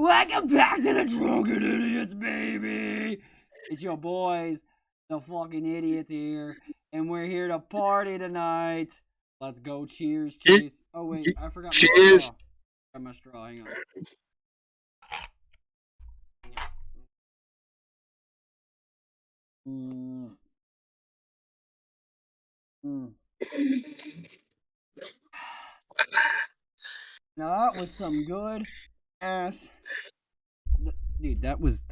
Welcome back to the Drunken Idiots, baby! It's your boys, the fucking idiots here, and we're here to party tonight. Let's go, cheers, Chase. Oh, wait, I forgot my Cheers. straw. Got my straw, hang on. Now that was some good ass. Dude, that was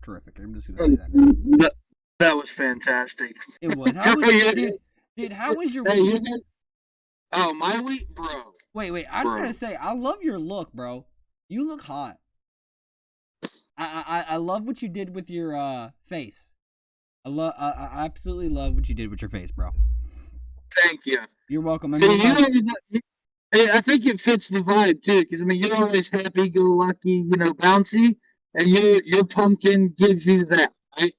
terrific. I'm just gonna say that. That was fantastic. It was. How was dude? How was your week? Oh, my week, bro. Wait. I just gotta say, I love your look, bro. You look hot. I love what you did with your face. I absolutely love what you did with your face, bro. Thank you. You're welcome. I think it fits the vibe too, because I mean you're always happy-go-lucky, bouncy, and your pumpkin gives you that. Right?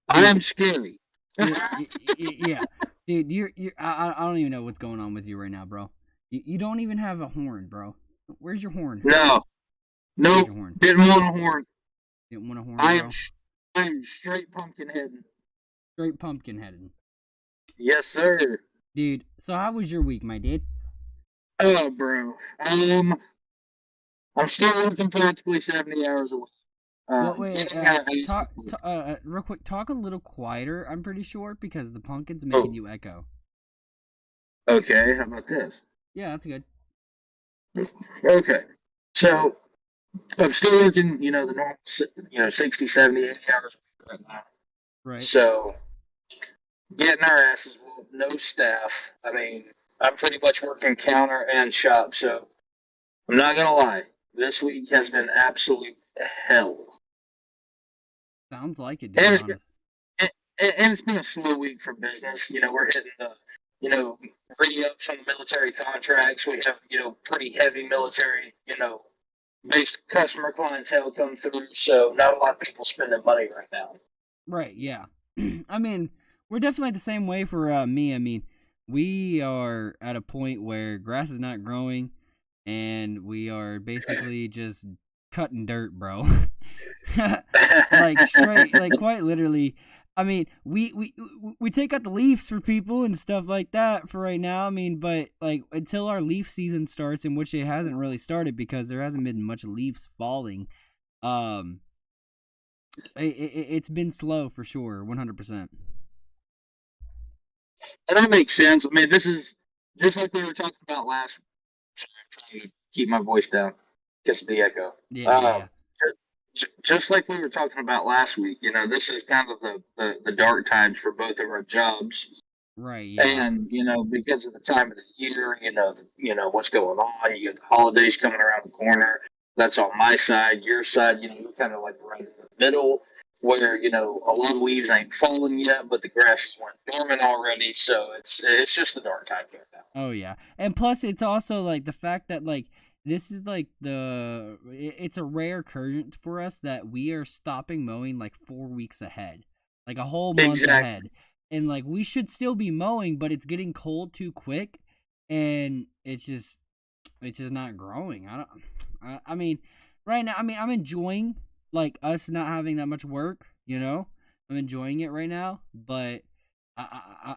I am scary. Yeah. Dude, you're I don't even know what's going on with you right now, bro. You don't even have a horn, bro. Where's your horn? No. Nope. Didn't want a horn. Didn't want a horn, I bro. am straight pumpkin headed. Straight pumpkin headed. Yes, sir. Dude, so how was your week, my dude? Oh, bro. I'm still working practically 70 hours a week. Wait, real quick, talk a little quieter, I'm pretty sure, because the pumpkin's making you echo. Okay, how about this? Yeah, that's good. Okay, so I'm still working, the normal, 60, 70, 80 hours a week right now. Right. So, getting our asses whooped, no staff. I mean, I'm pretty much working counter and shop, so I'm not going to lie. This week has been absolute hell. Sounds like it, dude. And it's been a slow week for business. We're hitting the, re-ups on the military contracts. We have, pretty heavy military, based customer clientele come through. So not a lot of people spending money right now. Right, yeah. I mean, we're definitely the same way for me. I mean, we are at a point where grass is not growing, and we are basically just cutting dirt, bro. Like straight, like quite literally. I mean, we take out the leaves for people and stuff like that for right now. I mean, but like until our leaf season starts, in which it hasn't really started because there hasn't been much leaves falling. It's been slow for sure, 100%. And that makes sense. I mean, this is just like we were talking about last. Sorry, I'm trying to keep my voice down because of the echo. Yeah. Just like we were talking about last week, this is kind of the dark times for both of our jobs. Right. Yeah. And because of the time of the year, what's going on. You get the holidays coming around the corner. That's on my side. Your side, you're kind of like right in the middle, where a lot of leaves ain't falling yet, but the grass went dormant already. So it's just the dark times right now. Oh yeah, and plus it's also like the fact that like. This is like it's a rare occurrence for us that we are stopping mowing like 4 weeks ahead, like a whole month ahead. And like we should still be mowing, but it's getting cold too quick and it's just not growing. I mean, right now, I'm enjoying like us not having that much work, I'm enjoying it right now, but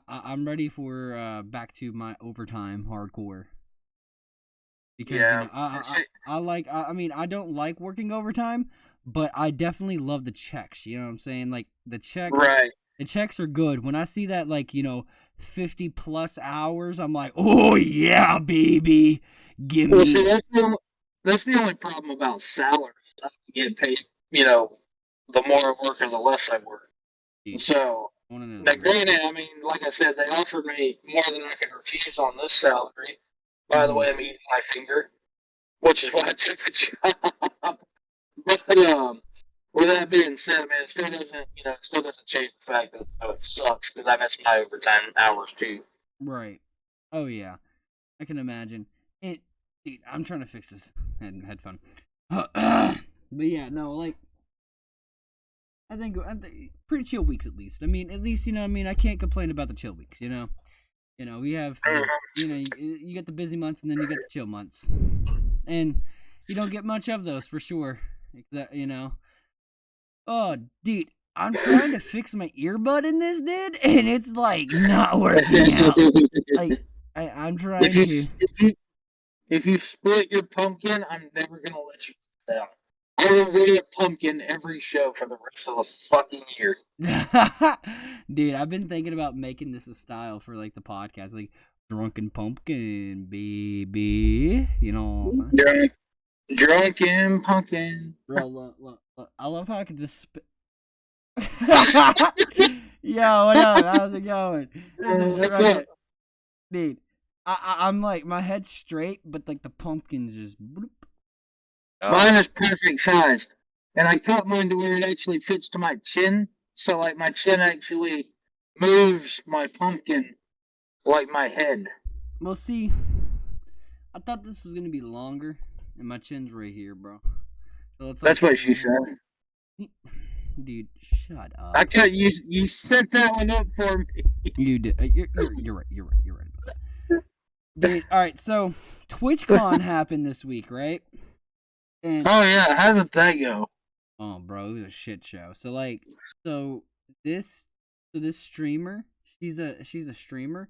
I'm ready for back to my overtime hardcore. Because I don't like working overtime, but I definitely love the checks. You know what I'm saying? Like the checks, right? The checks are good. When I see that, like 50 plus hours, I'm like, oh yeah, baby, give me. See, that's the only problem about salary. I get paid, the more I work or the less I work. Yeah. So now, granted, I mean, like I said, they offered me more than I could refuse on this salary. By the way, I'm eating my finger, which is why I took the job. But with that being said, man, it still doesn't change the fact that it sucks because I miss my overtime hours too. Right. Oh yeah, I can imagine. Dude, I'm trying to fix this headphone. But yeah, no, like I think pretty chill weeks at least. I mean, I can't complain about the chill weeks. We have, you get the busy months and then you get the chill months. And You don't get much of those for sure. You know. Oh, dude, I'm trying to fix my earbud in this, dude, and it's like not working out. Like I'm trying to. If you split your pumpkin, I'm never gonna let you down. I will wear a pumpkin every show for the rest of the fucking year. Dude, I've been thinking about making this a style for like the podcast, like drunken pumpkin, baby. You know what I'm saying? Drunken pumpkin. Bro, look. I love how I can just spit. Yo, what up? How's it going? Dude, I'm like, my head's straight, but like the pumpkin's just. Oh. Mine is perfect sized, and I cut mine to where it actually fits to my chin. So like my chin actually moves my pumpkin like my head. Well, see, I thought this was gonna be longer, and my chin's right here, bro. So it's that's what she said. Dude, shut up. I cut you. You set that one up for me. You did. You're right. You're right about that. Dude, all right. So TwitchCon happened this week, right? And, oh yeah, how did that go? Oh, bro, it was a shit show. So this streamer, she's a streamer,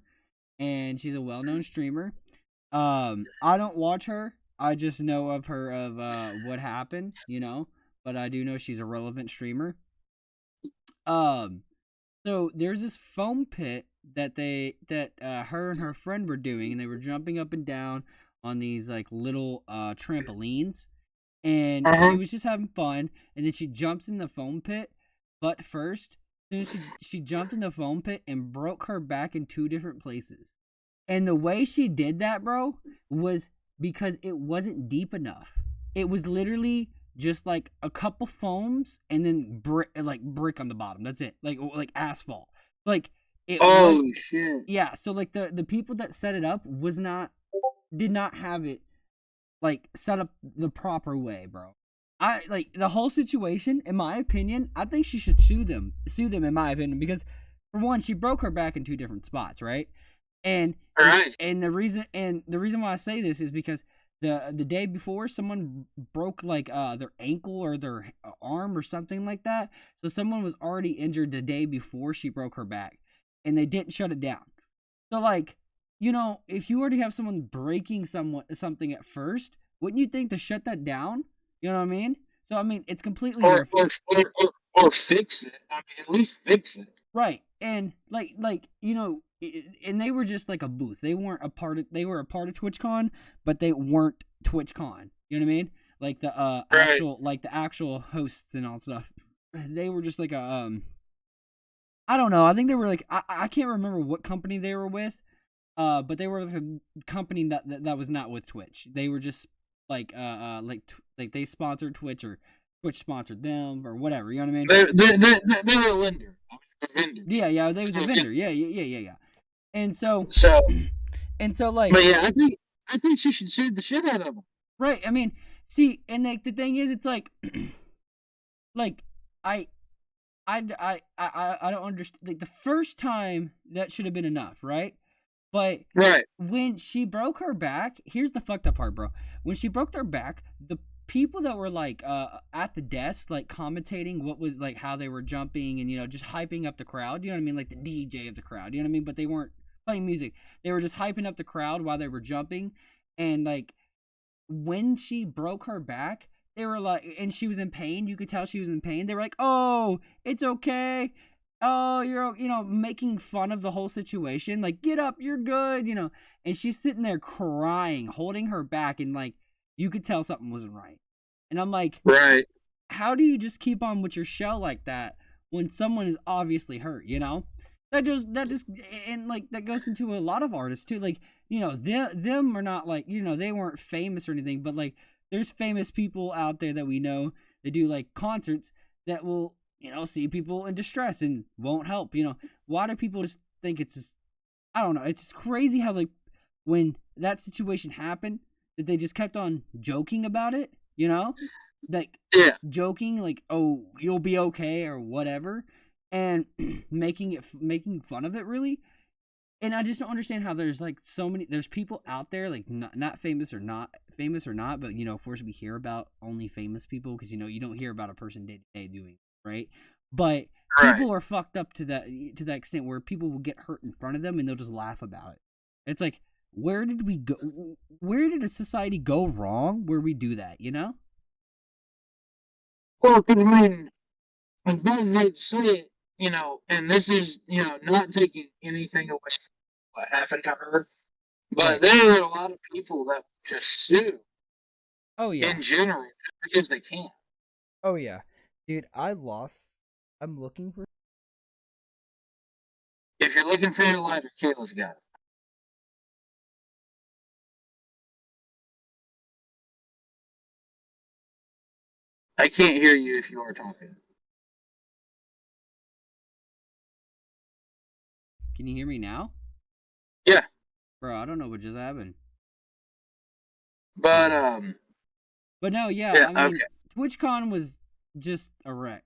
and she's a well-known streamer. I don't watch her. I just know of her what happened, you know. But I do know she's a relevant streamer. So there's this foam pit that her and her friend were doing, and they were jumping up and down on these like little trampolines. And she was just having fun, and then she jumps in the foam pit. But first, she jumped in the foam pit and broke her back in 2 different places. And the way she did that, bro, was because it wasn't deep enough. It was literally just like a couple foams and then brick on the bottom. That's it. Like asphalt. Like it. Oh shit. Yeah. So like the people that set it up did not have it like set up the proper way, bro. I like the whole situation. In my opinion, I think she should sue them. In my opinion, because for one, she broke her back in 2 different spots, right? And the reason why I say this is because the day before, someone broke like their ankle or their arm or something like that. So someone was already injured the day before she broke her back, and they didn't shut it down. So like, you know, if you already have someone breaking something at first, wouldn't you think to shut that down? You know what I mean? So I mean, it's completely or fix it. I mean, at least fix it. Right, and like you know. And they were just like a booth. They weren't a part of. They were a part of TwitchCon, but they weren't TwitchCon. You know what I mean? Like the actual hosts and all stuff. They were just like a I don't know. I think they were like I can't remember what company they were with. But they were like a company that was not with Twitch. They were just like they sponsored Twitch or Twitch sponsored them or whatever. You know what I mean? They were a lender. Yeah, they was a vendor. Yeah. And so like. But yeah, I think she should sue the shit out of them. Right. I mean, see, and like the thing is, it's like, like I don't understand. Like the first time that should have been enough, right? But when she broke her back, here's the fucked up part, bro. When she broke their back, the people that were like at the desk, like commentating what was like how they were jumping and, you know, just hyping up the crowd, you know what I mean, like the DJ of the crowd, you know what I mean, but they weren't playing music, they were just hyping up the crowd while they were jumping. And like when she broke her back, they were like, and she was in pain, you could tell she was in pain, they were like, oh, it's okay, oh, you're, you know, making fun of the whole situation, like, get up, you're good, you know. And she's sitting there crying, holding her back, and like you could tell something wasn't right. And I'm like, right, how do you just keep on with your show like that when someone is obviously hurt, you know? That just and like that goes into a lot of artists too. Like, you know, them are not like, you know, they weren't famous or anything, but like there's famous people out there that we know that do like concerts that will, you know, see people in distress and won't help, you know. Why do people just think it's just, I don't know, it's just crazy how like when that situation happened that they just kept on joking about it, you know? Like, joking, like, oh, you'll be okay or whatever, and making fun of it, really. And I just don't understand how there's like so many. There's people out there like not famous or not, but of course we hear about only famous people because you don't hear about a person day to day doing right. But people are fucked up to that extent where people will get hurt in front of them and they'll just laugh about it. It's like, where did we go? Where did a society go wrong where we do that? Well, because I mean, as bad as they say it, and this is, not taking anything away from what happened to her, but there are a lot of people that just sue. Oh yeah. In general, just because they can. Oh yeah, dude. I'm looking for. If you're looking for your lighter, Kayla's got it. I can't hear you if you are talking. Can you hear me now? Yeah. Bro, I don't know what just happened. But But no, yeah, I mean, okay. TwitchCon was just a wreck.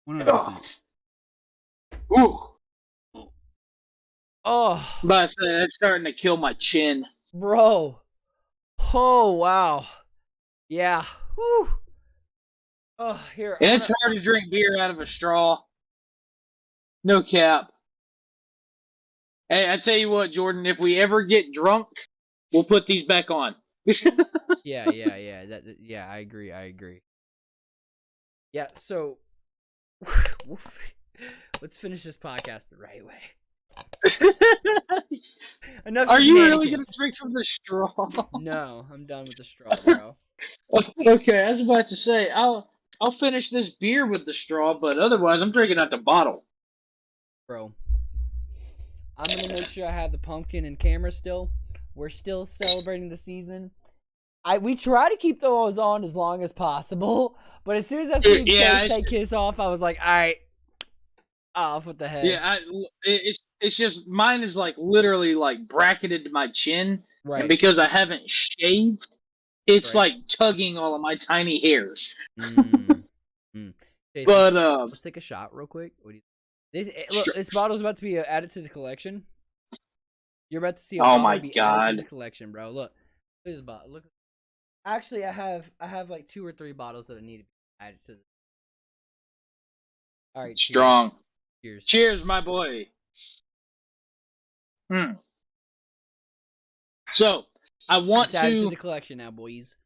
100%. Ooh. Oh. But that's starting to kill my chin. Bro. Oh, wow. Yeah. Whew. Oh, here. And it's hard to drink beer out of a straw. No cap. Hey, I tell you what, Jordan, if we ever get drunk, we'll put these back on. Yeah. Yeah, I agree. Yeah, so let's finish this podcast the right way. Enough. Are you really gonna drink from the straw? No, I'm done with the straw, bro. Okay, I was about to say I'll finish this beer with the straw, but otherwise I'm drinking out the bottle. Bro, I'm gonna make sure I have the pumpkin and camera still. We're still celebrating the season. We try to keep those on as long as possible, but as soon as I see say kiss off, I was like, all right, off with the head. Yeah, it's just mine is like literally like bracketed to my chin, right? And because I haven't shaved, it's like tugging all of my tiny hairs. Jason, but let's take a shot real quick. What do you? This bottle's about to be added to the collection. You're about to see a bottle be added to the collection, bro. Look this bottle. Look. Actually, I have like 2 or 3 bottles that I need to be added to. All right, strong. Cheers, my boy. So I want to add to the collection now, boys.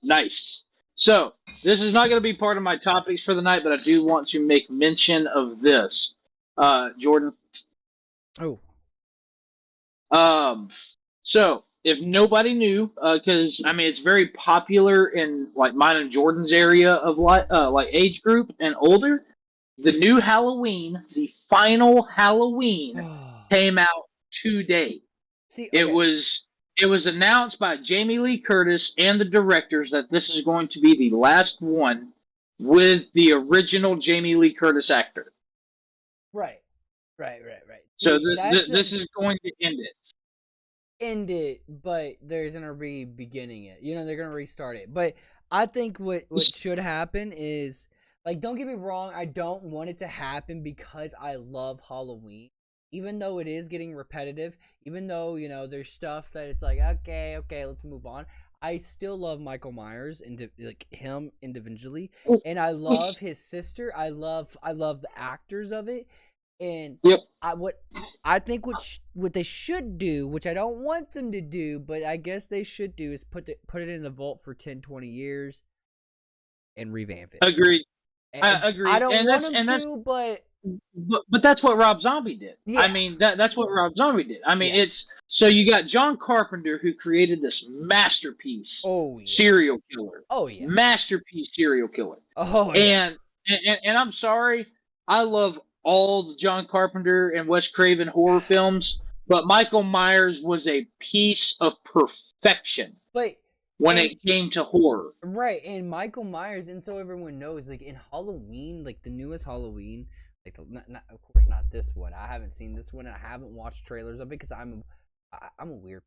Nice. So this is not going to be part of my topics for the night, but I do want to make mention of this, Jordan. Oh. So if nobody knew, because I mean it's very popular in like mine and Jordan's area of like age group and older. The new Halloween, the final Halloween, came out today. See, okay. It was announced by Jamie Lee Curtis and the directors that this is going to be the last one with the original Jamie Lee Curtis actor. Right. So this is going to end it. But there's gonna be beginning it. They're gonna restart it. But I think what should happen is, like, don't get me wrong, I don't want it to happen because I love Halloween. Even though it is getting repetitive, even though, there's stuff that it's like, okay, let's move on. I still love Michael Myers and like him individually, and I love his sister. I love the actors of it. And I think what they should do, which I don't want them to do, but I guess they should do, is put it in the vault for 10, 20 years and revamp it. Agreed. I agree. I don't want them to, but that's what Rob Zombie did. Yeah. I mean, that's what Rob Zombie did. I mean, it's so you got John Carpenter, who created this masterpiece serial killer. Oh yeah, masterpiece serial killer. Oh yeah. And I'm sorry, I love all the John Carpenter and Wes Craven horror films, but Michael Myers was a piece of perfection. When it came to horror. Right, and Michael Myers, and so everyone knows, like, in Halloween, like, the newest Halloween, like, of course not this one, I haven't seen this one, and I haven't watched trailers of it, because I'm a weird,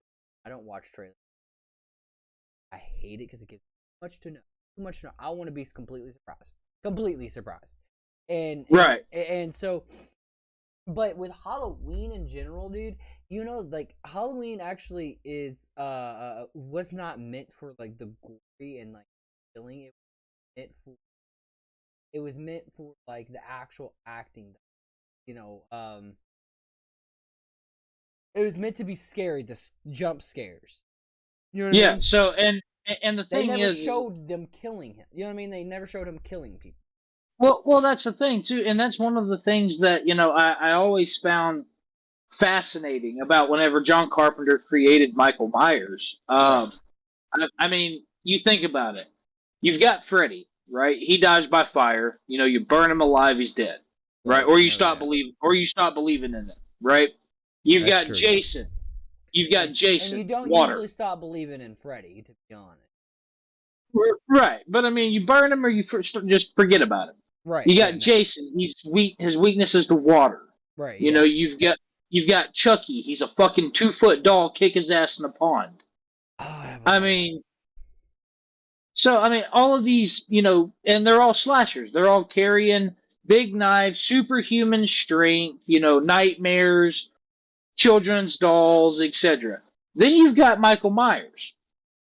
I don't watch trailers. I hate it, because it gives too much to know, I want to be completely surprised, and so, But with Halloween in general, dude, you know, like Halloween actually is was not meant for like the gory and like killing. It was meant for like the actual acting. You know, it was meant to be scary, the jump scares. You know what I mean? So and the they thing never is, showed them killing him. You know what I mean? They never showed him killing people. well, that's the thing too, and that's one of the things that I always found fascinating about whenever John Carpenter created Michael Myers. I mean, you think about it. You've got Freddy, right? He dies by fire. You burn him alive, he's dead, right? Or you stop believing in it, right? You've got Jason. You've got Jason. And you don't water. usually stop believing in Freddy, to be honest. Right, but I mean, you burn him or you just forget about him. Right. You got Jason. He's weak. His weakness is to water. Right. You've got Chucky. He's a fucking 2-foot doll. Kick his ass in the pond. I mean, all of these, and they're all slashers. They're all carrying big knives, superhuman strength, nightmares, children's dolls, etc. Then you've got Michael Myers.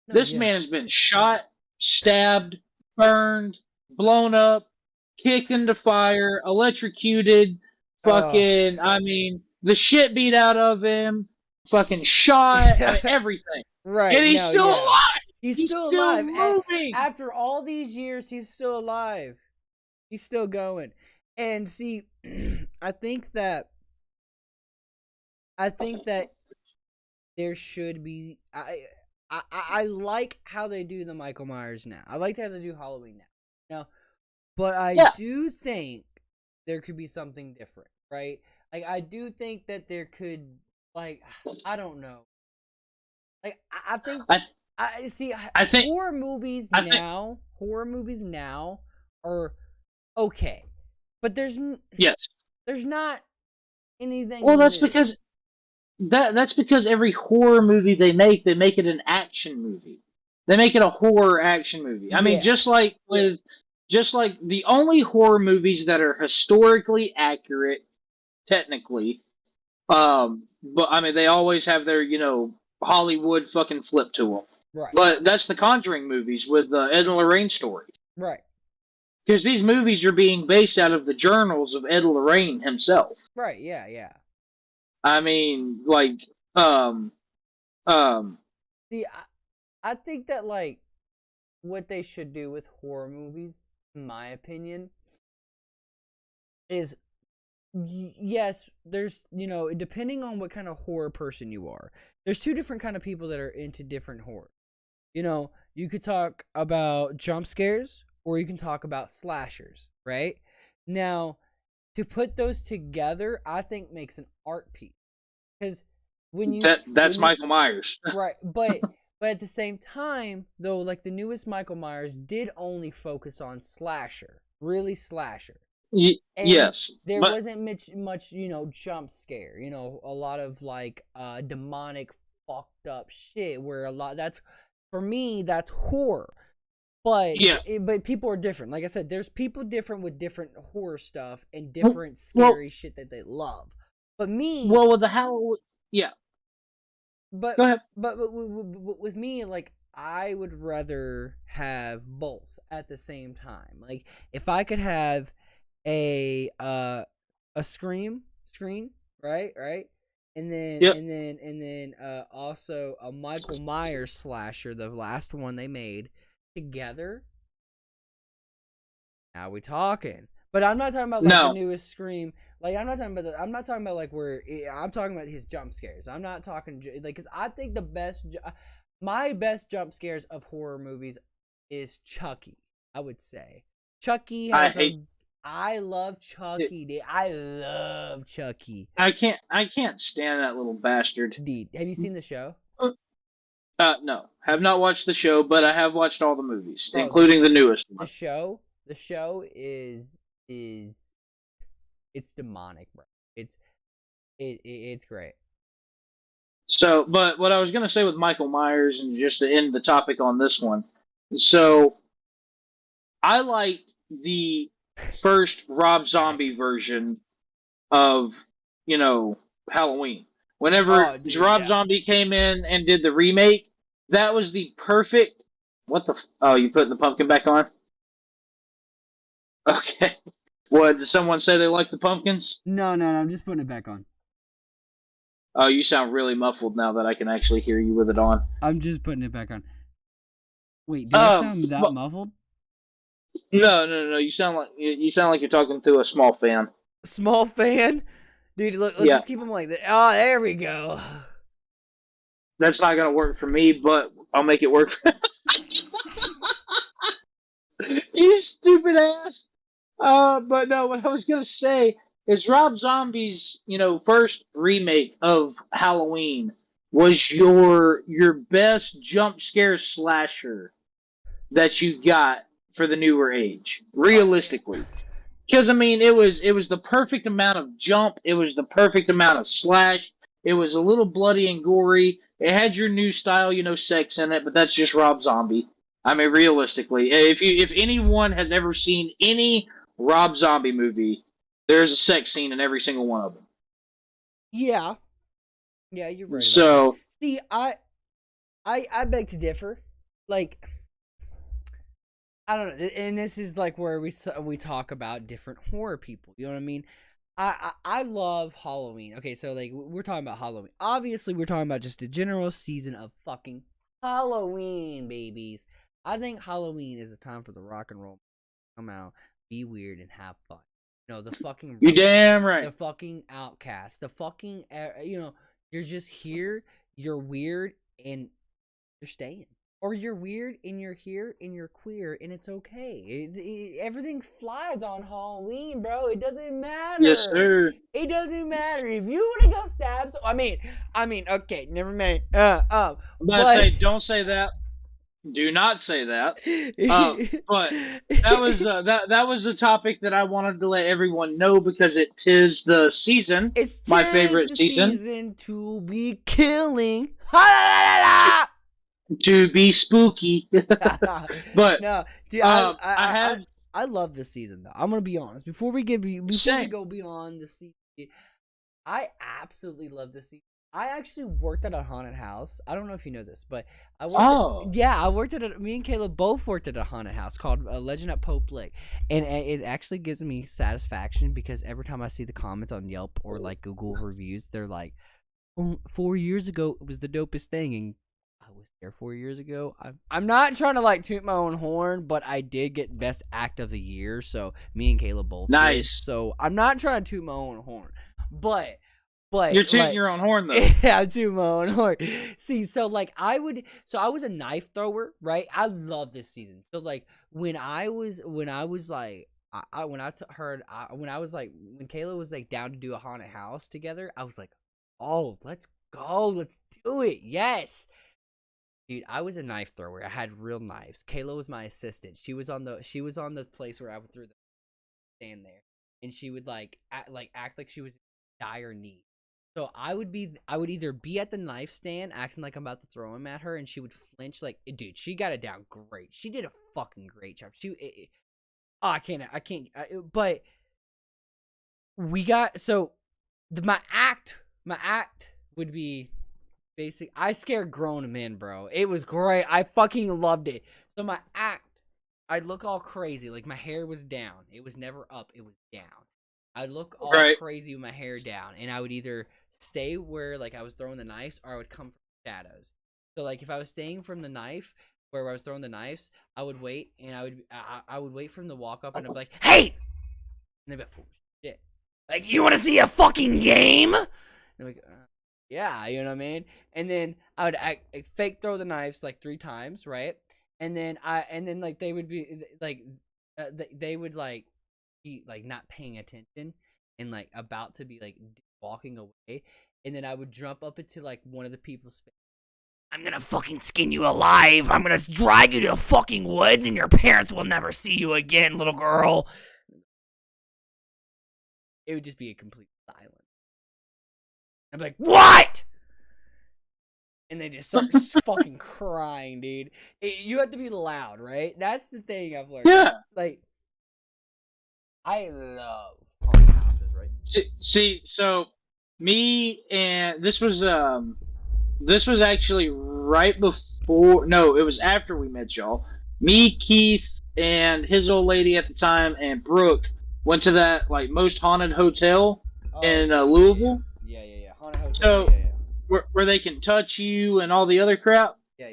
This man has been shot, stabbed, burned, blown up, kicked into fire, electrocuted, fucking, the shit beat out of him, fucking shot, everything. Right. And he's still alive. He's still alive. Moving. After all these years, he's still alive. He's still going. And see, I think that there should be. I like how they do the Michael Myers now. I like how they do Halloween now. But I do think there could be something different, right? Like, I do think that there could, like, I don't know. Like, I think, I think horror movies now are okay. But there's not anything. Well, that's because that's because every horror movie they make it an action movie. They make it a horror action movie. I mean, just like the only horror movies that are historically accurate, technically, but I mean, they always have their Hollywood fucking flip to them. Right. But that's the Conjuring movies with the Ed and Lorraine story. Right. Because these movies are being based out of the journals of Ed Lorraine himself. Right. Yeah. I mean, like, See, I think that, like, what they should do with horror movies, in my opinion, is, yes, there's, depending on what kind of horror person you are, there's two different kind of people that are into different horror. You could talk about jump scares, or you can talk about slashers, right? Now, to put those together, I think makes an art piece. Because that's Michael Myers. Right, but at the same time, though, like, the newest Michael Myers did only focus on slasher. Really slasher. Yes. There wasn't much, jump scare. A lot of, like, demonic, fucked up shit where for me, that's horror. But but people are different. Like I said, there's people different with different horror stuff and different scary shit that they love. But me, with the Halloween, But go ahead. But with me, like, I would rather have both at the same time. Like, if I could have a screen, right, and then also a Michael Myers slasher, the last one they made together. Now we talking. But I'm not talking about, like, the newest Scream. Like, I'm not talking about like where I'm talking about his jump scares. I'm not talking like, because I think my best jump scares of horror movies is Chucky. I would say Chucky has I love Chucky, dude. I love Chucky. I can't stand that little bastard. Dude, have you seen the show? No, have not watched the show, but I have watched all the movies, including the newest one. The show is it's demonic, bro. It's great. So, but what I was gonna say with Michael Myers, and just to end the topic on this one, so I liked the first Rob Zombie version of Halloween. Whenever Rob Zombie came in and did the remake, that was the perfect. What the? Oh, you putting the pumpkin back on? Okay. What, did someone say they like the pumpkins? No, I'm just putting it back on. Oh, you sound really muffled now that I can actually hear you with it on. I'm just putting it back on. Wait, do I sound that muffled? No. You sound like you're talking to a small fan. Small fan? Dude, look, let's just keep him like that. Oh, there we go. That's not going to work for me, but I'll make it work for you stupid ass. But no, what I was going to say is Rob Zombie's, first remake of Halloween was your best jump scare slasher that you got for the newer age, realistically. Because, it was the perfect amount of jump. It was the perfect amount of slash. It was a little bloody and gory. It had your new style, sex in it, but that's just Rob Zombie. Realistically, if anyone has ever seen any Rob Zombie movie, there's a sex scene in every single one of them. Yeah, you're right. So, see, I beg to differ. Like, I don't know, and this is like where we talk about different horror people. You know what I mean? I love Halloween. Okay, so like we're talking about Halloween. Obviously, we're talking about just a general season of fucking Halloween, babies. I think Halloween is a time for the rock and roll to come out, be weird, and have fun. The fucking you damn right. The fucking outcast. The fucking you're just here. You're weird, and you're staying. Or you're weird and you're here and you're queer and it's okay. Everything flies on Halloween, bro. It doesn't matter. Yes, sir. It doesn't matter if you want to go stab. Okay, never mind. But don't say that. Do not say that. But that was a topic that I wanted to let everyone know because it is the season. It's my favorite season to be killing. To be spooky. But no, dude, I love this season though. I'm gonna be honest. Before we go beyond the season, I absolutely love this season. I actually worked at a haunted house. I don't know if you know this, but I worked me and Caleb both worked at a haunted house called Legend at Pope Lick, and it actually gives me satisfaction because every time I see the comments on Yelp or like Google reviews, they're like, 4 years ago it was the dopest thing, and I was there 4 years ago. I'm not trying to like toot my own horn, but I did get best act of the year. So me and Caleb both. Nice. Did. So I'm not trying to toot my own horn, but you're tooting your own horn though. Yeah, I'm tooting my own horn. See, so like I was a knife thrower, right? I love this season. So like when Kayla was like down to do a haunted house together, I was like, oh, let's go, let's do it, yes. Dude, I was a knife thrower. I had real knives. Kayla was my assistant. She was on the place where I would throw the stand there, and she would act like she was in dire need. So I would either be at the knife stand acting like I'm about to throw him at her, and she would flinch. Like, dude, she got it down great. She did a fucking great job. But we got my act would be. Basic. I scared grown men, bro. It was great. I fucking loved it. So my act, I'd look all crazy. Like my hair was down. It was never up. It was down. I'd look all crazy with my hair down, and I would either stay where like I was throwing the knives, or I would come from shadows. So like if I was staying from the knife where I was throwing the knives, I would wait, and I would wait for him to walk up, and I'd be like, "Hey!" And they'd be like, "Oh shit! Like you want to see a fucking game?" And I'm like. Yeah, you know what I mean? And then I would fake throw the knives like 3 times, right? And then like they would be like they would like be like not paying attention and like about to be like walking away, and then I would jump up into like one of the people's face. I'm gonna fucking skin you alive. I'm gonna drag you to the fucking woods, and your parents will never see you again, little girl. It would just be a complete silence. I'm like, what? And they just start fucking crying, dude. You have to be loud, right? That's the thing I've learned. Yeah. Like, I love haunted houses, right? See, so me and this was actually right before. No, it was after we met y'all. Me, Keith, and his old lady at the time, and Brooke went to that like most haunted hotel in Louisville. Yeah. Haunted hotel. So Yeah. where they can touch you and all the other crap. Yeah.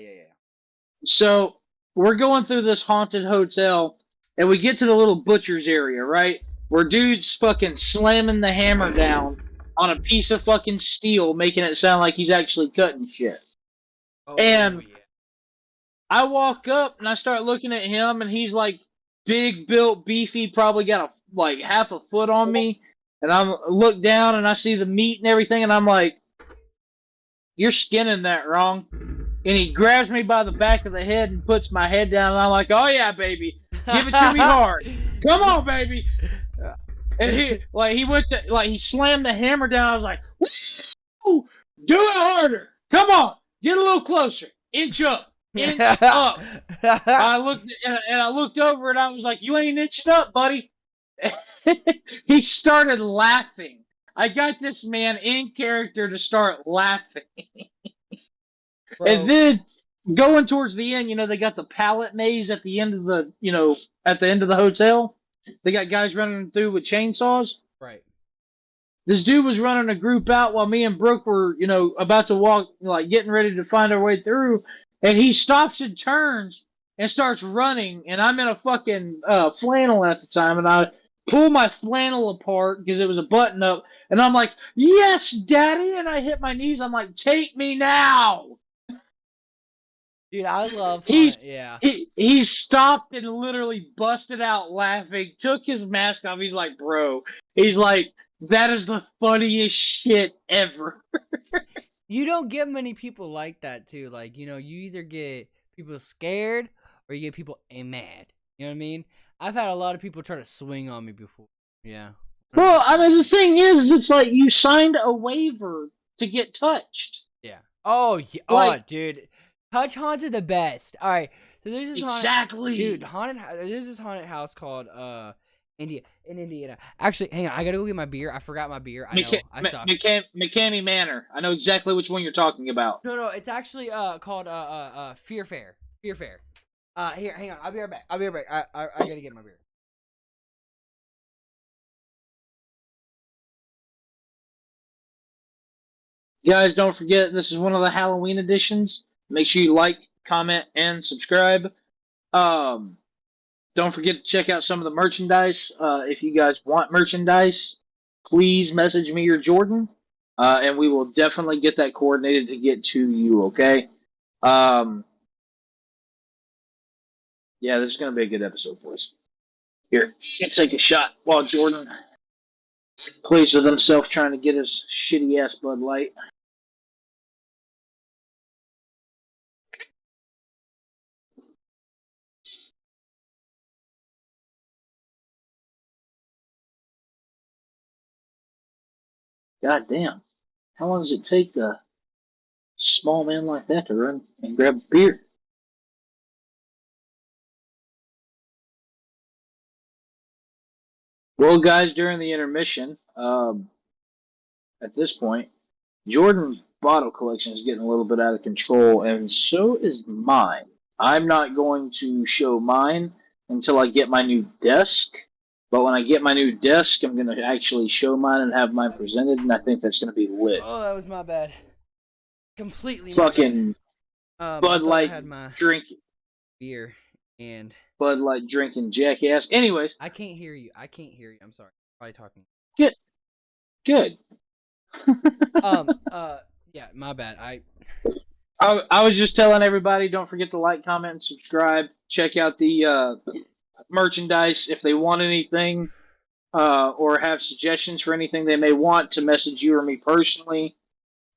So we're going through this haunted hotel, and we get to the little butcher's area, right? Where dude's fucking slamming the hammer down on a piece of fucking steel, making it sound like he's actually cutting shit. And I walk up and I start looking at him, and he's like big built, beefy, probably got like half a foot on me. And I look down and I see the meat and everything, and I'm like, "You're skinning that wrong." And he grabs me by the back of the head and puts my head down, and I'm like, "Oh yeah, baby, give it to me hard, come on, baby." And he slammed the hammer down. I was like, "Woo! Do it harder, come on, get a little closer, inch up, inch up." I looked over and I was like, "You ain't inching up, buddy." He started laughing. I got this man in character to start laughing. Bro. And then going towards the end, they got the pallet maze at the end of the hotel. They got guys running through with chainsaws. Right. This dude was running a group out while me and Brooke were, about to walk, like getting ready to find our way through. And he stops and turns and starts running. And I'm in a fucking flannel at the time. And I pull my flannel apart because it was a button up. And I'm like, "Yes, daddy." And I hit my knees. I'm like, "Take me now." Dude, I love He stopped and literally busted out laughing, took his mask off. He's like, "Bro," he's like, "that is the funniest shit ever." You don't get many people like that too. Like, you either get people scared or you get people mad. You know what I mean? I've had a lot of people try to swing on me before. Yeah. Well, I mean, the thing is, it's like you signed a waiver to get touched. Yeah. Oh, yeah. Like, dude. Touch haunts are the best. All right, so there's this there's this haunted house called in Indiana. Actually, hang on, I gotta go get my beer. I forgot my beer. I know, I suck. McCamey Manor. I know exactly which one you're talking about. No, it's actually called Fear Fair. Fear Fair. Here, hang on. I'll be right back. I gotta get my beer. Guys, don't forget this is one of the Halloween editions. Make sure you like, comment, and subscribe. Don't forget to check out some of the merchandise. If you guys want merchandise, please message me or Jordan, and we will definitely get that coordinated to get to you, okay? Yeah, this is going to be a good episode for us. Here, take a shot while Jordan plays with himself trying to get his shitty-ass Bud Light. God damn. How long does it take a small man like that to run and grab a beer? Well, guys, during the intermission, at this point, Jordan's bottle collection is getting a little bit out of control, and so is mine. I'm not going to show mine until I get my new desk. But when I get my new desk, I'm going to actually show mine and have mine presented, and I think that's going to be lit. Oh, that was my bad. Completely fucking Bud Light drinking beer and Bud Light drinking jackass. Anyways, I can't hear you. I'm sorry. Probably talking. Good. Yeah, my bad. I was just telling everybody, don't forget to like, comment, and subscribe. Check out the merchandise if they want anything or have suggestions for anything they may want to message you or me personally.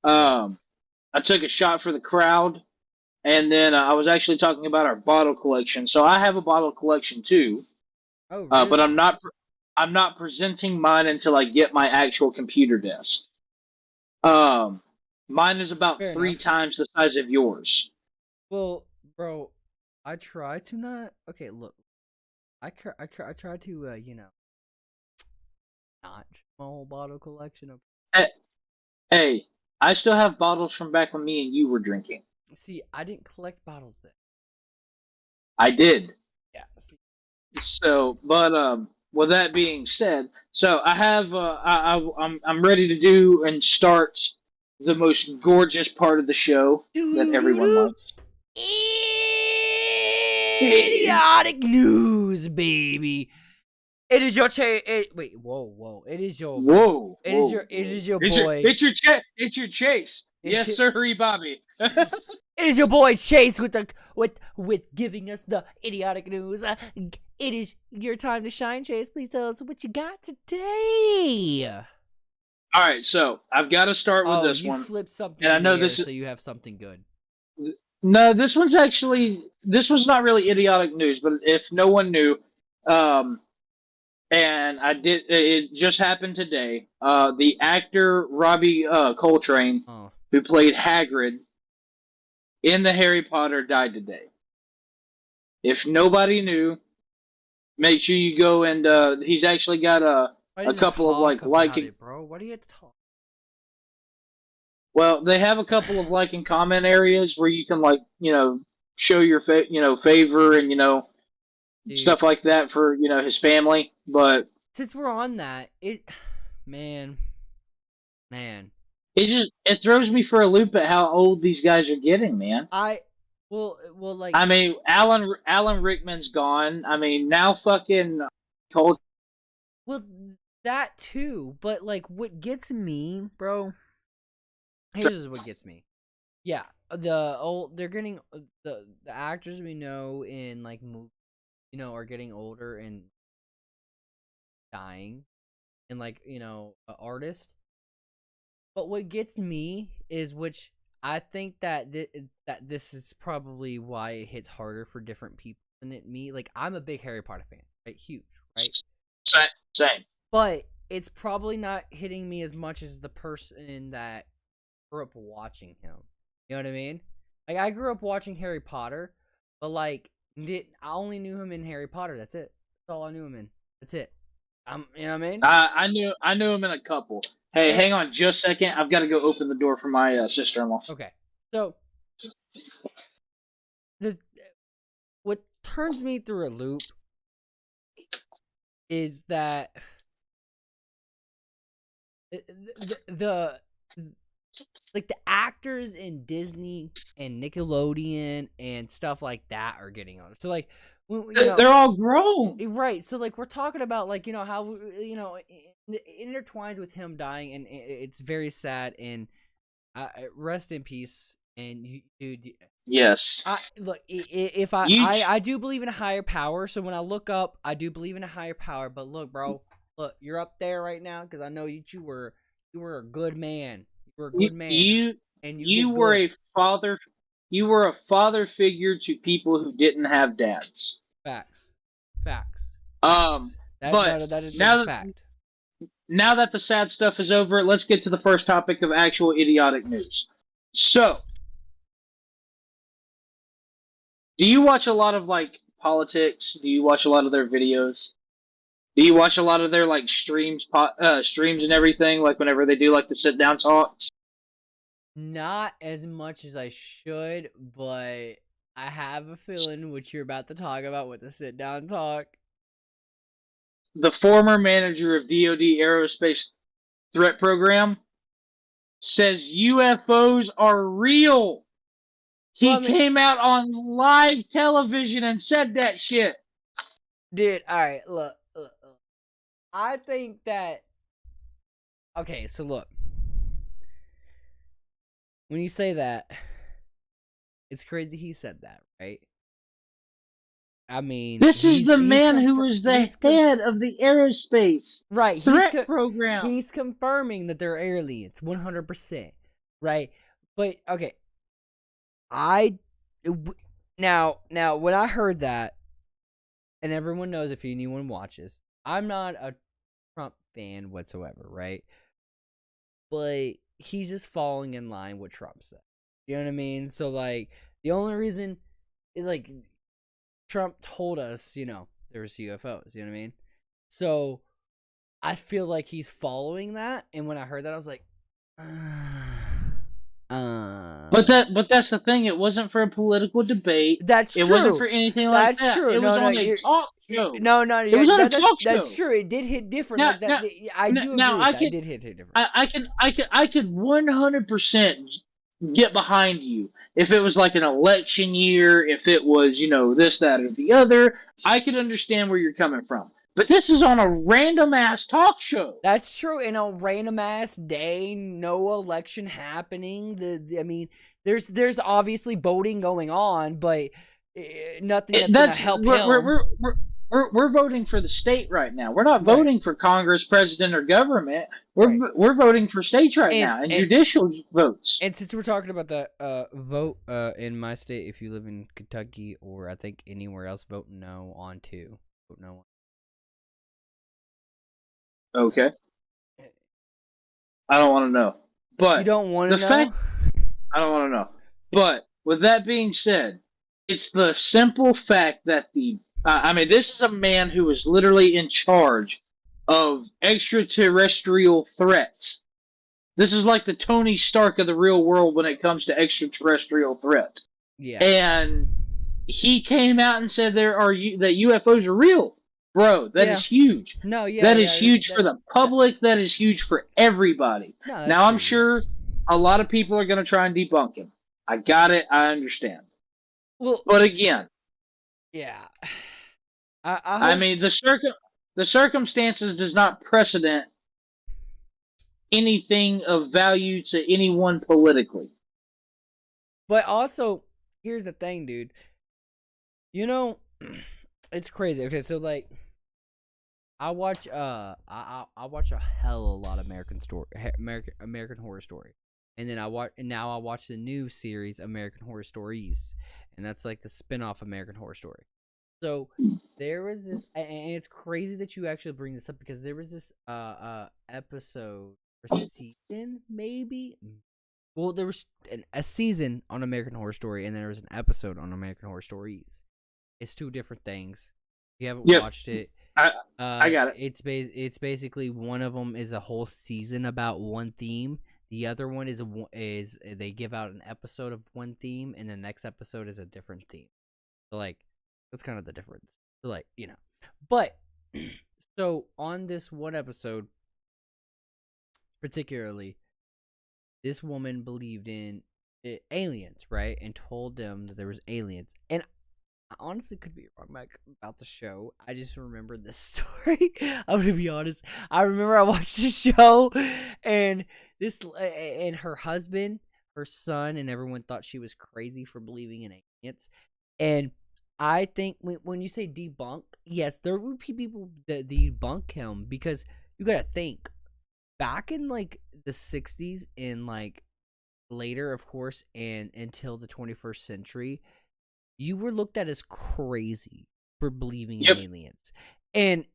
I took a shot for the crowd, and then I was actually talking about our bottle collection. So I have a bottle collection too. Oh, really? But I'm not presenting mine until I get my actual computer desk. Mine is about Fair 3 enough. times the size of yours. Well, bro, I try to not. Okay, look, I try to not my whole bottle collection of. Hey, I still have bottles from back when me and you were drinking. See, I didn't collect bottles then. I did. Yeah. See. So, but with that being said, so I have I'm ready to do and start the most gorgeous part of the show that everyone likes. Idiotic news, baby. It is your wait, whoa. It is your whoa. It is your boy. It's your Chase. Yes, sir, Bobby. It is your boy Chase with giving us the idiotic news. It is your time to shine, Chase. Please tell us what you got today. All right, so I've got to start with this you one. Flipped something. And I know this is so you have something good. No, this one's not really idiotic news, but if no one knew, and it just happened today. The actor Robbie Coltrane, who played Hagrid in the Harry Potter, died today. If nobody knew, make sure you go and he's actually got a couple of liking. Bro, what do you have to talk? Well, they have a couple of like and comment areas where you can show your favor and stuff like that for his family. But since we're on that, man, it throws me for a loop at how old these guys are getting, man. Like I mean, Alan Rickman's gone. I mean, now fucking Cold. Well, that too, but like what gets me, bro. Here's what gets me. Yeah, they're getting the actors we know in like movies, are getting older and dying, and like an artist. But what gets me is, which I think that this is probably why it hits harder for different people than me. Like, I'm a big Harry Potter fan, right? Huge, right? Same. But it's probably not hitting me as much as the person that grew up watching him. You know what I mean? Like, I grew up watching Harry Potter, but like I only knew him in Harry Potter. That's it. That's all I knew him in. That's it. You know what I mean? I knew him in a couple. Hey, hang on just a second. I've got to go open the door for my sister-in-law. Okay. So what turns me through a loop is that the actors in Disney and Nickelodeon and stuff like that are getting on. So like they're all grown, right? So like we're talking about like how it intertwines with him dying, and it's very sad. And rest in peace. And you, dude. Yes. Look, if I do believe in a higher power. So when I look up, I do believe in a higher power. But look, bro, you're up there right now because I know you were a good man. You were a good man. You were a father. You were a father figure to people who didn't have dads. Facts. That is a fact. Now that the sad stuff is over, let's get to the first topic of actual idiotic news. So, do you watch a lot of like politics? Do you watch a lot of their videos? Do you watch a lot of their like streams and everything? Like whenever they do like the sit down talks. Not as much as I should, but I have a feeling what you're about to talk about with the sit down talk. The former manager of DoD Aerospace Threat Program says UFOs are real. He came out on live television and said that shit. Dude, alright, look. I think that... Okay, so look. When you say that, it's crazy he said that, right? I mean... This is the man who was the head of the aerospace threat program. He's confirming that they're aliens, 100%, right? But, okay. Now, when I heard that, and everyone knows if anyone watches, I'm not a Trump fan whatsoever, right? But he's just falling in line with Trump said. You know what I mean? So, like, the only reason, like, Trump told us, there's UFOs, you know what I mean? So, I feel like he's following that, and when I heard that, I was like, But that's the thing. It wasn't for a political debate. That's true. It wasn't for anything like that. That's true. It was on a talk show. No, it was on a talk show. That's true. It did hit different. Now, like that. I do agree with that. It did hit different. I could 100% get behind you if it was like an election year. If it was this, that, or the other, I could understand where you're coming from. But this is on a random ass talk show. That's true. In a random ass day, no election happening. I mean, there's obviously voting going on, but nothing that's gonna help him. We're voting for the state right now. We're not voting for Congress, president, or government. We're voting for states now and judicial votes. And since we're talking about the vote in my state, if you live in Kentucky or I think anywhere else, vote no on 2. Vote no. Okay. I don't want to know. But you don't want to know? I don't want to know. But with that being said, it's the simple fact that this is a man who is literally in charge of extraterrestrial threats. This is like the Tony Stark of the real world when it comes to extraterrestrial threats. Yeah. And he came out and said that UFOs are real. Bro, that is huge. No, yeah. That is huge for the public. That is huge for everybody. No, now, I'm sure a lot of people are going to try and debunk him. I got it. I understand. Well, but again, yeah. I mean, the circumstances does not precedent anything of value to anyone politically. But also, here's the thing, dude. It's crazy. Okay, so like, I watch I watch a hell of a lot of American Horror Story, and then I watch the new series American Horror Stories, and that's like the spin-off American Horror Story. So there was this, and it's crazy that you actually bring this up because there was this episode or season maybe. Well, there was a season on American Horror Story, and there was an episode on American Horror Stories. It's 2 different things. If you haven't watched it, I got it. It's basically one of them is a whole season about one theme. The other one is they give out an episode of one theme, and the next episode is a different theme. So like, that's kind of the difference. So like, but so on this one episode, particularly, this woman believed in aliens, right, and told them that there was aliens, and I honestly could be wrong about the show. I just remember this story. I'm gonna be honest. I remember I watched the show, and her husband, her son, and everyone thought she was crazy for believing in aliens. And I think when you say debunk, yes, there would be people that debunk him because you gotta think back in like the 60s and like later, of course, and until the 21st century. You were looked at as crazy for believing in aliens. And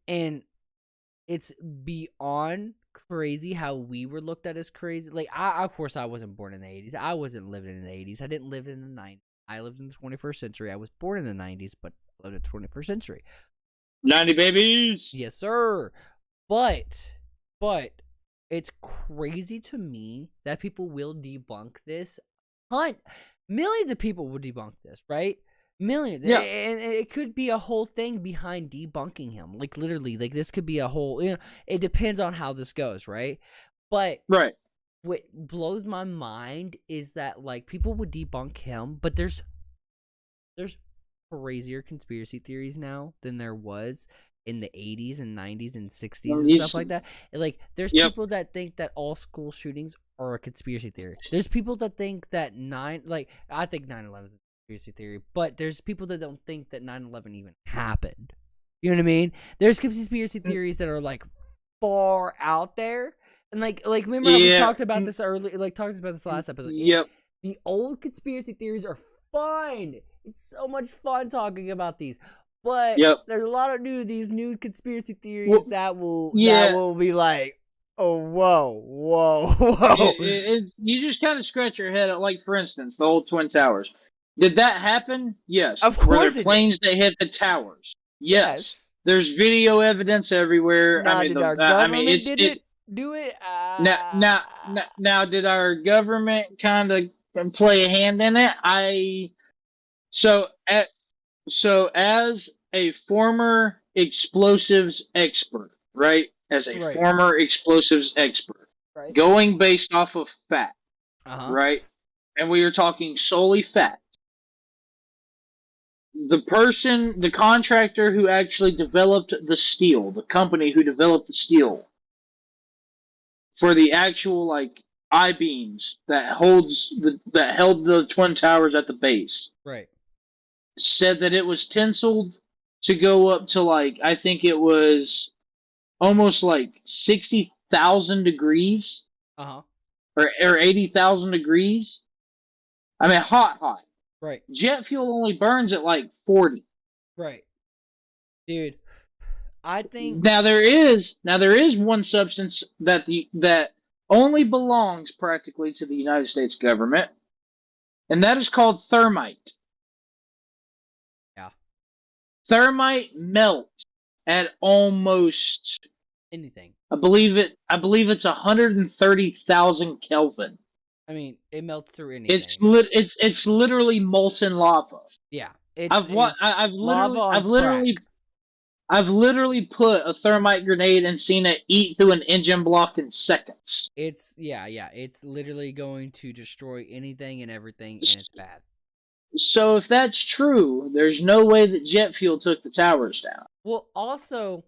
it's beyond crazy how we were looked at as crazy. Like, of course, I wasn't born in the 80s. I wasn't living in the 80s. I didn't live in the 90s. I lived in the 21st century. I was born in the 90s, but I lived in the 21st century. 90 babies! Yes, sir. But it's crazy to me that people will debunk this. Millions of people will debunk this, right? Millions. Yeah. And it could be a whole thing behind debunking him. Like, literally, like, this could be a whole, it depends on how this goes, right? But what blows my mind is that, like, people would debunk him, but there's crazier conspiracy theories now than there was in the 80s and 90s and 60s and stuff like that. And, like, there's people that think that all school shootings are a conspiracy theory. There's people that think that I think 9/11 is a conspiracy theory, but there's people that don't think that 9/11 even happened. You know what I mean? There's conspiracy theories that are like far out there, and like remember how we talked about this last episode. The old conspiracy theories are fun. It's so much fun talking about these. But there's a lot of these new conspiracy theories that will be like, oh, whoa. You just kind of scratch your head. Like, for instance, the old Twin Towers. Did that happen? Yes. Of course. Were there planes that hit the towers? Yes. There's video evidence everywhere. Now, did our government did it? Do it. Now, did our government kind of play a hand in it? So as a former explosives expert, right? As a Right. former explosives expert, Right. going based off of fact, right? And we are talking solely fact. The contractor who actually developed the steel, the company who developed the steel for the actual like I-beams that held the twin towers at the base, Right. said that it was tinseled to go up to like I think it was almost like 60,000 degrees, or 80,000 degrees. I mean, hot. Right. Jet fuel only burns at like 40. Right. Dude, I think Now there is one substance that only belongs practically to the United States government, and that is called thermite. Yeah. Thermite melts at almost anything. I believe it's 130,000 Kelvin. I mean, it melts through anything. It's literally molten lava. Yeah. I've literally put a thermite grenade and seen it eat through an engine block in seconds. It's literally going to destroy anything and everything in its path. So if that's true, there's no way that jet fuel took the towers down. Well, also,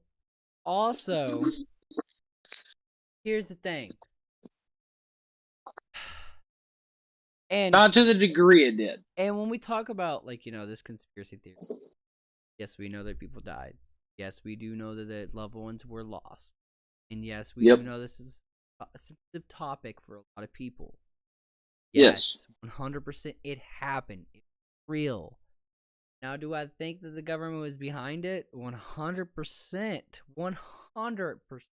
here's the thing. And not to the degree it did. And when we talk about, like, this conspiracy theory, yes, we know that people died. Yes, we do know that the loved ones were lost. And yes, we do know this is a sensitive topic for a lot of people. Yes. 100% it happened. It's real. Now, do I think that the government was behind it? 100%. 100%.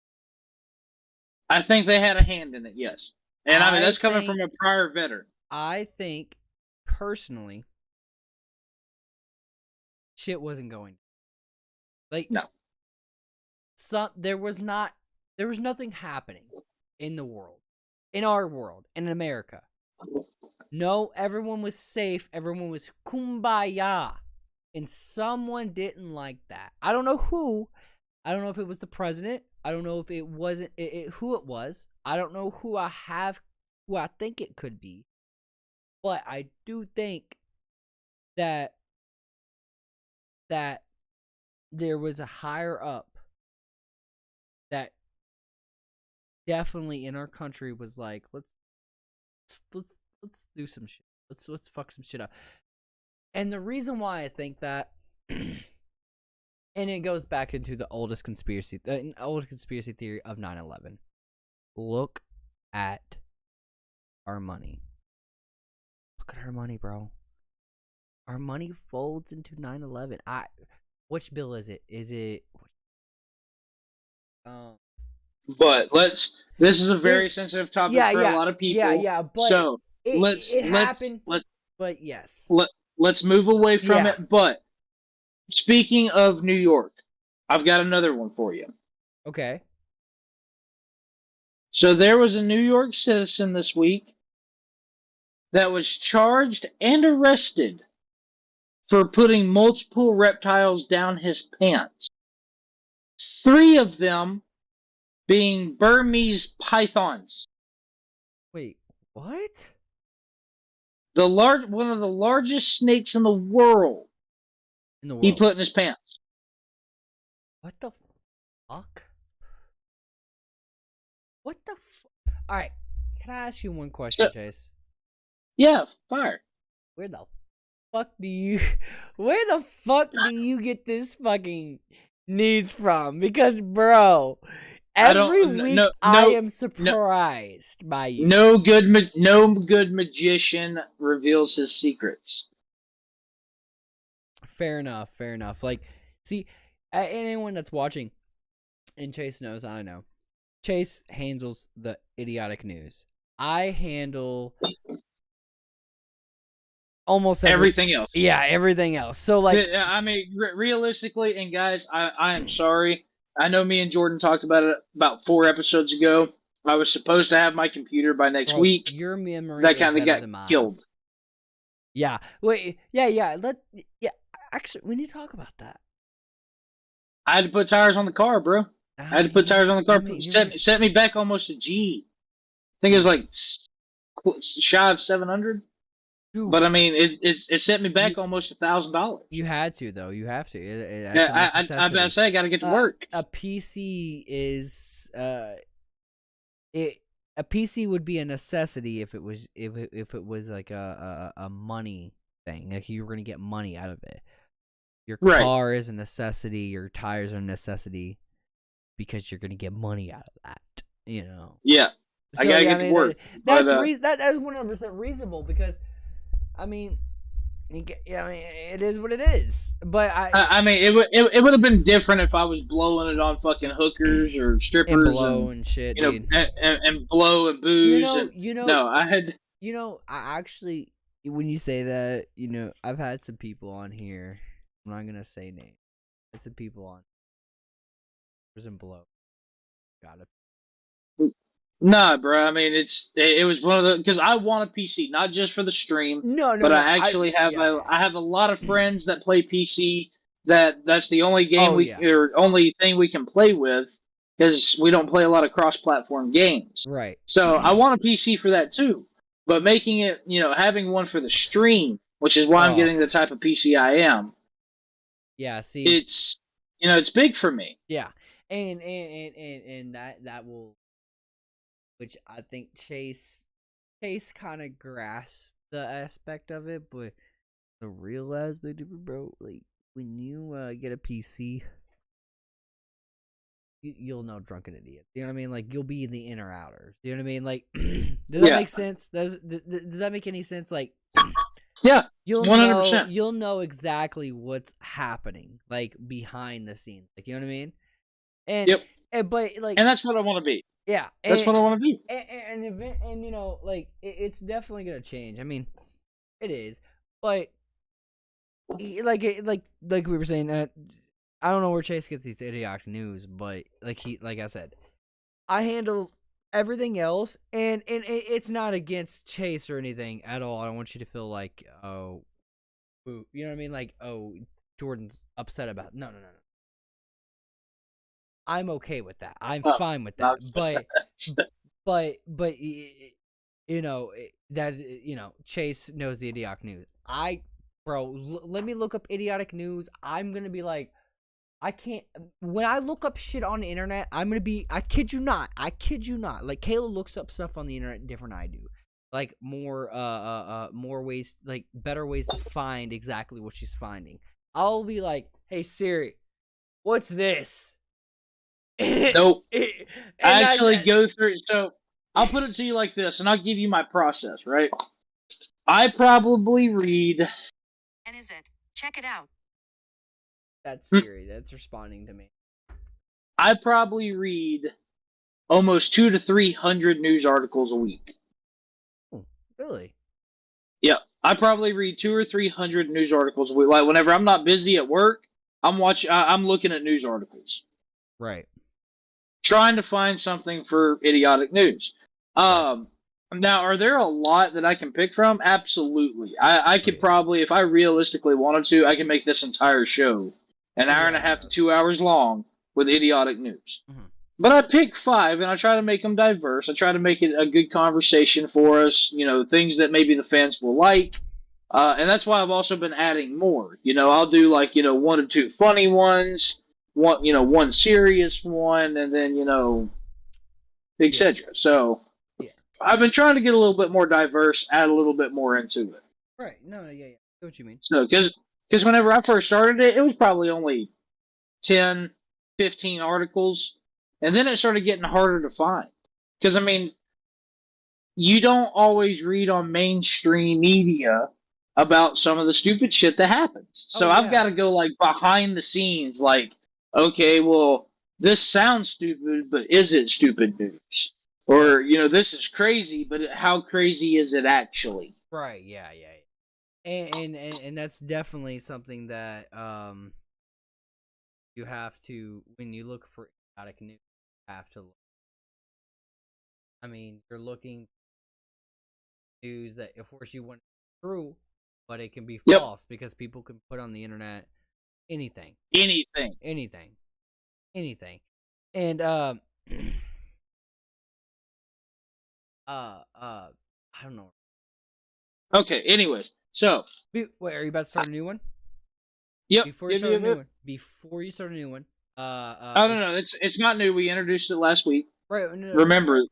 I think they had a hand in it, yes. And I mean, that's coming from a prior veteran. I think, personally, shit wasn't going. Like, no. There was nothing happening in the world. In our world. In America. No, everyone was safe. Everyone was kumbaya. And someone didn't like that. I don't know who. I don't know if it was the president. I don't know if it wasn't who it was. I don't know who I think it could be. But I do think that there was a higher up that definitely in our country was like, let's do some shit. Let's fuck some shit up. And the reason why I think that, and it goes back into the oldest conspiracy theory of 9/11. Look at our money. Look at our money, bro. Our money folds into 9/11. Which bill is it? Is it? But this is a very sensitive topic for a lot of people. Yeah. But so it happened. But yes. Let's move away from it. But speaking of New York, I've got another one for you. Okay. So there was a New York citizen this week that was charged and arrested for putting multiple reptiles down his pants. 3 of them being Burmese pythons. Wait, what? One of the largest snakes in the world. He put in his pants. What the fuck? All right, can I ask you one question, Chase? Yeah, fire. Where the fuck do you get this fucking news from? Because, bro, every week I am surprised by you. No good magician reveals his secrets. Fair enough. Like, see, anyone that's watching, and Chase knows, I know, Chase handles the idiotic news. I handle almost everything else. Yeah, everything else. So, like, I mean, realistically, and guys, I am sorry. I know me and Jordan talked about it about 4 episodes ago. I was supposed to have my computer by next week. Your memory that is kind of better got than mine. killed. Yeah. Wait. Yeah. Actually, we need to talk about that. I had to put tires on the car, bro. I had to put tires on the car. Set me back almost a G. I think it was like shy of 700. But I mean, it sent me back almost $1,000. You had to though. You have to. Yeah, I better say I got to get to work. A PC is a PC would be a necessity if it was like a money thing. Like you were gonna get money out of it. Your car is a necessity. Your tires are a necessity because you're gonna get money out of that. You know. Yeah, so, I gotta get to work. That's 100% reasonable because, I mean, it is what it is. But I mean, it would have been different if I was blowing it on fucking hookers or strippers and blow and shit, dude. And blow and booze. No, I had. I actually, when you say that, I've had some people on here. I'm not gonna say names. It's some people on. There's some blow. Got it. Nah, bro. I mean, it was one of the because I want a PC, not just for the stream. No. But I actually have I have a lot of friends that play PC. That's the only game or only thing we can play with because we don't play a lot of cross-platform games. Right. So I want a PC for that too. But making it, having one for the stream, which is why I'm getting the type of PC I am. Yeah. See, it's it's big for me. Yeah, and that will. Which I think Chase kind of grasped the aspect of it, but the real aspect of it, bro, like when you get a PC, you'll know drunken idiot. You know what I mean? Like you'll be in the inner outers. You know what I mean? Like, does that make sense? Does that make any sense? Like, yeah, you'll 100%. You'll know exactly what's happening, like behind the scenes. Like, you know what I mean? And but like, and that's what I want to be. Yeah, that's what I want to be. And like it's definitely gonna change. I mean, it is, but like we were saying, I don't know where Chase gets these idiotic news, but like I said, I handle everything else, and it's not against Chase or anything at all. I don't want you to feel like you know what I mean, like Jordan's upset about no. I'm okay with that. I'm fine with that. But Chase knows the idiotic news. Let me look up idiotic news. I'm gonna be like, I can't. When I look up shit on the internet, I'm gonna be. I kid you not. Like Kayla looks up stuff on the internet different than I do. Like more ways, like better ways to find exactly what she's finding. I'll be like, hey Siri, what's this? Nope. I actually go through. So I'll put it to you like this, and I'll give you my process. Right? I probably read. And is it? Check it out. That's Siri. That's responding to me. I probably read almost 200 to 300 news articles a week. Oh, really? Yeah, I probably read 200 or 300 news articles a week. Like whenever I'm not busy at work, I'm looking at news articles. Right. Trying to find something for idiotic news. Now, are there a lot that I can pick from? Absolutely. I could probably, if I realistically wanted to, I can make this entire show an hour and a half to 2 hours long with idiotic news. Mm-hmm. But I pick 5, and I try to make them diverse. I try to make it a good conversation for us, things that maybe the fans will like. And that's why I've also been adding more. I'll do 1 or 2 funny ones, one serious one, and then, etc. So I've been trying to get a little bit more diverse, add a little bit more into it. Right. No, yeah. I know what you mean. So, because whenever I first started it was probably only 10, 15 articles, and then it started getting harder to find. Because, I mean, you don't always read on mainstream media about some of the stupid shit that happens. So I've got to go, behind the scenes, okay, well, this sounds stupid, but is it stupid news? Or, this is crazy, but how crazy is it actually? Right, yeah. And that's definitely something that you have to, when you look for idiotic news, you have to look. I mean, you're looking news that, of course, you want true, but it can be false because people can put on the internet anything. And I don't know. Okay. Anyways, so Wait, are you about to start a new one? Yep. Before you start a new one. Oh no, it's not new. We introduced it last week. Right. No, Remember?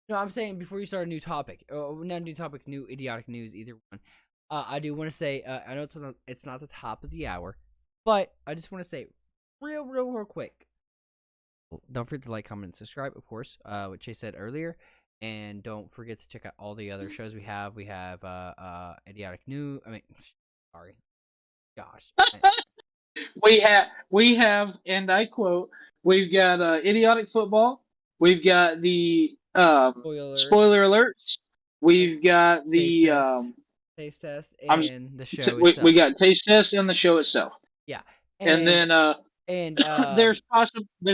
No, I'm saying before you start a new topic. Not a new topic, new idiotic news, either one. I do want to say, I know it's not the top of the hour, but I just want to say, real quick. Don't forget to like, comment, and subscribe, of course. What Chase said earlier. And don't forget to check out all the other shows we have. We have idiotic news. I mean, sorry, gosh. we have, and I quote, we've got idiotic football. We've got the spoiler alerts. We've got the taste test and the show. We got taste test and the show itself. Yeah, and then there's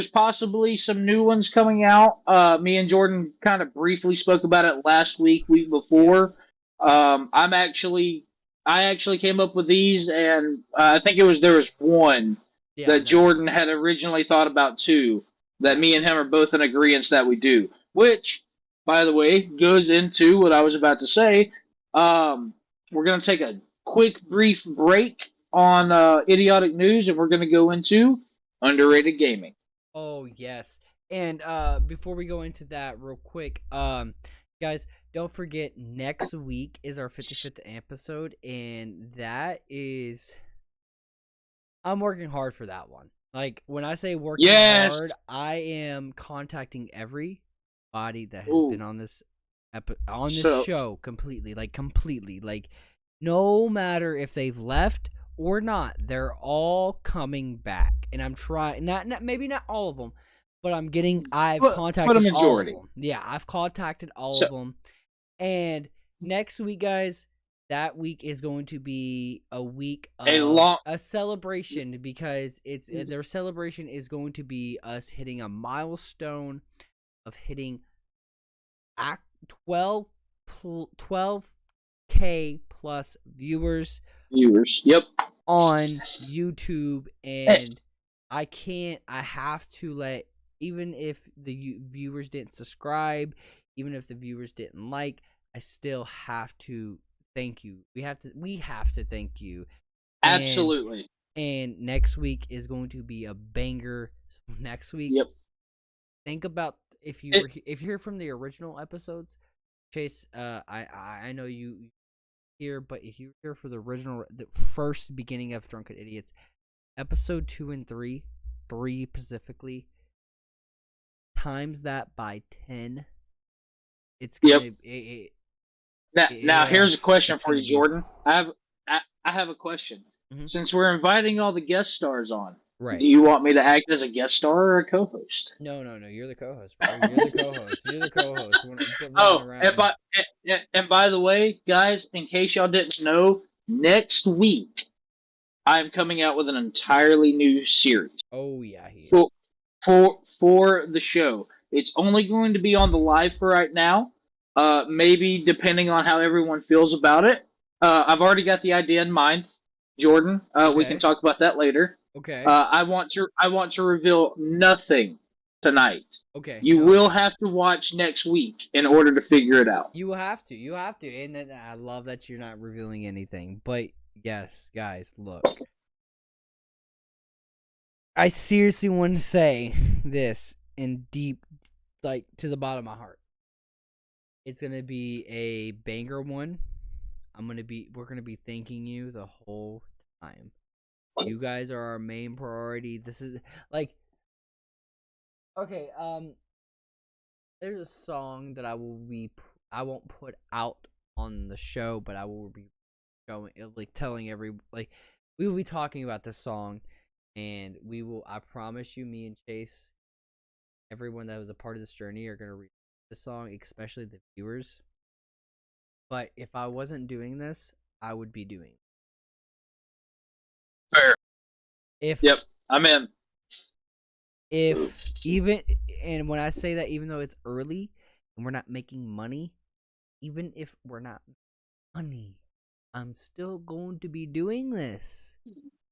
possibly some new ones coming out. Me and Jordan kind of briefly spoke about it last week before. I actually came up with these, and I think there was one that Jordan had originally thought about too. That me and him are both in agreement that we do. Which, by the way, goes into what I was about to say. We're gonna take a quick, brief break on idiotic news, and we're gonna go into underrated gaming. Oh yes, and before we go into that, real quick, guys, don't forget next week is our 55th episode, and that is, I'm working hard for that one. Like when I say working hard, I am contacting everybody that has been on this show completely, like no matter if they've left or not, they're all coming back, and I'm trying maybe not all of them, but I've contacted all of them. Yeah, I've contacted all of them. And next week, guys, that week is going to be a week of a celebration, because their celebration is going to be us hitting a milestone of hitting 12K plus viewers. Yep. On YouTube, and I have to let, even if the viewers didn't subscribe, even if the viewers didn't like, I still have to thank you. We have to thank you. Absolutely. And next week is going to be a banger. Next week. Yep. Think about if you're here from the original episodes, Chase. I know you here, but if you're here for the first beginning of Drunken Idiots, episode 2 and 3 specifically, times that by 10. It's gonna. Now here's a question for you, Jordan. I have a question. Mm-hmm. Since we're inviting all the guest stars on, right? Do you want me to act as a guest star or a co-host? No. You're the co-host, bro. You're the co-host. And by the way, guys, in case y'all didn't know, next week I'm coming out with an entirely new series. Oh yeah, for the show. It's only going to be on the live for right now. Maybe depending on how everyone feels about it. I've already got the idea in mind, Jordan. We can talk about that later. Okay. I want to reveal nothing tonight. Okay. You will have to watch next week in order to figure it out. You have to. And then I love that you're not revealing anything. But yes, guys, look. I seriously want to say this in deep, like, to the bottom of my heart. It's gonna be a banger one. We're gonna be thanking you the whole time. You guys are our main priority. This is like, okay. There's a song that I won't put out on the show, but I will be showing, like, we will be talking about this song, and I promise you, me and Chase, everyone that was a part of this journey are gonna read the song, especially the viewers. But if I wasn't doing this, I would be doing it. Fair. Yep, I'm in. and when I say that, even though it's early and we're not making money, even if we're not money, I'm still going to be doing this.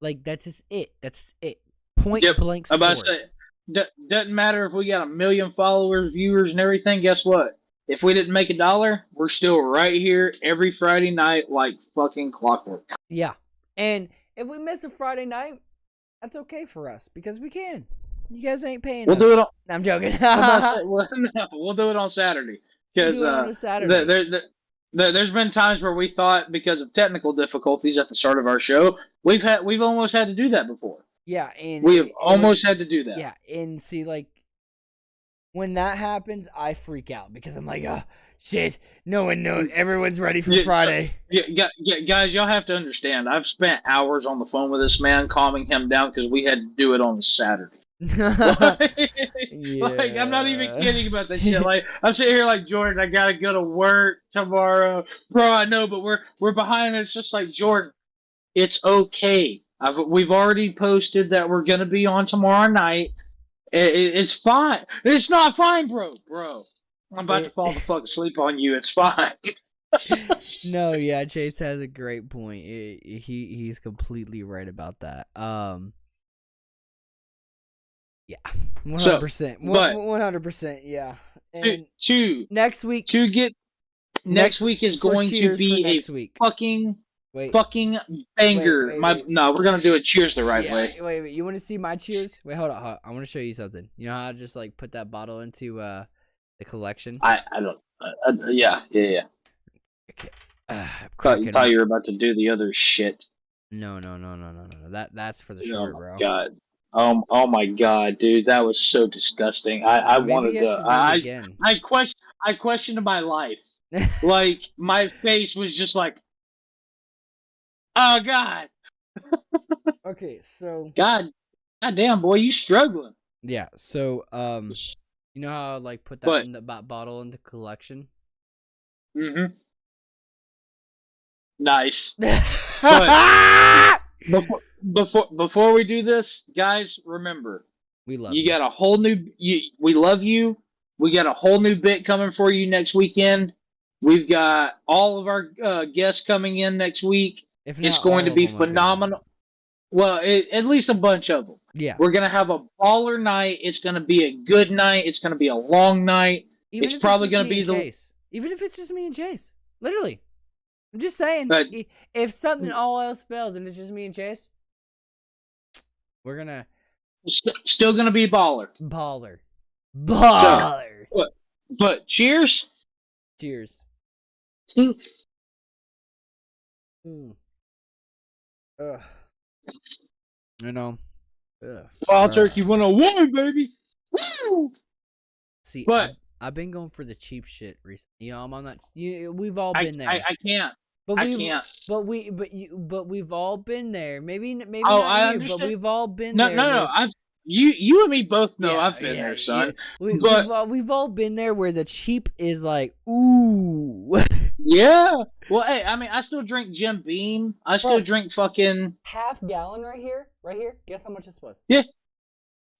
Like, that's just it. That's it. Point blank story. I'm about to say, doesn't matter if we got 1 million followers, viewers, and everything. Guess what? If we didn't make $1, we're still right here every Friday night like fucking clockwork. Yeah. And if we miss a Friday night, that's okay for us because we can. You guys ain't paying us. Do it on, I'm joking. We'll do it on Saturday. Because We'll do it on a Saturday. There's been times where we thought because of technical difficulties at the start of our show, we've almost had to do that before. Yeah, and we have almost had to do that. Yeah, and see, like, when that happens, I freak out because I'm like, oh, shit, no one knows. Everyone's ready for Friday. Yeah, guys, y'all have to understand. I've spent hours on the phone with this man, calming him down because we had to do it on a Saturday. Like, I'm not even kidding about that shit. Like, I'm sitting here like, Jordan, I gotta go to work tomorrow, bro. I know, but we're behind. It's just like, Jordan, it's okay. We've already posted that we're gonna be on tomorrow night. It's fine. It's not fine, bro. I'm about to fall the fuck asleep on you. It's fine. No, yeah, Chase has a great point. He's completely right about that. Yeah, 100%. 100%. Yeah. And next week. Next week is going to be a fucking banger. No, we're gonna do it. Cheers the right way. Wait. You want to see my cheers? Wait, hold on. I want to show you something. You know how I just like put that bottle into the collection? I don't. Yeah. Okay. Thought you were about to do the other shit. No. That's for the short, bro. God. Oh my God, dude, that was so disgusting. I wanted to. I questioned my life. Like, my face was just like, oh God. Okay, so. God damn, boy, you struggling. Yeah. So you know how I like put that in the bottle into collection. Mm-hmm. Nice. But before we do this, guys, remember, we love you. Got a whole new. We love you. We got a whole new bit coming for you next weekend. We've got all of our guests coming in next week. It's going to be phenomenal. Well, at least a bunch of them. Yeah. We're going to have a baller night. It's going to be a good night. It's going to be a long night. It's probably going to be even if it's just me and Chase. Literally. I'm just saying. But, if something all else fails and it's just me and Chase, we're going to... Still going to be baller. Baller. But cheers. Cheers. Ugh. You know. Wild Turkey 101, baby. Woo! See, I've been going for the cheap shit recently. You know, I'm on that. We've all been there. I can't. I can't. But we've all been there. Maybe I not understand. but we've all been there. No. You and me both know I've been there, son. Yeah. We've all been there where the cheap is like, ooh. Yeah. Well, hey, I mean, I still drink Jim Beam. I still drink fucking half gallon right here. Guess how much this was? Yeah.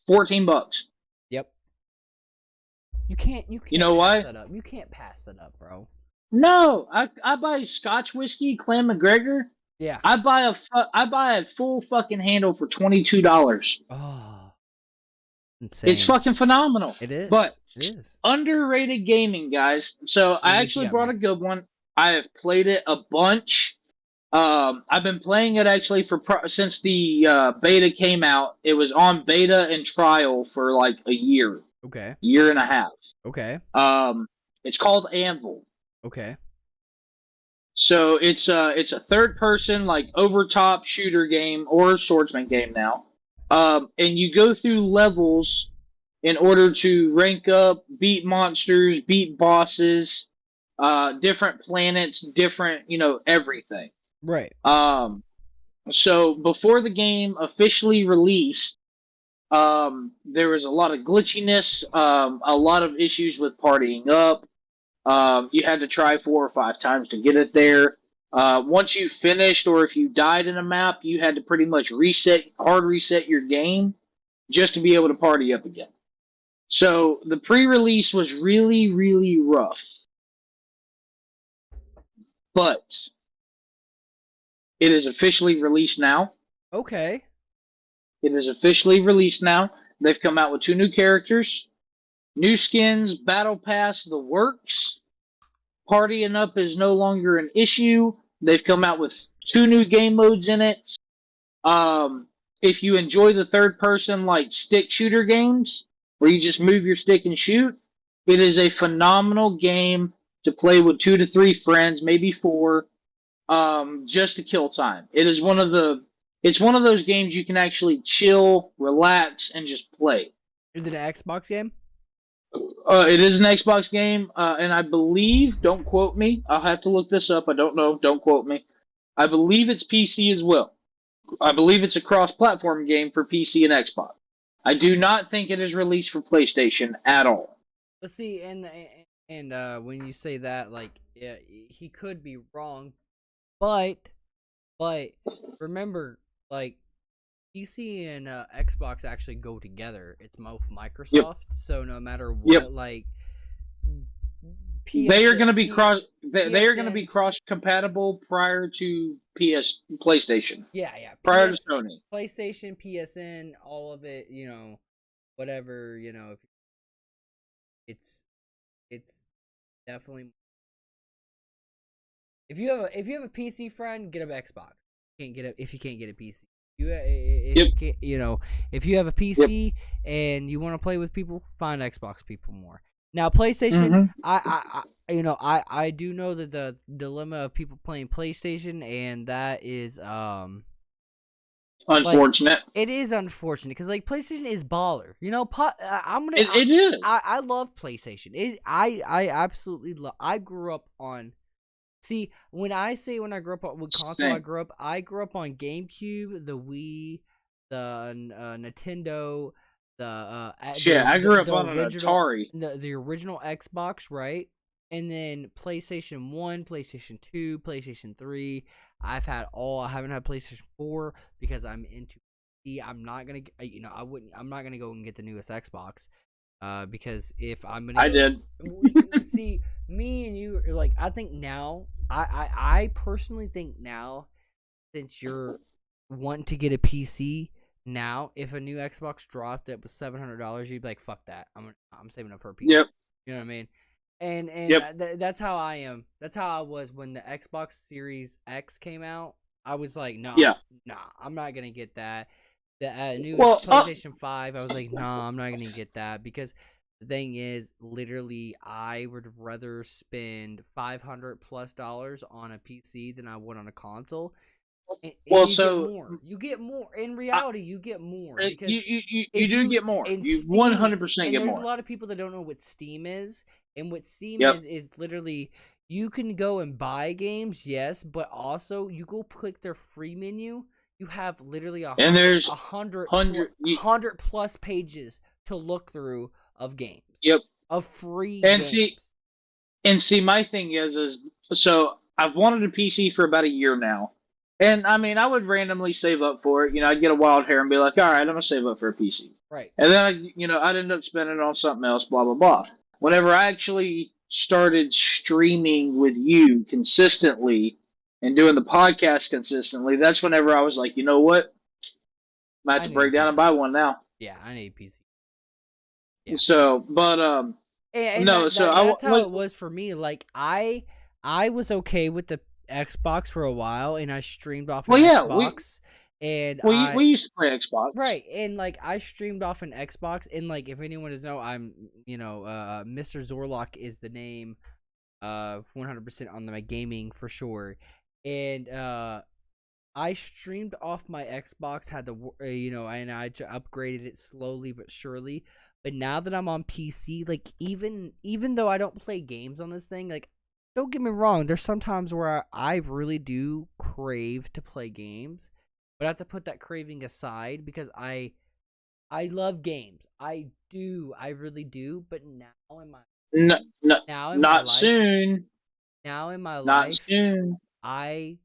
$14. Yep. You can't. You know why? That up. You can't pass that up, bro. No, I buy Scotch whiskey, Clan McGregor. Yeah. I buy a full fucking handle for $22. Oh, insane! It's fucking phenomenal. It is. But it is underrated gaming, guys. So I actually brought a good one. I have played it a bunch. I've been playing it actually since the beta came out. It was on beta and trial for like a year. Okay. Year and a half. Okay. It's called Anvil. Okay. So it's a third person like overtop shooter game or swordsman game now. And you go through levels in order to rank up, beat monsters, beat bosses, different planets, different, everything. Right. So before the game officially released, there was a lot of glitchiness, a lot of issues with partying up. You had to try 4 or 5 times to get it there. Once you finished or if you died in a map, you had to pretty much hard reset your game. just to be able to party up again. So the pre-release was really, really rough. But it is officially released now. Okay. It is officially released now. They've come out with 2 new characters, new skins, battle pass, the works. Partying up is no longer an issue. They've come out with 2 new game modes in it. If you enjoy the third person like stick shooter games where you just move your stick and shoot, it is a phenomenal game to play with 2 to 3 friends, maybe 4, just to kill time. It's one of those games you can actually chill, relax, and just play. Is it an Xbox game? It is an Xbox game, and I believe, don't quote me, I'll have to look this up, I don't know, don't quote me. I believe it's PC as well. I believe it's a cross-platform game for PC and Xbox. I do not think it is released for PlayStation at all. Let's see, and when you say that, like, yeah, he could be wrong, but remember, like, PC and Xbox actually go together. It's both Microsoft, Yep. So no matter what, like, they are going to be They are going to be cross compatible prior to PlayStation. Yeah. Prior to Sony. PlayStation, PSN, all of it. You know, whatever. You know, it's definitely. If you have a PC friend, get an Xbox. If you can't get a PC. If you have a PC and you want to play with people, find Xbox people more. Now, PlayStation, I do know that the dilemma of people playing PlayStation, and that is unfortunate. Like, it is unfortunate because like PlayStation is baller. You know, it is. I love PlayStation. I absolutely love. I grew up on. See, when I grew up with console, I grew up on GameCube, the Wii, the Nintendo, I grew up on an Atari, the original Xbox, right? And then PlayStation 1, PlayStation 2, PlayStation 3. I haven't had PlayStation 4 because I'm into PC. I'm not gonna, I'm not gonna go and get the newest Xbox. Because if I'm gonna see me and you are like, I think now I personally think now, since you're wanting to get a PC now, if a new Xbox dropped that was $700, you'd be like, fuck that, I'm saving up for a PC. Yep. You know what I mean? And that's how I am. That's how I was when the Xbox Series X came out. I was like, nah, I'm not gonna get that. The new PlayStation 5, I was like, nah, I'm not going to get that because the thing is, literally, I would rather spend $500+ on a PC than I would on a console. And you get more. In reality, you get more. Because you do get more. You 100% get more. There's a lot of people that don't know what Steam is. And what Steam is literally, you can go and buy games, yes, but also you go click their free menu. You have literally 100 plus pages to look through of games. Yep. Of free games. See, my thing is so I've wanted a PC for about a year now. And I mean, I would randomly save up for it. I'd get a wild hair and be like, all right, I'm going to save up for a PC. Right. And then, I'd end up spending it on something else, blah, blah, blah. Whenever I actually started streaming with you consistently and doing the podcast consistently, that's whenever I was like, you know what? I have to break down and buy one now. Yeah, I need a PC. Yeah. So, but that's how it was for me. Like I was okay with the Xbox for a while, and I streamed off an Xbox. We used to play Xbox, right? And like I streamed off an Xbox, and like if anyone doesn't know, I'm Mr. Zorlock is the name, 100% on my gaming for sure. And I streamed off my Xbox, had the and I upgraded it slowly but surely. But now that I'm on PC, like even though I don't play games on this thing, like don't get me wrong, there's sometimes where I really do crave to play games, but I have to put that craving aside because I love games. I really do. But now in my not soon. Now in my life, not soon. I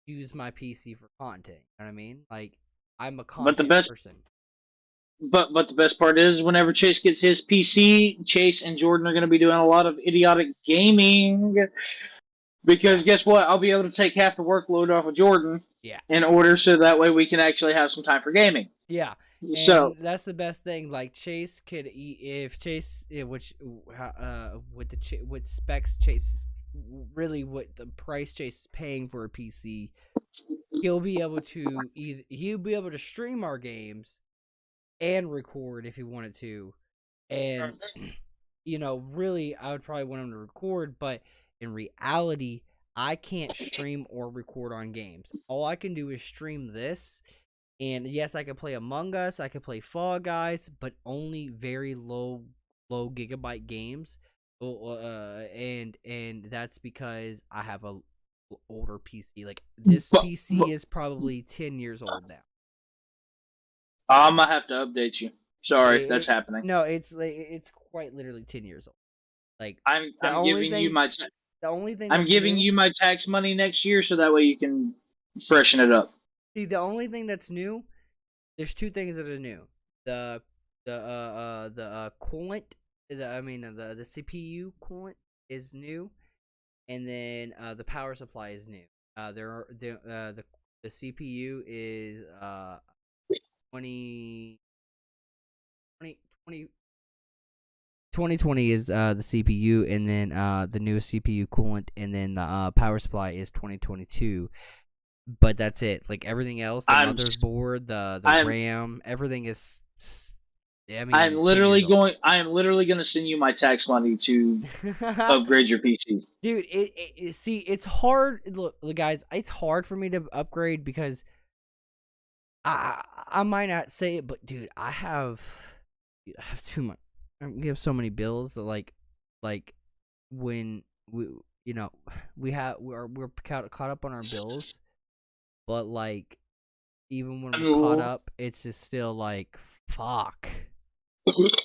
use my PC for content. You know what I mean? Like I'm a content person. But the best part is, whenever Chase gets his PC, Chase and Jordan are going to be doing a lot of idiotic gaming. Because guess what? I'll be able to take half the workload off of Jordan. Yeah. In order so that way we can actually have some time for gaming. Yeah. So that's the best thing. Like Chase could, if Chase, with specs Chase, really what the price Chase is paying for a PC, he'll be able to stream our games and record if he wanted to, and really I would probably want him to record, but in reality I can't stream or record on games. All I can do is stream this, and yes, I can play Among Us, I can play Fall Guys, but only very low gigabyte games, and that's because I have a older PC. Like this PC is probably 10 years old now. I'm gonna have to update you. Sorry, that's happening. No, it's quite literally 10 years old. Like I'm giving you my the only thing I'm giving you my tax money next year, so that way you can freshen it up. See, the only thing that's new, there's two things that are new. The coolant, the CPU coolant is new, and then the power supply is new. The CPU is 2020 is the CPU, and then the newest CPU coolant, and then the power supply is 2022. But that's it. Like everything else, the motherboard, the RAM, everything is. I am literally going to send you my tax money to upgrade your PC. Dude, see, it's hard. Look, guys, it's hard for me to upgrade because I might not say it, but dude, I have too much. We have so many bills that like when we're caught up on our bills, but like even when we're caught up, it's just still like fuck.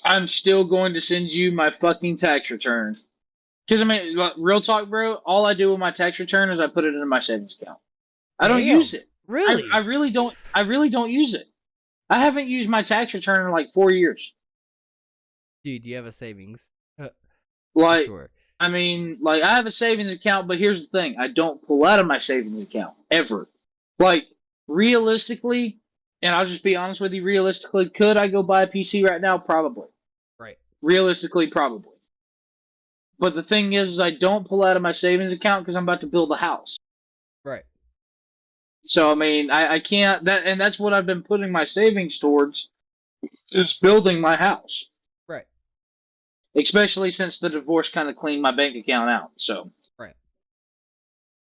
I'm still going to send you my fucking tax return. Because, real talk, bro, all I do with my tax return is I put it into my savings account. I don't use it. Really? I really don't use it. I haven't used my tax return in like 4 years. Dude, you have a savings. Sure. I have a savings account, but here's the thing. I don't pull out of my savings account, ever. Like, realistically, and I'll just be honest with you, realistically, could I go buy a PC right now? Probably. Right. Realistically, probably. But the thing is I don't pull out of my savings account because I'm about to build a house. Right. So, I can't, and that's what I've been putting my savings towards, is building my house. Right. Especially since the divorce kind of cleaned my bank account out, so. Right.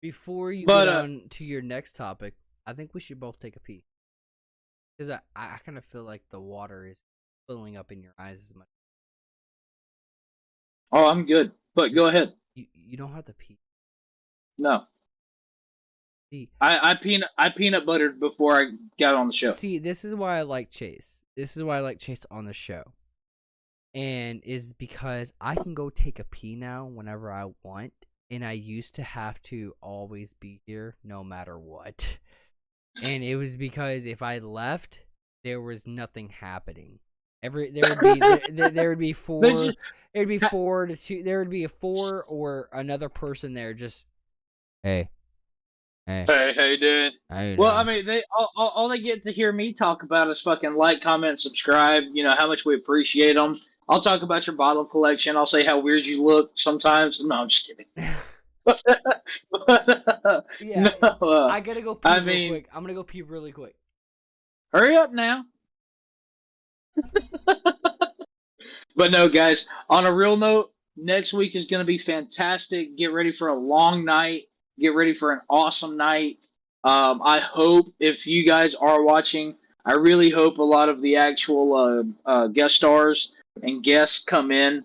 Before you get on to your next topic, I think we should both take a pee. Because I kind of feel like the water is filling up in your eyes as much. Oh, I'm good. But go ahead. You don't have to pee. No. See, I peanut buttered before I got on the show. See, this is why I like Chase. This is why I like Chase on the show. And is because I can go take a pee now whenever I want. And I used to have to always be here no matter what. And it was because if I left, there was nothing happening. There would be four to two. There would be a four or another person there. Just hey, how you doing? Well, they all they get to hear me talk about is fucking like, comment, subscribe. You know how much we appreciate them. I'll talk about your bottle collection. I'll say how weird you look sometimes. No, I'm just kidding. Yeah, no, I gotta go pee real quick. I'm gonna go pee really quick. Hurry up now. But no, guys, on a real note, next week is going to be fantastic. Get ready for a long night. Get ready for an awesome night. I hope, if you guys are watching, I really hope a lot of the actual guest stars and guests come in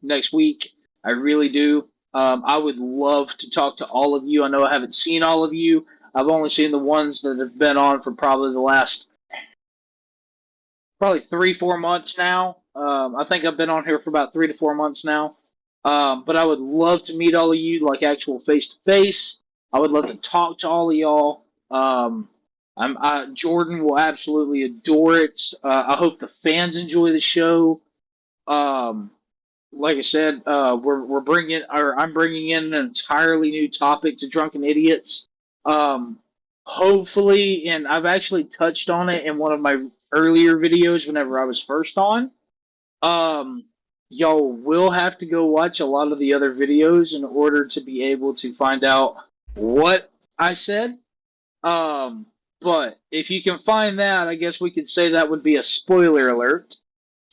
next week. I really do. I would love to talk to all of you. I know I haven't seen all of you. I've only seen the ones that have been on for probably the last 3-4 months now. I think I've been on here for about 3 to 4 months now. But I would love to meet all of you, like actual face to face. I would love to talk to all of y'all. Jordan will absolutely adore it. I hope the fans enjoy the show. Like I said, I'm bringing in an entirely new topic to Drunken Idiots. Hopefully, and I've actually touched on it in one of my earlier videos whenever I was first on. Y'all will have to go watch a lot of the other videos in order to be able to find out what I said. But if you can find that, I guess we could say that would be a spoiler alert.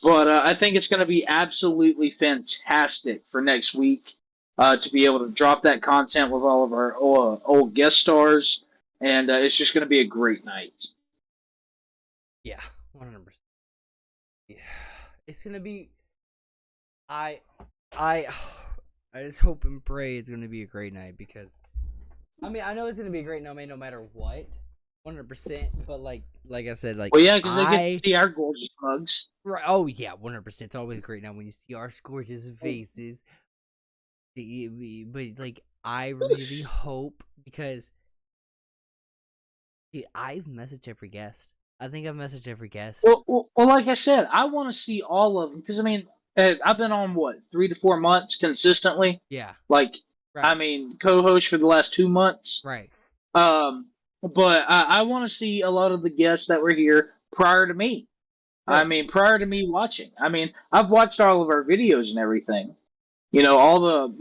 But I think it's going to be absolutely fantastic for next week to be able to drop that content with all of our old guest stars. And it's just going to be a great night. Yeah, 100%. Yeah, it's going to be... I just hope and pray it's going to be a great night because... I mean, I know it's going to be a great night no matter what. 100%, but like I said, like, well, yeah, because they get to see our gorgeous mugs. Right? Oh yeah, 100%. It's always great now when you see our gorgeous faces. But like, I really hope because I've messaged every guest. I think I've messaged every guest. Well, like I said, I want to see all of them because I mean, I've been on 3 to 4 months consistently. Yeah. Like, right. I mean, co-host for the last 2 months. Right. But I want to see a lot of the guests that were here prior to me. Right. I mean, prior to me watching. I mean, I've watched all of our videos and everything. All the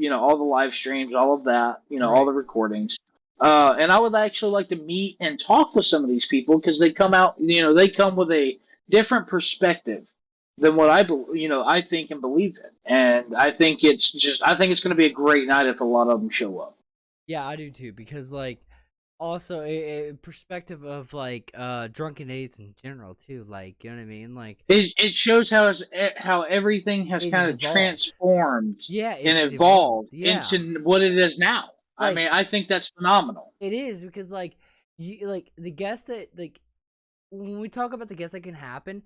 live streams, all of that. Right. All the recordings. And I would actually like to meet and talk with some of these people because they come out. They come with a different perspective than what I think and believe in. And I think it's going to be a great night if a lot of them show up. Yeah, I do too because like. Also, a perspective of like drunken aids in general too, like you know what I mean, like it shows how everything has kind of transformed, and evolved into what it is now. Like, I mean, I think that's phenomenal. It is because like the guests that like when we talk about the guests that can happen,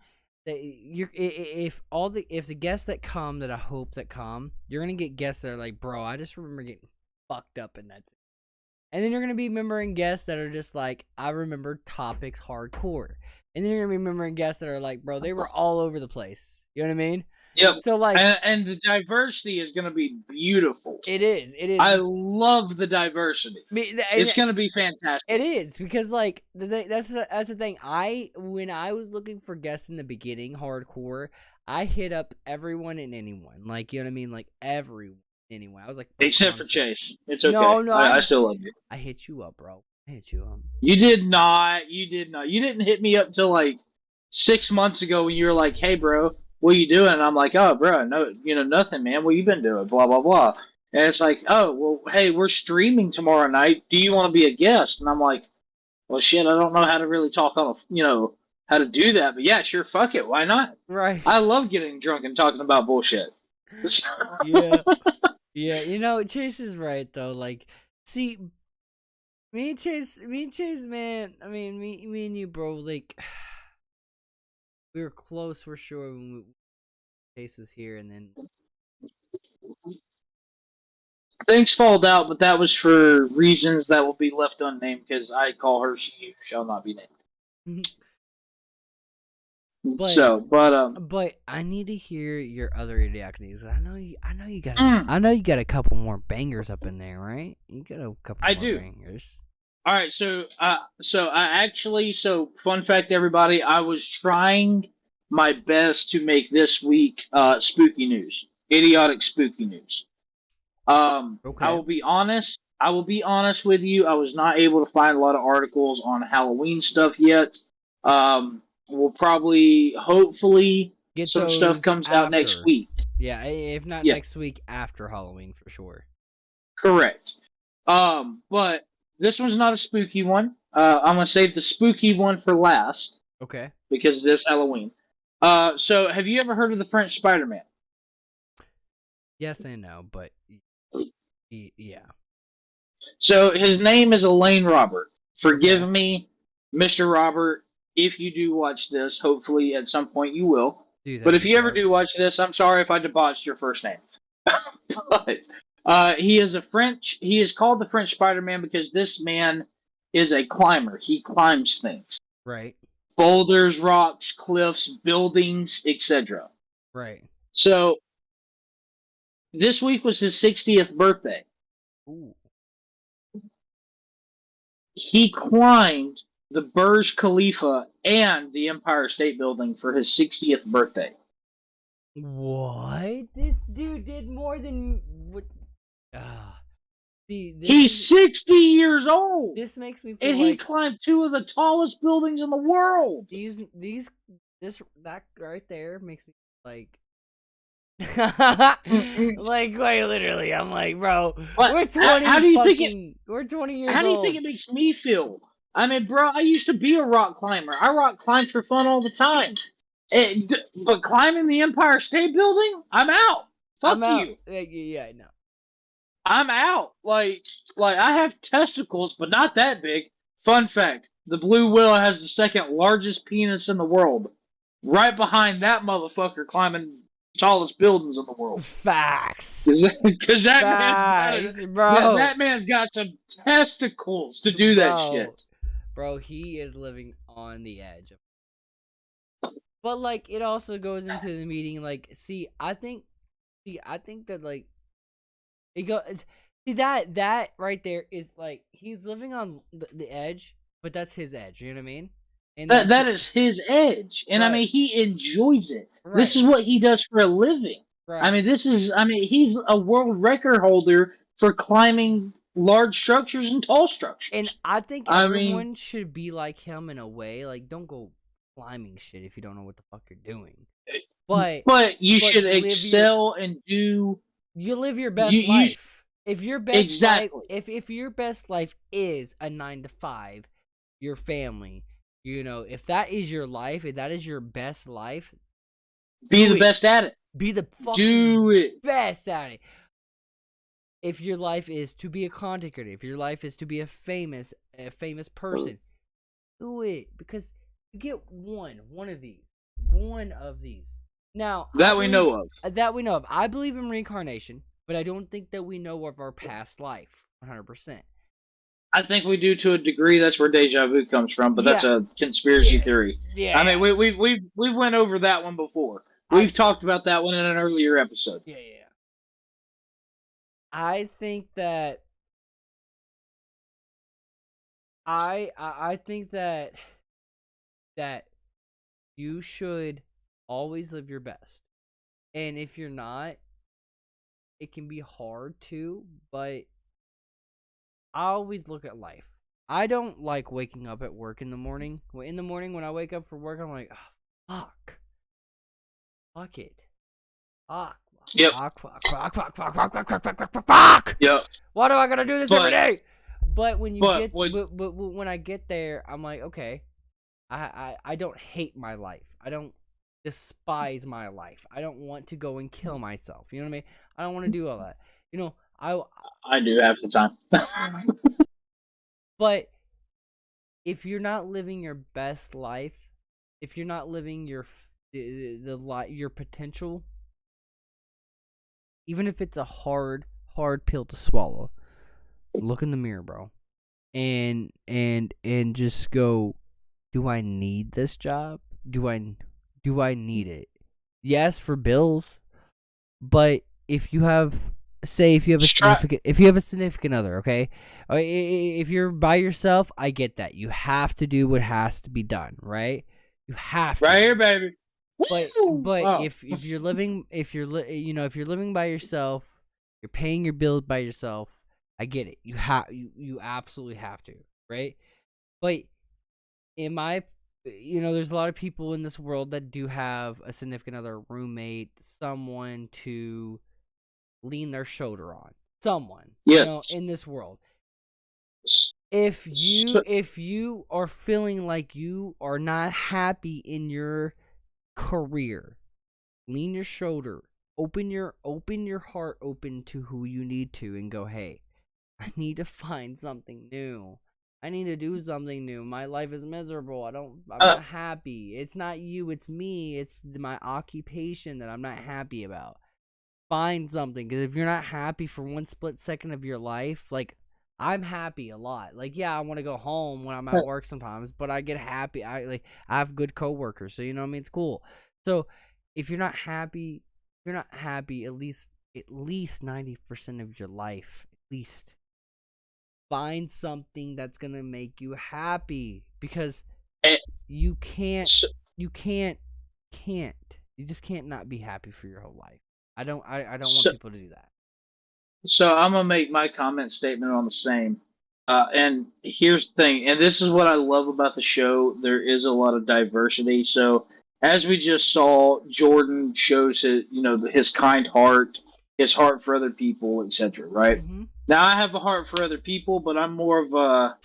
that if the guests that come that I hope that come, you're gonna get guests that are like, bro, I just remember getting fucked up in that. And then you're going to be remembering guests that are just like, I remember topics hardcore. And then you're going to be remembering guests that are like, bro, they were all over the place. You know what I mean? Yep. So like, and the diversity is going to be beautiful. It is. I love the diversity. It's going to be fantastic. It is because like that's the thing. When I was looking for guests in the beginning, hardcore, I hit up everyone and anyone. Like, you know what I mean? Like everyone. Anyway, I was like, except for Chase. It's okay. No, I still love you. I hit you up, bro. I hit you up. You did not. You didn't hit me up till like 6 months ago when you were like, "Hey, bro, what you doing?" And I'm like, "Oh, bro, no, nothing, man. What you been doing?" Blah blah blah. And it's like, "Oh, well, hey, we're streaming tomorrow night. Do you want to be a guest?" And I'm like, "Well, shit, I don't know how to really talk on how to do that, but yeah, sure, fuck it, why not?" Right. I love getting drunk and talking about bullshit. Yeah. Yeah, Chase is right though. Like, see, me and Chase, man. I mean, me and you, bro. Like, we were close for sure when Chase was here, and then things falled out. But that was for reasons that will be left unnamed because I call her she shall not be named. But I need to hear your other Idiocracies. I know you got a couple more bangers up in there, right? You got a couple more bangers. All right, so fun fact, everybody, I was trying my best to make this week spooky news, idiotic spooky news. Okay. I will be honest with you. I was not able to find a lot of articles on Halloween stuff yet. We'll probably, hopefully, get some stuff comes out next week. Yeah, if not next week, after Halloween for sure. Correct. But this one's not a spooky one. I'm gonna save the spooky one for last. Okay. Because it is Halloween. So have you ever heard of the French Spider-Man? Yes and no, but yeah. So his name is Elaine Robert. Forgive me, Mr. Robert. If you do watch this, hopefully at some point you will. But if you ever do watch this, I'm sorry if I debauched your first name. But he is called the French Spider-Man because this man is a climber. He climbs things. Right. Boulders, rocks, cliffs, buildings, etc. Right. So this week was his 60th birthday. Ooh. He climbed the Burj Khalifa and the Empire State Building for his 60th birthday. What? This dude did more than what? He's 60 years old. This makes me feel and like he climbed two of the tallest buildings in the world. That right there makes me like like quite literally. I'm like, bro, we're 20. How do you think we're 20 years old. How do you think it makes me feel? I mean, bro, I used to be a rock climber. I rock climbed for fun all the time. But climbing the Empire State Building, I'm out. Fuck you. Yeah, I know. I'm out. Like I have testicles, but not that big. Fun fact: the blue whale has the second largest penis in the world, right behind that motherfucker climbing tallest buildings in the world. Facts. Because that man's got some testicles to do that shit. Bro, he is living on the edge. But like, it also goes into the meeting. Like, I think that like, it goes. See that right there is like he's living on the edge, but that's his edge. You know what I mean? And that is his edge, and right. I mean he enjoys it. Right. This is what he does for a living. Right. I mean, he's a world record holder for climbing large structures and tall structures. And I think everyone should be like him in a way. Like, don't go climbing shit if you don't know what the fuck you're doing. But you should excel and do. You live your best life. If your best life, if your best life is a 9 to 5, your family, you know, if that is your life, if that is your best life, be the best at it. Be the fucking best at it. If your life is to be a content creator, if your life is to be a famous person, do it, because you get one of these. Now we know of. I believe in reincarnation, but I don't think that we know of our past life 100%. I think we do to a degree. That's where deja vu comes from, but that's a conspiracy theory. Yeah. I mean, we went over that one before. We've talked about that one in an earlier episode. Yeah. I think that I think that you should always live your best. And if you're not, it can be hard too, but I always look at life. I don't like waking up at work in the morning. In the morning when I wake up for work, I'm like, oh, fuck it. Fuck. Yep. Fuck. Yep. Why do I gotta do this every day? But when when I get there, I'm like, okay, I don't hate my life. I don't despise my life. I don't want to go and kill myself. You know what I mean? I don't want to do all that. You know, I do half the time. But if you're not living your best life, if you're not living your potential, even if it's a hard pill to swallow, look in the mirror, bro, and just go, do I need this job? Do I need it? Yes, for bills, but if you have a significant other, okay, if you're by yourself, I get that. You have to do what has to be done, right? You have to. Right here, baby. But if you're living by yourself, you're paying your bills by yourself, I get it. You absolutely have to, right? But there's a lot of people in this world that do have a significant other, roommate, someone to lean their shoulder on. Someone, in this world. If you are feeling like you are not happy in your career, lean your shoulder, open your heart open to who you need to, and go, hey, I need to find something new. I need to do something new. My life is miserable. I'm not happy. It's not you, it's me. It's my occupation that I'm not happy about. Find something, because if you're not happy for one split second of your life, like, I'm happy a lot. Like, yeah, I want to go home when I'm at work sometimes, but I get happy. I have good coworkers, so you know what I mean. It's cool. So if you're not happy, at least 90% of your life, at least find something that's gonna make you happy, because you just can't not be happy for your whole life. I don't want people to do that. So I'm gonna make my comment statement on the same. And here's the thing, and this is what I love about the show. There is a lot of diversity. So as we just saw, Jordan shows his kind heart, his heart for other people, etc. Right? Mm-hmm. Now I have a heart for other people, but I'm more of a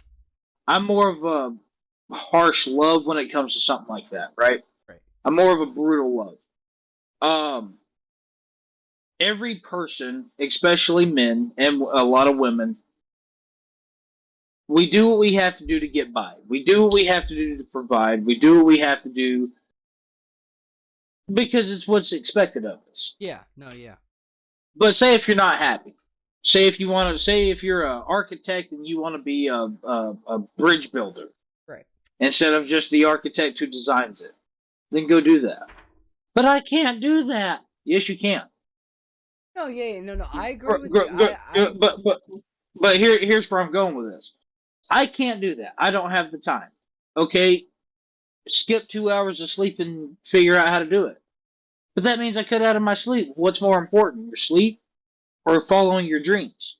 harsh love when it comes to something like that. Right? Right. I'm more of a brutal love. Every person, especially men and a lot of women, we do what we have to do to get by. We do what we have to do to provide. We do what we have to do because it's what's expected of us. Yeah. No. Yeah. But say if you're not happy, say if you're an architect and you want to be a bridge builder, right? Instead of just the architect who designs it, then go do that. But I can't do that. Yes, you can. No, yeah, no, I agree with you. But here's where I'm going with this. I can't do that. I don't have the time. Okay, skip 2 hours of sleep and figure out how to do it. But that means I cut out of my sleep. What's more important, your sleep or following your dreams?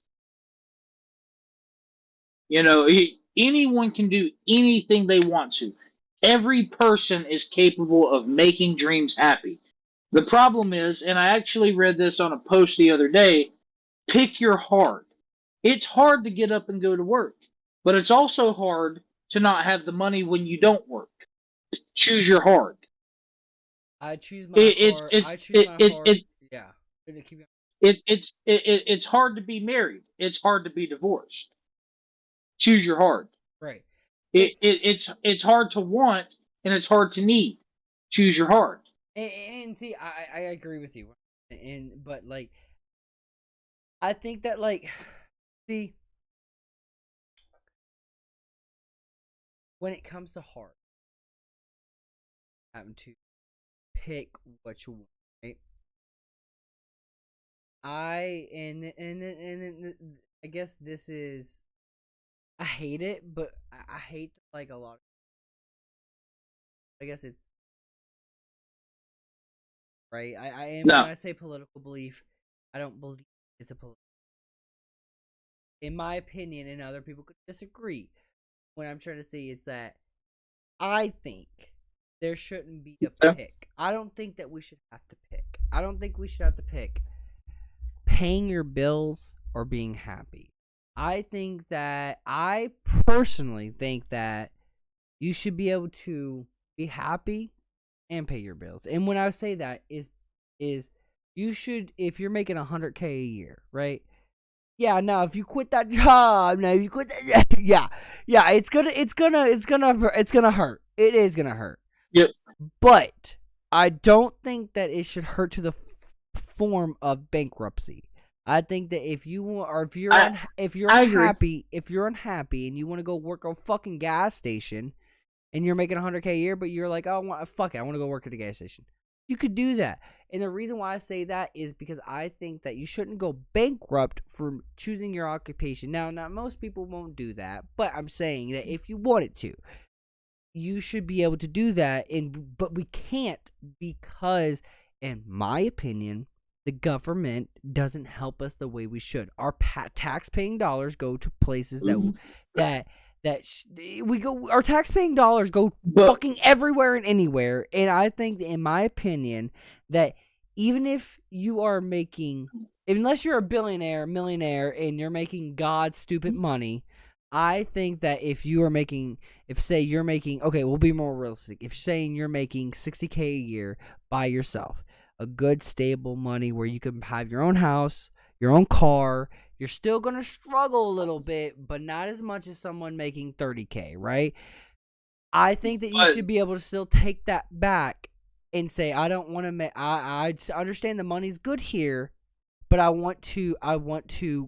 Anyone can do anything they want to. Every person is capable of making dreams happy. The problem is, and I actually read this on a post the other day, pick your hard. It's hard to get up and go to work, but it's also hard to not have the money when you don't work. Choose your hard. I choose my hard. Yeah. It's hard to be married. It's hard to be divorced. Choose your hard. Right. It's hard to want and it's hard to need. Choose your hard. And see, I agree with you, but like, I think that like, see, when it comes to hard, having to pick what you want, right? And I guess this is, I hate it, but I hate like a lot. I guess it's. Right, I am. No. When I say political belief, I don't believe it's a political. In my opinion, and other people could disagree. What I'm trying to say is that I think there shouldn't be a pick. I don't think that we should have to pick. I don't think we should have to pick paying your bills or being happy. I personally think that you should be able to be happy and pay your bills. And when I say that is you should, if you're making $100K a year, right? Yeah, now if you quit that job, yeah, it's gonna hurt. It is gonna hurt. Yep. But I don't think that it should hurt to the form of bankruptcy. I think that if you're unhappy and you want to go work a fucking gas station, and you're making $100K a year, but you're like, oh, fuck it, I want to go work at a gas station. You could do that. And the reason why I say that is because I think that you shouldn't go bankrupt from choosing your occupation. Now, not most people won't do that, but I'm saying that if you wanted to, you should be able to do that. But we can't because, in my opinion, the government doesn't help us the way we should. Our tax-paying dollars go to places our tax-paying dollars go fucking everywhere and anywhere. And I think, in my opinion, that even if you are unless you're a billionaire, millionaire, and you're making God's stupid money, I think that say you're making, okay, we'll be more realistic. If saying you're making $60K a year by yourself, a good stable money where you can have your own house, your own car, you're still going to struggle a little bit, but not as much as someone making $30K, right? I think that you should be able to still take that back and say, I don't want to I understand the money's good here, but I want to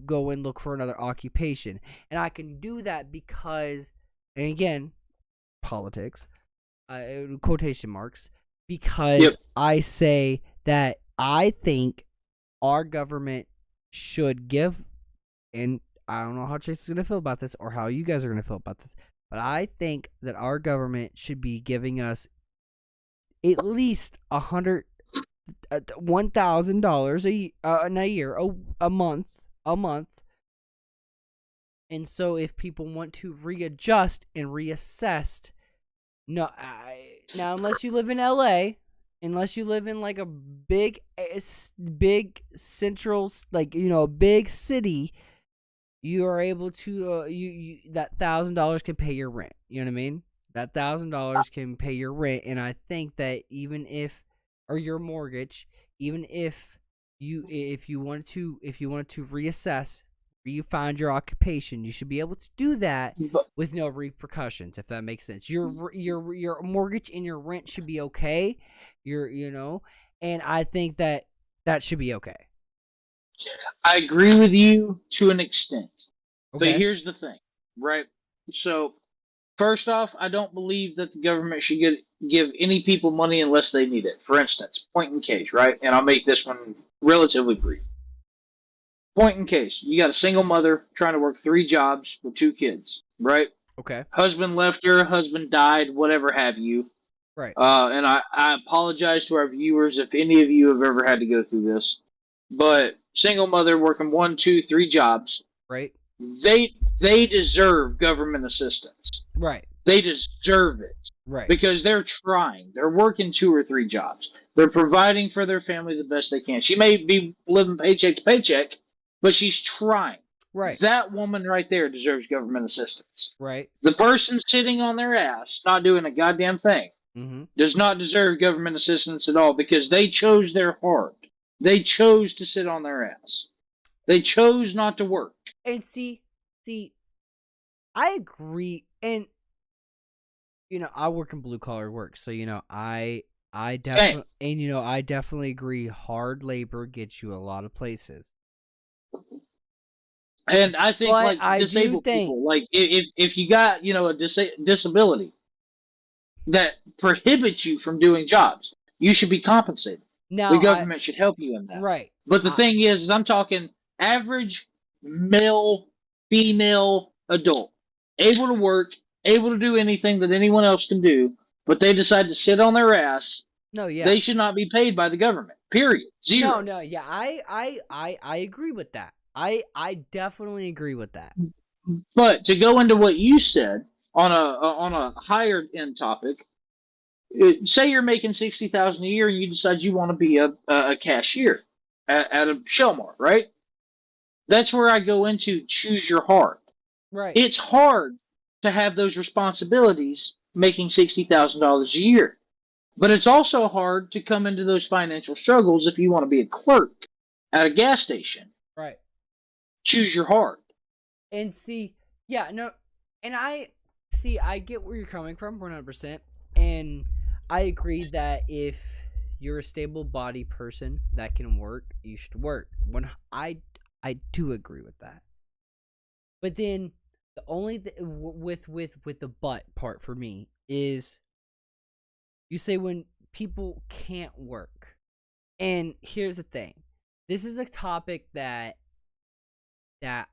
go and look for another occupation, and I can do that because, and again, politics, quotation marks, because I say that I think our government should give, and I don't know how Chase is going to feel about this or how you guys are going to feel about this, but I think that our government should be giving us at least $1,000 a year, a month. And so if people want to readjust and reassess, now unless you live in LA, unless you live in like a big central, like, you know, a big city, you are able to you that $1,000 can pay your rent. You know what I mean? That $1,000 can pay your rent, and I think that even if, or your mortgage, even if you want to reassess, you find your occupation, you should be able to do that with no repercussions, if that makes sense. Your mortgage and your rent should be okay. And I think that should be okay. I agree with you to an extent. Okay. But here's the thing, right? So, first off, I don't believe that the government should give any people money unless they need it. For instance, point in case, right? And I'll make this one relatively brief. Point in case, you got a single mother trying to work 3 jobs with 2 kids, right? Okay. Husband left her, husband died, whatever have you. Right. And I apologize to our viewers if any of you have ever had to go through this. But single mother working 1, 2, 3 jobs. Right. They deserve government assistance. Right. They deserve it. Right. Because they're trying. They're working 2 or 3 jobs. They're providing for their family the best they can. She may be living paycheck to paycheck, but she's trying. Right. That woman right there deserves government assistance. Right. The person sitting on their ass, not doing a goddamn thing, does not deserve government assistance at all because they chose their heart. They chose to sit on their ass. They chose not to work. And see, I agree. And, you know, I work in blue collar work, so, you know, I definitely, and, you know, I definitely agree. Hard labor gets you a lot of places. And I think, but like, disabled people, like, if you got, you know, a disability that prohibits you from doing jobs, you should be compensated. Now, the government should help you in that. Right. But the thing is I'm talking average male, female, adult, able to work, able to do anything that anyone else can do, but they decide to sit on their ass. No, yeah. They should not be paid by the government. Period. Zero. No, yeah. I agree with that. I definitely agree with that. But to go into what you said on a higher end topic, say you're making $60,000 a year and you decide you want to be a cashier at a Shellmart, right? That's where I go into choose your heart. Right. It's hard to have those responsibilities making $60,000 a year. But it's also hard to come into those financial struggles if you want to be a clerk at a gas station. Right. Choose your heart. And see, yeah, no, and I get where you're coming from 100%. And I agree that if you're a stable body person that can work, you should work. When I do agree with that. But then the only with the but part for me is you say when people can't work. And here's the thing. This is a topic that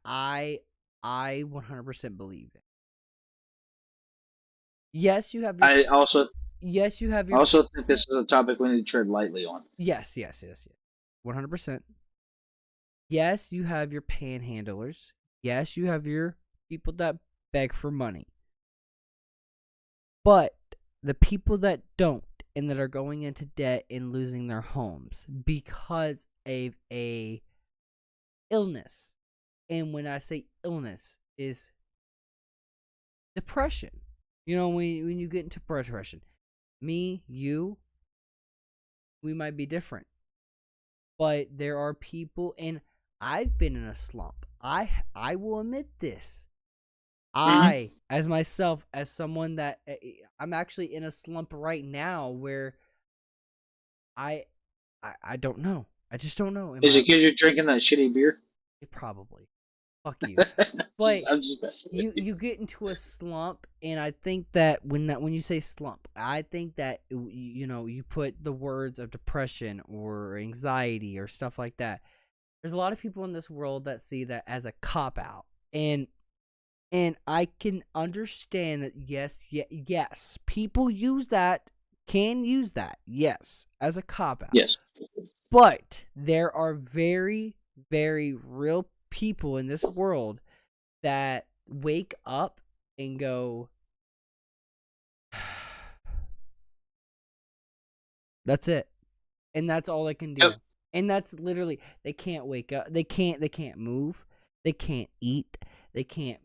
I 100% believe in. Yes, you have your, I also think this is a topic we need to tread lightly on. Yes. 100%. Yes, you have your panhandlers. Yes, you have your people that beg for money. But the people that don't and that are going into debt and losing their homes because of a illness. And when I say illness is depression. You know, when you get into depression, me, you, we might be different. But there are people, and I've been in a slump. I will admit this. I, as myself, as someone that I'm actually in a slump right now where I don't know. I just don't know. Is it because you're drinking that shitty beer? Probably. Fuck you. But I'm just messing with you get into a slump, and I think that when you say slump, I think that you put the words of depression or anxiety or stuff like that. There's a lot of people in this world that see that as a cop out, and I can understand that. Yes, people can use that, yes, as a cop out. Yes, but there are very, very real people in this world that wake up and go, that's it, and that's all they can do. Yep. And that's literally, they can't wake up, they can't move, they can't eat, they can't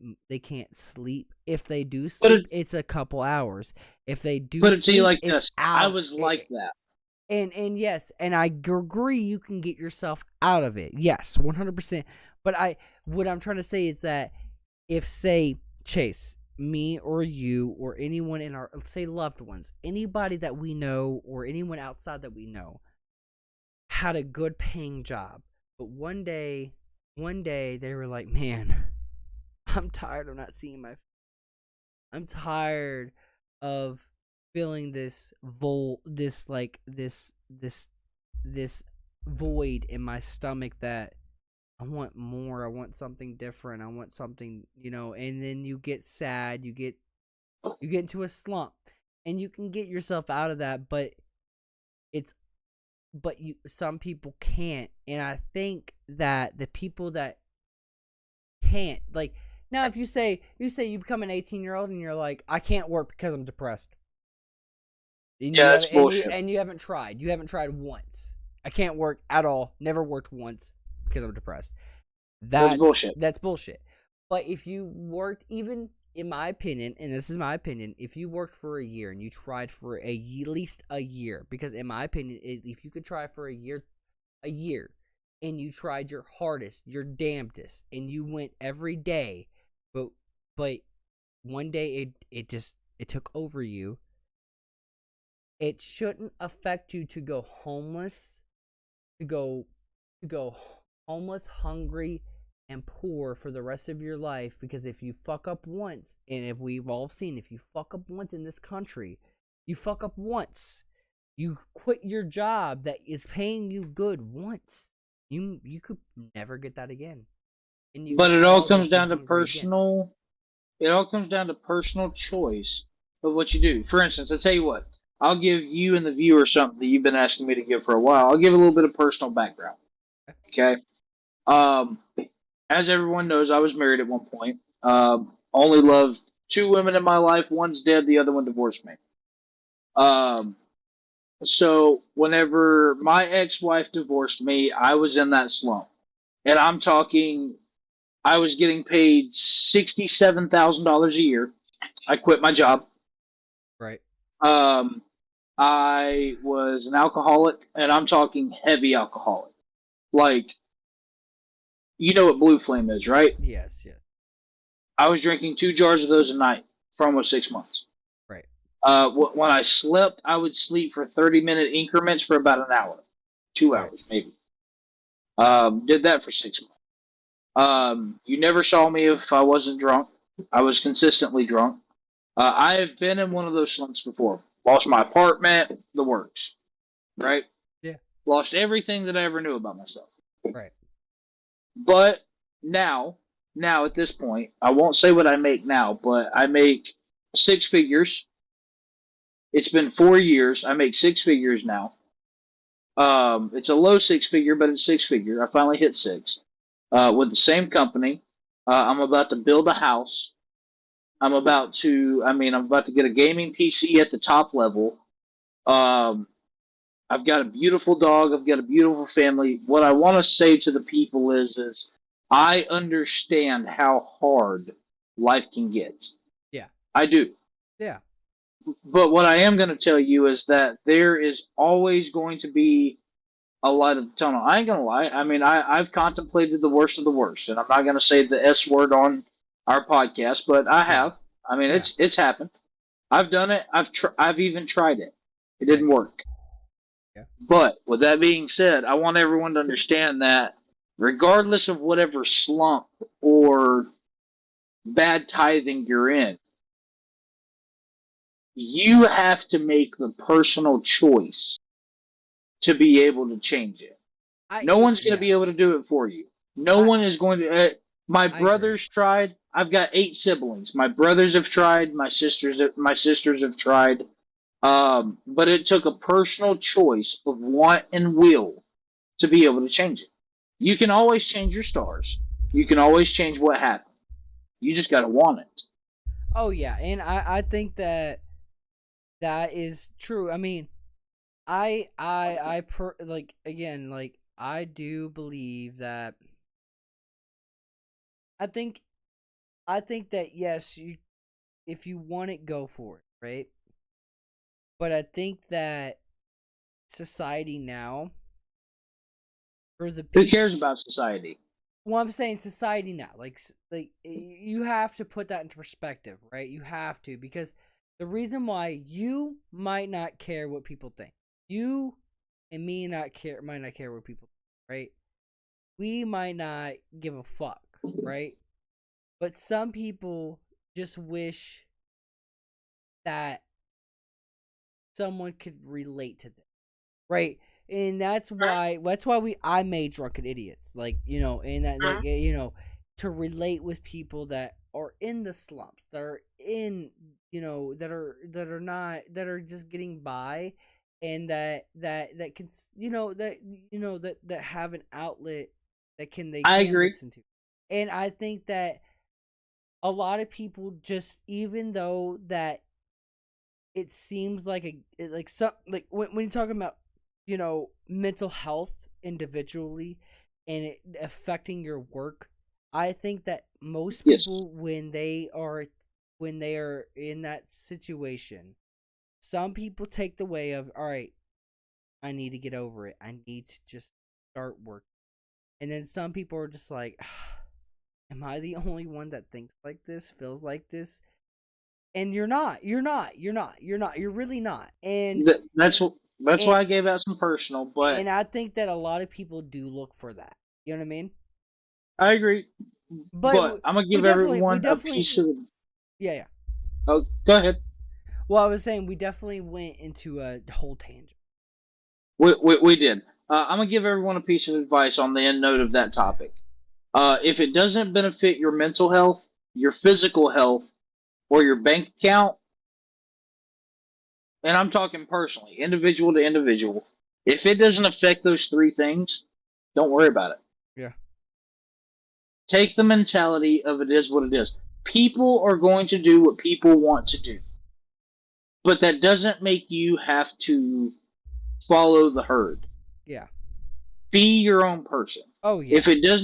sleep. If they do sleep, it's a couple hours. If they do put it sleep, to you like it's this. out. I was like that. And yes, and I agree, you can get yourself out of it. Yes, 100%. But what I'm trying to say is that if, say, Chase, me or you or anyone in our, say, loved ones, anybody that we know or anyone outside that we know had a good paying job, but one day they were like, man, I'm tired of not seeing I'm tired of feeling this void in my stomach that I want more, I want something different, I want something, and then you get sad, you get into a slump, and you can get yourself out of that, but some people can't, and I think that the people that can't, like, now if you say you become an 18-year-old and you're like, I can't work because I'm depressed. That's bullshit. And you haven't tried. You haven't tried once. I can't work at all. Never worked once because I'm depressed. That's bullshit. That's bullshit. But if you worked, even in my opinion, and this is my opinion, if you worked for a year and you tried for at least a year, because in my opinion, if you could try for a year, and you tried your hardest, your damnedest, and you went every day, but one day it took over you. It shouldn't affect you to go homeless, to go homeless, hungry, and poor for the rest of your life. Because if you fuck up once, and if we've all seen, if you fuck up once in this country, you fuck up once, you quit your job that is paying you good once, you could never get that again. But it all comes down to personal. Again. It all comes down to personal choice of what you do. For instance, I'll tell you what. I'll give you and the viewer something that you've been asking me to give for a while. I'll give a little bit of personal background. Okay. As everyone knows, I was married at one point. Only loved 2 women in my life. One's dead. The other one divorced me. So whenever my ex-wife divorced me, I was in that slump. And I'm talking, I was getting paid $67,000 a year. I quit my job. Right. I was an alcoholic, and I'm talking heavy alcoholic. Like, you know what Blue Flame is, right? Yes. I was drinking 2 jars of those a night for almost 6 months. Right. When I slept, I would sleep for 30-minute increments for about an hour. 2 hours, maybe. Did that for 6 months. You never saw me if I wasn't drunk. I was consistently drunk. I have been in one of those slumps before. Lost my apartment, the works. Right? Yeah. Lost everything that I ever knew about myself. Right. But now at this point, I won't say what I make now, but I make 6 figures. It's been 4 years. I make 6 figures now. It's a low 6-figure, but it's 6-figure. I finally hit 6. With the same company. I'm about to build a house. I'm about to get a gaming PC at the top level. I've got a beautiful dog. I've got a beautiful family. What I want to say to the people is I understand how hard life can get. Yeah. I do. Yeah. But what I am going to tell you is that there is always going to be a light at the tunnel. I ain't going to lie. I mean, I've contemplated the worst of the worst, and I'm not going to say the S word on our podcast, but I have. I mean, it's happened. I've done it. I've even tried it. It didn't work. Yeah. But with that being said, I want everyone to understand that regardless of whatever slump or bad tithing you're in, you have to make the personal choice to be able to change it. No one's going to be able to do it for you. No one is going to. My brothers tried. I've got 8 siblings. My brothers have tried. My sisters have tried. But it took a personal choice of want and will to be able to change it. You can always change your stars. You can always change what happened. You just got to want it. Oh yeah, and I think that is true. I mean, I do believe that. I think that yes, if you want it, go for it, right? But I think that society now, for the people, who cares about society? Well, I'm saying society now, like you have to put that into perspective, right? You have to, because the reason why you might not care what people think, you and me might not care what people think, right? We might not give a fuck, right? But some people just wish that someone could relate to them, right? And that's why I made Drunken Idiots, like, you know, and that, like, you know, to relate with people that are in the slumps, that are in, you know, that are just getting by, and that can, that have an outlet that they can listen to. And I think that a lot of people just, even though that it seems like when you're talking about, you know, mental health individually and it affecting your work, I think that most people, when they are in that situation, some people take the way of, all right, I need to get over it, I need to just start working. And then some people are just like, am I the only one that thinks like this, feels like this? And you're really not. And that's why I gave out some personal, but... And I think that a lot of people do look for that. You know what I mean? I agree. But I'm going to give everyone a piece of... Yeah. Oh, go ahead. Well, I was saying we definitely went into a whole tangent. We did. I'm going to give everyone a piece of advice on the end note of that topic. If it doesn't benefit your mental health, your physical health, or your bank account, and I'm talking personally, individual to individual, if it doesn't affect those 3 things, don't worry about it. Yeah. Take the mentality of it is what it is. People are going to do what people want to do. But that doesn't make you have to follow the herd. Yeah. Be your own person. Oh yeah. If it does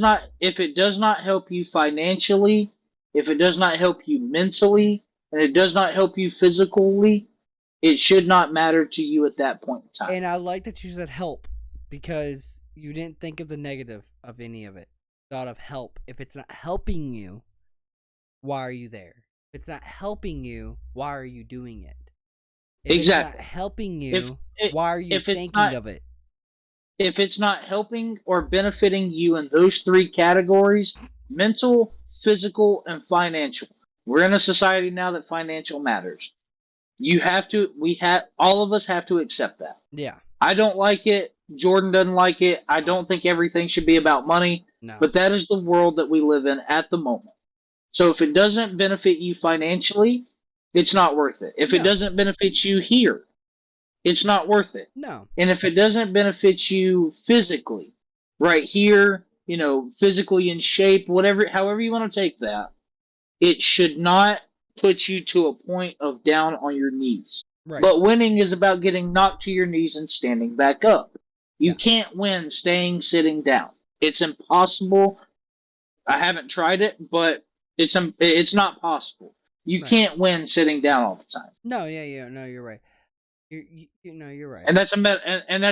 not help you financially, if it does not help you mentally, and it does not help you physically, it should not matter to you at that point in time. And I like that you said help, because you didn't think of the negative of any of it. Thought of help. If it's not helping you, why are you there? If it's not helping you, why are you doing it? If exactly. It's not helping you, why are you thinking of it? If it's not helping or benefiting you in those 3 categories, mental, physical, and financial. We're in a society now that financial matters. All of us have to accept that. Yeah. I don't like it. Jordan doesn't like it. I don't think everything should be about money. No. But that is the world that we live in at the moment. So if it doesn't benefit you financially, it's not worth it. If it doesn't benefit you here, it's not worth it. No. And if it doesn't benefit you physically, right here, you know, physically in shape, however you want to take that, it should not put you to a point of down on your knees. Right. But winning is about getting knocked to your knees and standing back up. You can't win sitting down. It's impossible. I haven't tried it, but it's not possible. You can't win sitting down all the time. No, no, you're right. You're right. And that's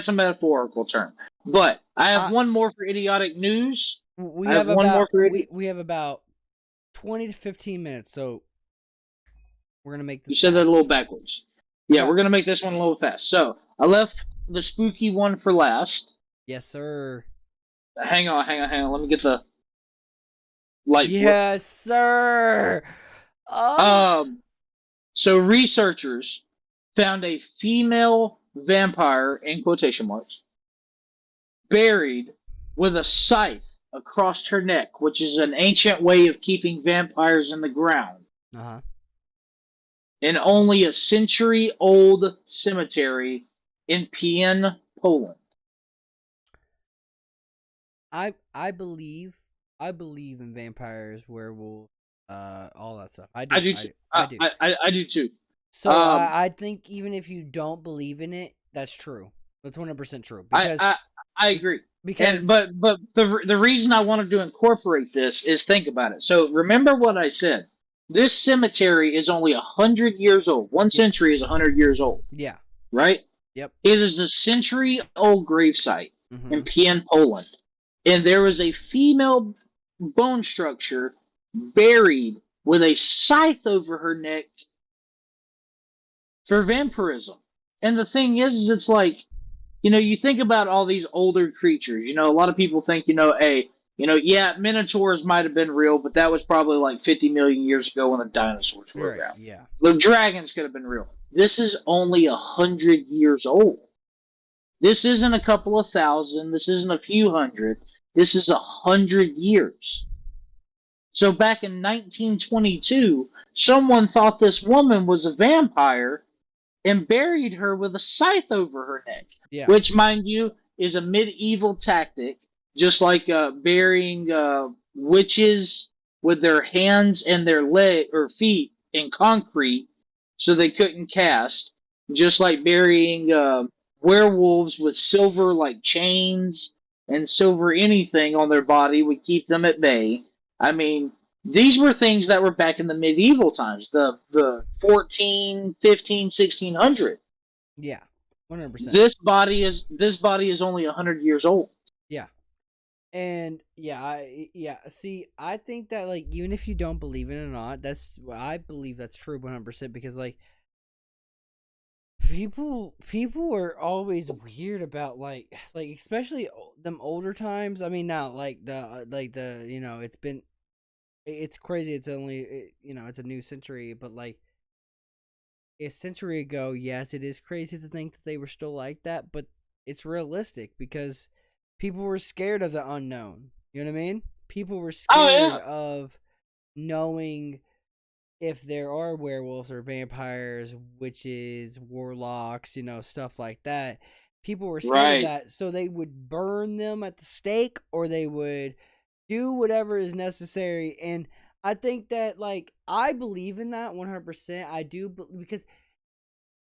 a metaphorical term. But I have one more for idiotic news. We have about 20 to 15 minutes, so we're gonna make this. You said that a little backwards. Yeah, we're gonna make this one a little fast. So I left the spooky one for last. Yes, sir. Hang on. Let me get the light. Yes, sir. So researchers found a female vampire, in quotation marks, buried with a scythe across her neck, which is an ancient way of keeping vampires in the ground. Uh-huh. In only a century-old cemetery in Pien, Poland. I believe in vampires, werewolves, all that stuff. I do. I do too. So I think even if you don't believe in it, that's true. That's 100% true. Because I agree. Because but the reason I wanted to incorporate this is, think about it. So remember what I said. This cemetery is only 100 years old. 1 century is 100 years old. Yeah. Right? Yep. It is a century-old gravesite in Pien, Poland. And there was a female bone structure buried with a scythe over her neck for vampirism. And the thing is it's like, you think about all these older creatures. A lot of people think, minotaurs might have been real, but that was probably like 50 million years ago when the dinosaurs were around. Yeah. The dragons could have been real. This is only 100 years old. This isn't a couple of thousand. This isn't a few hundred. This is 100 years. So back in 1922, someone thought this woman was a vampire and buried her with a scythe over her neck. Yeah. Which, mind you, is a medieval tactic, just like burying witches with their hands and their leg or feet in concrete so they couldn't cast, just like burying werewolves with silver like chains and silver anything on their body would keep them at bay. I mean, these were things that were back in the medieval times, the 14, 15, 1600. Yeah, 100%. This body is only 100 years old. Yeah. And see, I think that, like, even if you don't believe in it or not, I believe that's true 100%, because, like, people are always weird about like especially them older times. I mean, now it's crazy. It's only it's a new century, but like a century ago, yes, it is crazy to think that they were still like that, but it's realistic because people were scared of the unknown. You know what I mean? People were scared of knowing if there are werewolves or vampires, witches, warlocks, stuff like that. People were scared of that, so they would burn them at the stake, or they would do whatever is necessary. And I think that, like, I believe in that 100%. I do, because,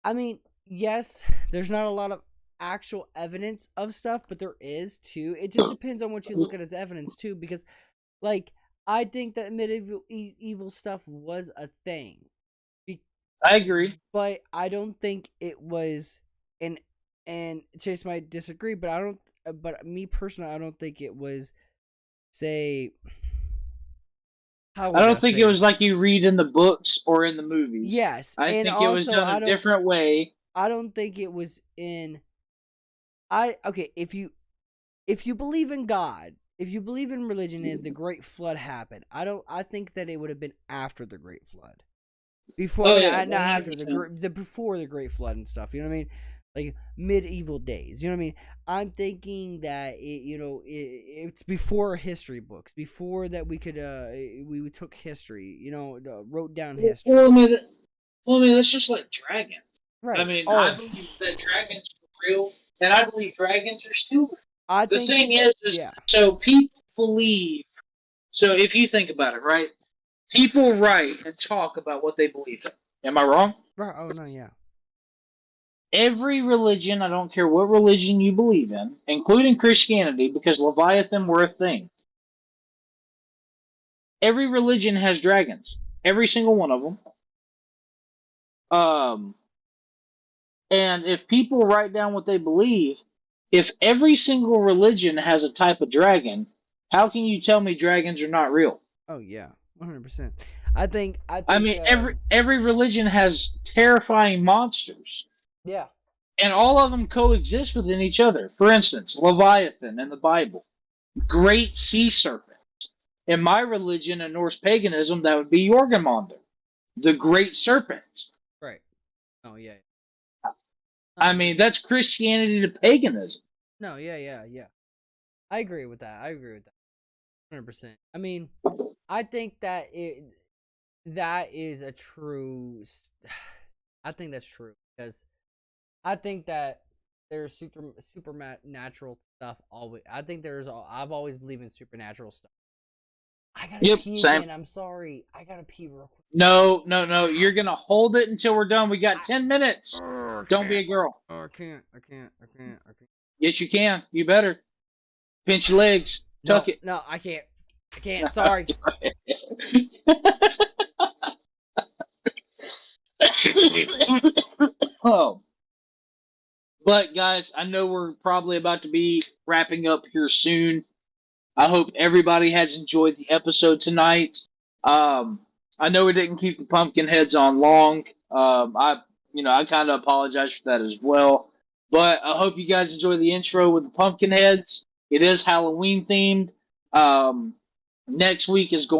I mean, yes, there's not a lot of actual evidence of stuff, but there is, too. It just depends on what you look at as evidence, too, because, like, I think that medieval evil stuff was a thing. I agree, but I don't think it was. And Chase might disagree, but I don't. But me personally, I don't think it was. Say, I don't think it was like you read in the books or in the movies. Yes, I think it was done a different way. I don't think it was in. If you believe in God. If you believe in religion and the Great Flood happened, I think that it would have been after the Great Flood, before not after before the Great Flood and stuff. You know what I mean? Like medieval days. You know what I mean? I'm thinking that it's before history books, before that we could we took history. Wrote down history. Well, I mean, that's just like dragons. Right. I mean, I believe that dragons are real, and I believe dragons are still real. The thing is, so people believe. So if you think about it, right? People write and talk about what they believe in. Am I wrong? Right. Oh no, yeah. Every religion, I don't care what religion you believe in, including Christianity, because Leviathan were a thing. Every religion has dragons. Every single one of them. And if people write down what they believe, if every single religion has a type of dragon, how can you tell me dragons are not real? Oh yeah, 100%. I think. I mean, every religion has terrifying monsters. Yeah. And all of them coexist within each other. For instance, Leviathan in the Bible, great sea serpent. In my religion and Norse paganism, that would be Jormungandr, the great serpent. Right. Oh yeah. I mean, that's Christianity to paganism. No, yeah. I agree with that. 100%. I mean, I think that that is a true. I think that's true because I think that there's supernatural stuff always. I think I've always believed in supernatural stuff. I gotta pee again. I'm sorry. I gotta pee real quick. No. You're gonna hold it until we're done. We got 10 minutes. Don't be a girl. Oh, I can't. Yes, you can. You better. Pinch your legs. Tuck it. No, I can't. Sorry. Oh. But guys, I know we're probably about to be wrapping up here soon. I hope everybody has enjoyed the episode tonight. I know we didn't keep the pumpkin heads on long. I kind of apologize for that as well. But I hope you guys enjoy the intro with the pumpkin heads. It is Halloween themed. Next week, I just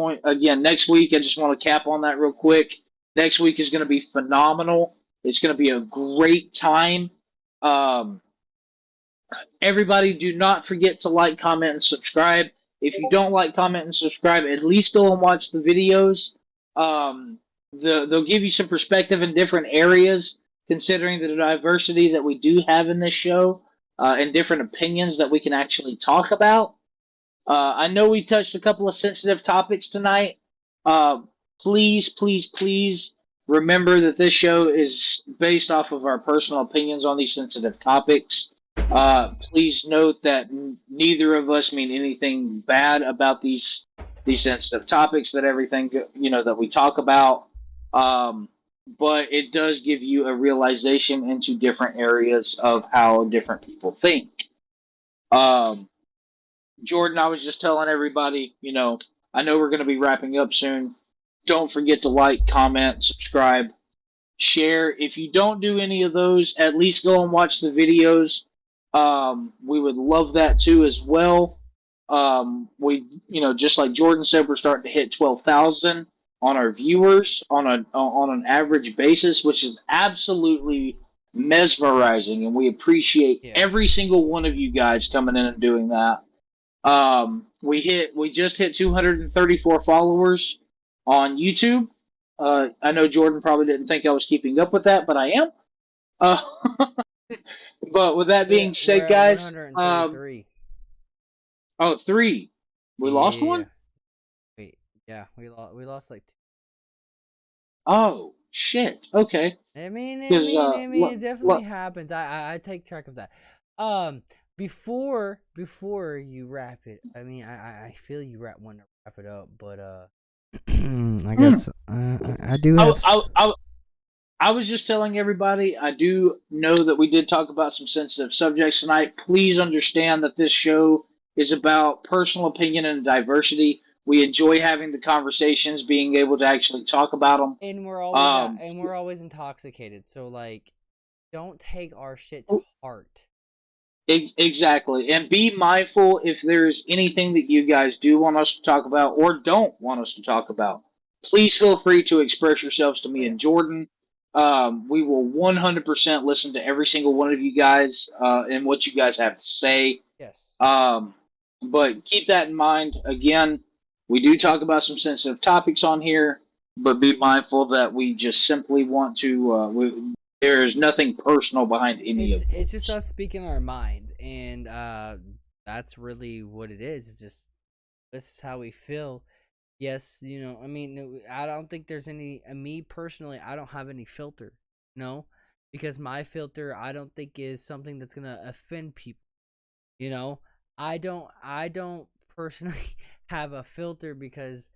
want to cap on that real quick. Next week is going to be phenomenal. It's going to be a great time. Everybody, do not forget to like, comment, and subscribe. If you don't like, comment, and subscribe, at least go and watch the videos. They'll give you some perspective in different areas, considering the diversity that we do have in this show, and different opinions that we can actually talk about. I know we touched a couple of sensitive topics tonight. Please remember that this show is based off of our personal opinions on these sensitive topics. Please note that neither of us mean anything bad about these sensitive topics, that everything that we talk about. But it does give you a realization into different areas of how different people think. Jordan, I was just telling everybody, I know we're going to be wrapping up soon. Don't forget to like, comment, subscribe, share. If you don't do any of those, at least go and watch the videos. We would love that too as well. We, just like Jordan said, we're starting to hit 12,000 on our viewers on an average basis, which is absolutely mesmerizing, and we appreciate every single one of you guys coming in and doing that. We just hit 234 followers on YouTube. I know Jordan probably didn't think I was keeping up with that, but I am. But with that being said, guys, 133. Oh, 3. We lost one? Wait, yeah, we lost like 2. Oh, shit. Okay. I mean, it definitely happens. I take track of that. Before you wrap it, I mean, I feel you want to wrap it up, but I guess I do have. I was just telling everybody, I do know that we did talk about some sensitive subjects tonight. Please understand that this show is about personal opinion and diversity. We enjoy having the conversations, being able to actually talk about them. And we're always intoxicated, so like, don't take our shit to heart. Exactly. And be mindful if there's anything that you guys do want us to talk about or don't want us to talk about. Please feel free to express yourselves to me and Jordan. We will 100% listen to every single one of you guys and what you guys have to say. Yes. But keep that in mind. Again, we do talk about some sensitive topics on here, but be mindful that we just simply want to... there is nothing personal behind any of it. It's just us speaking our minds, and that's really what it is. It's just, this is how we feel. Yes, I mean, I don't think there's any, me personally, I don't have any filter, because my filter, I don't think is something that's going to offend people, I don't personally have a filter, because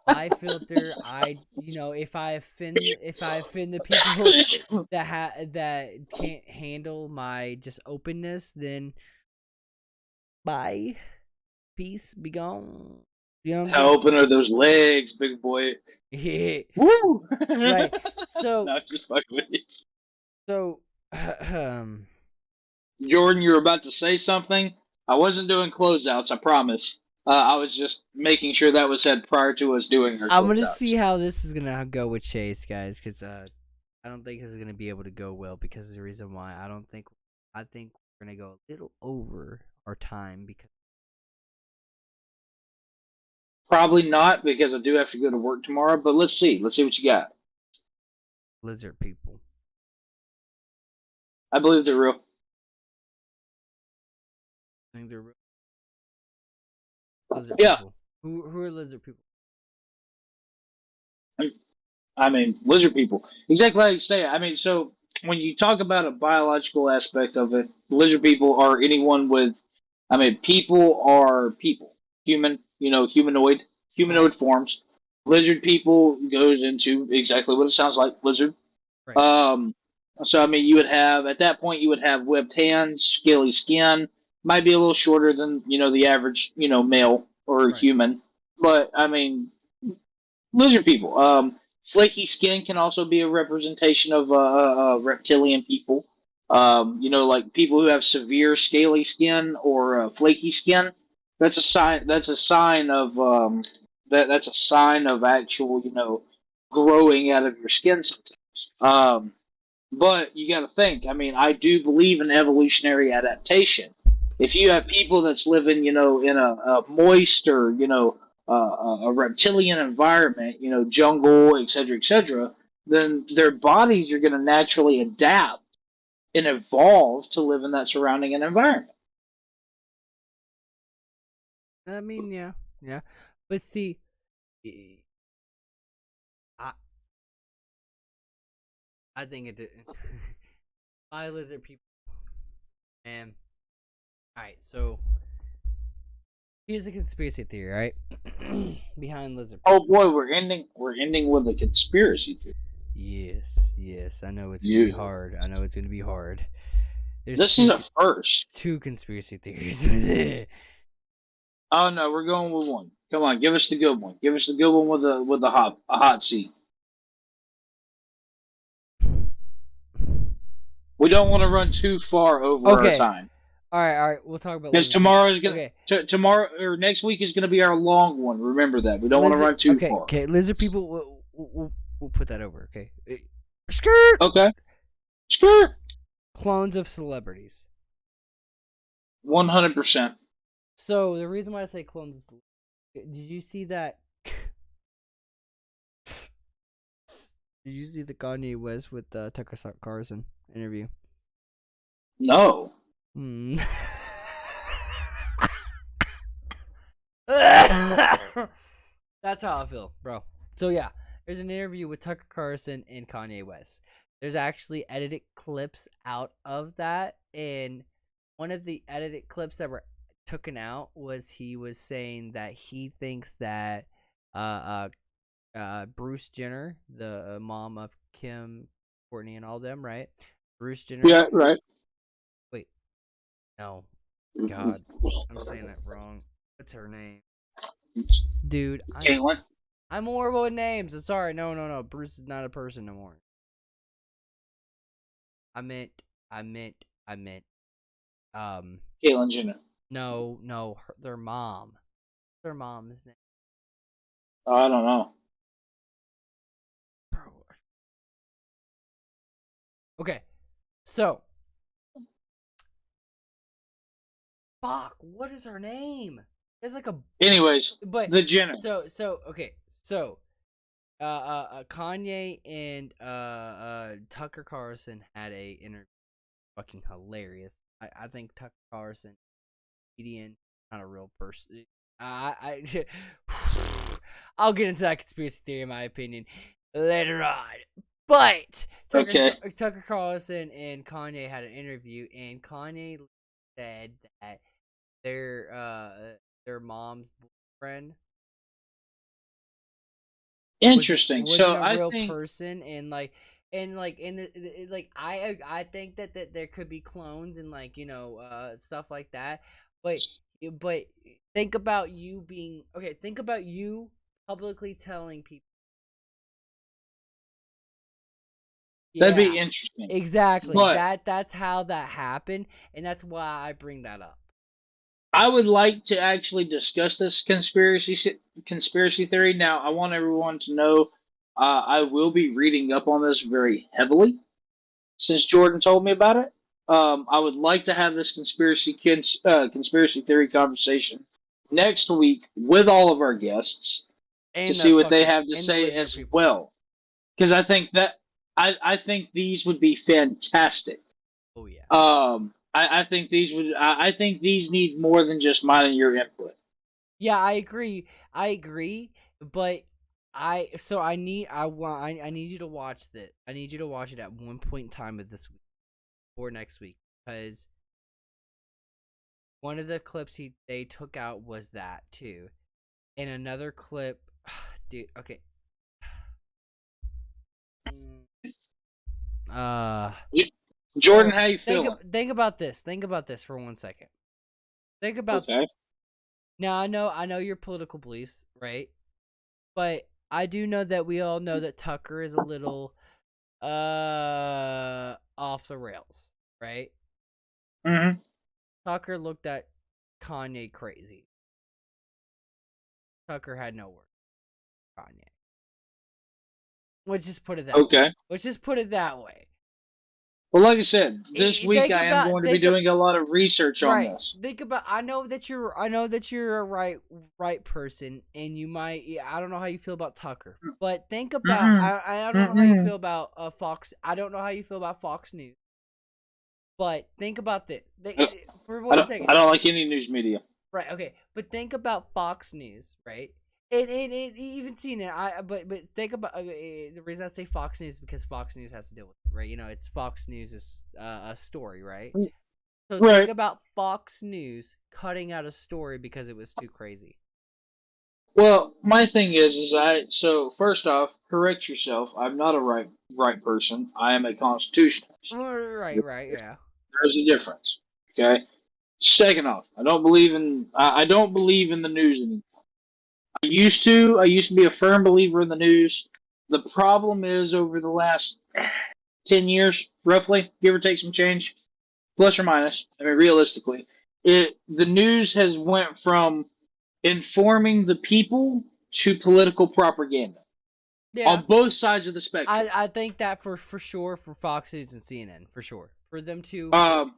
my filter, if I offend the people that can't handle my just openness, then bye, peace, be gone. How open are those legs, big boy? Yeah. Woo! Right. So. Not just fucking with you. So Jordan, you were about to say something. I wasn't doing closeouts, I promise. I was just making sure that was said prior to us doing our I'm gonna closeouts. see how this is gonna go with Chase, guys, because I don't think this is gonna be able to go well because of the reason why I think we're gonna go a little over our time because Probably not, because I do have to go to work tomorrow, but let's see. Let's see what you got. lizard people. I believe they're real. I think they're lizard Yeah. people. Who are lizard people? I mean, lizard people. Exactly like you say. I mean, so when you talk about a biological aspect of it, lizard people are anyone with, I mean, people are people. Human, humanoid forms. Lizard people goes into exactly what it sounds like, lizard. Right. So I mean, you would have at that point you would have webbed hands, scaly skin, might be a little shorter than the average male or Right. human, but I mean, lizard people. Flaky skin can also be a representation of reptilian people. Like people who have severe scaly skin or flaky skin. That's a sign. That's a sign of that's a sign of actual growing out of your skin sometimes. But you got to think. I mean, I do believe in evolutionary adaptation. If you have people that's living, in a moist or a reptilian environment, jungle, etc., then their bodies are going to naturally adapt and evolve to live in that surrounding environment. I mean, yeah, but see, I I think it did. By lizard people, and all right, so here's a conspiracy theory, right? Behind lizard people. Oh boy, we're ending with a conspiracy theory. Yes, I know it's gonna be hard. This is a first. 2 conspiracy theories. Oh no, we're going with one. Come on, give us the good one. Give us the good one with a hot seat. We don't want to run too far over our time. All right. We'll talk about because tomorrow is gonna tomorrow or next week is gonna be our long one. Remember that. We don't want to run too far. Okay, lizard people. We'll put that over. Okay. Skirt. Okay. Skirt. Clones of celebrities. 100%. So the reason why I say clones, did you see that? Did you see the Kanye West with Tucker Carlson interview? No. That's how I feel, bro. So yeah, there's an interview with Tucker Carlson and Kanye West. There's actually edited clips out of that, and one of the edited clips that were taken out was he was saying that he thinks that Bruce Jenner, the mom of Kim, Courtney, and all them, right? Bruce Jenner. Yeah, right. Wait, no, God, I'm saying that wrong. What's her name? Dude, I'm horrible with names. I'm sorry. No. Bruce is not a person no more. I meant. Caitlyn Jenner. No, their mom. Their mom's name. Oh, I don't know. Okay, so. Fuck, what is her name? There's like a. Anyways, but the Jenner. So Kanye and Tucker Carlson had a interview. Fucking hilarious. I think Tucker Carlson, comedian, not a real person. I'll get into that conspiracy theory in my opinion later on. But Tucker Carlson and Kanye had an interview, and Kanye said that their mom's boyfriend. Interesting. Was so a real I think person, and I think that there could be clones and stuff like that. But think about you being okay. Think about you publicly telling people That'd be interesting. Exactly. But that's how that happened, and that's why I bring that up. I would like to actually discuss this conspiracy theory. Now, I want everyone to know I will be reading up on this very heavily since Jordan told me about it. I would like to have this conspiracy theory conversation next week with all of our guests to see what they have to say as well. Because I think these would be fantastic. Oh yeah. I think these need more than just mine and your input. Yeah, I agree, but I need you to watch that. I need you to watch it at one point in time of this week or next week, because one of the clips they took out was that too, and another clip, dude. Okay. Jordan, how you feeling? Think about this. Think about this for 1 second. Think about. Okay. Now I know your political beliefs, right? But I do know that we all know that Tucker is a little off the rails, right? Mm-hmm. Tucker looked at Kanye crazy. Tucker had no word for Kanye. Let's just put it that way. Let's just put it that way. Well, like I said, this week I am going to be doing a lot of research on this. Think about. I know that you're a right person, and you might. I don't know how you feel about Tucker, but think about. I don't know how you feel about Fox. I don't know how you feel about Fox News, but think about this. For 1 second. I don't like any news media. Right. Okay. But think about Fox News, right? And even seen it. But think about the reason I say Fox News is because Fox News has to deal with it, right? You know, it's Fox News' a story, right? So think about Fox News cutting out a story because it was too crazy. Well, my thing is so first off, correct yourself. I'm not a right person. I am a constitutionalist. Right, yeah. There's a difference. Okay. Second off, I don't believe in the news anymore. I used to be a firm believer in the news. The problem is over the last 10 years, roughly, give or take some change, plus or minus, I mean, realistically, the news has went from informing the people to political propaganda. Yeah. On both sides of the spectrum. I think that for sure for Fox News and CNN, for sure. For them to... I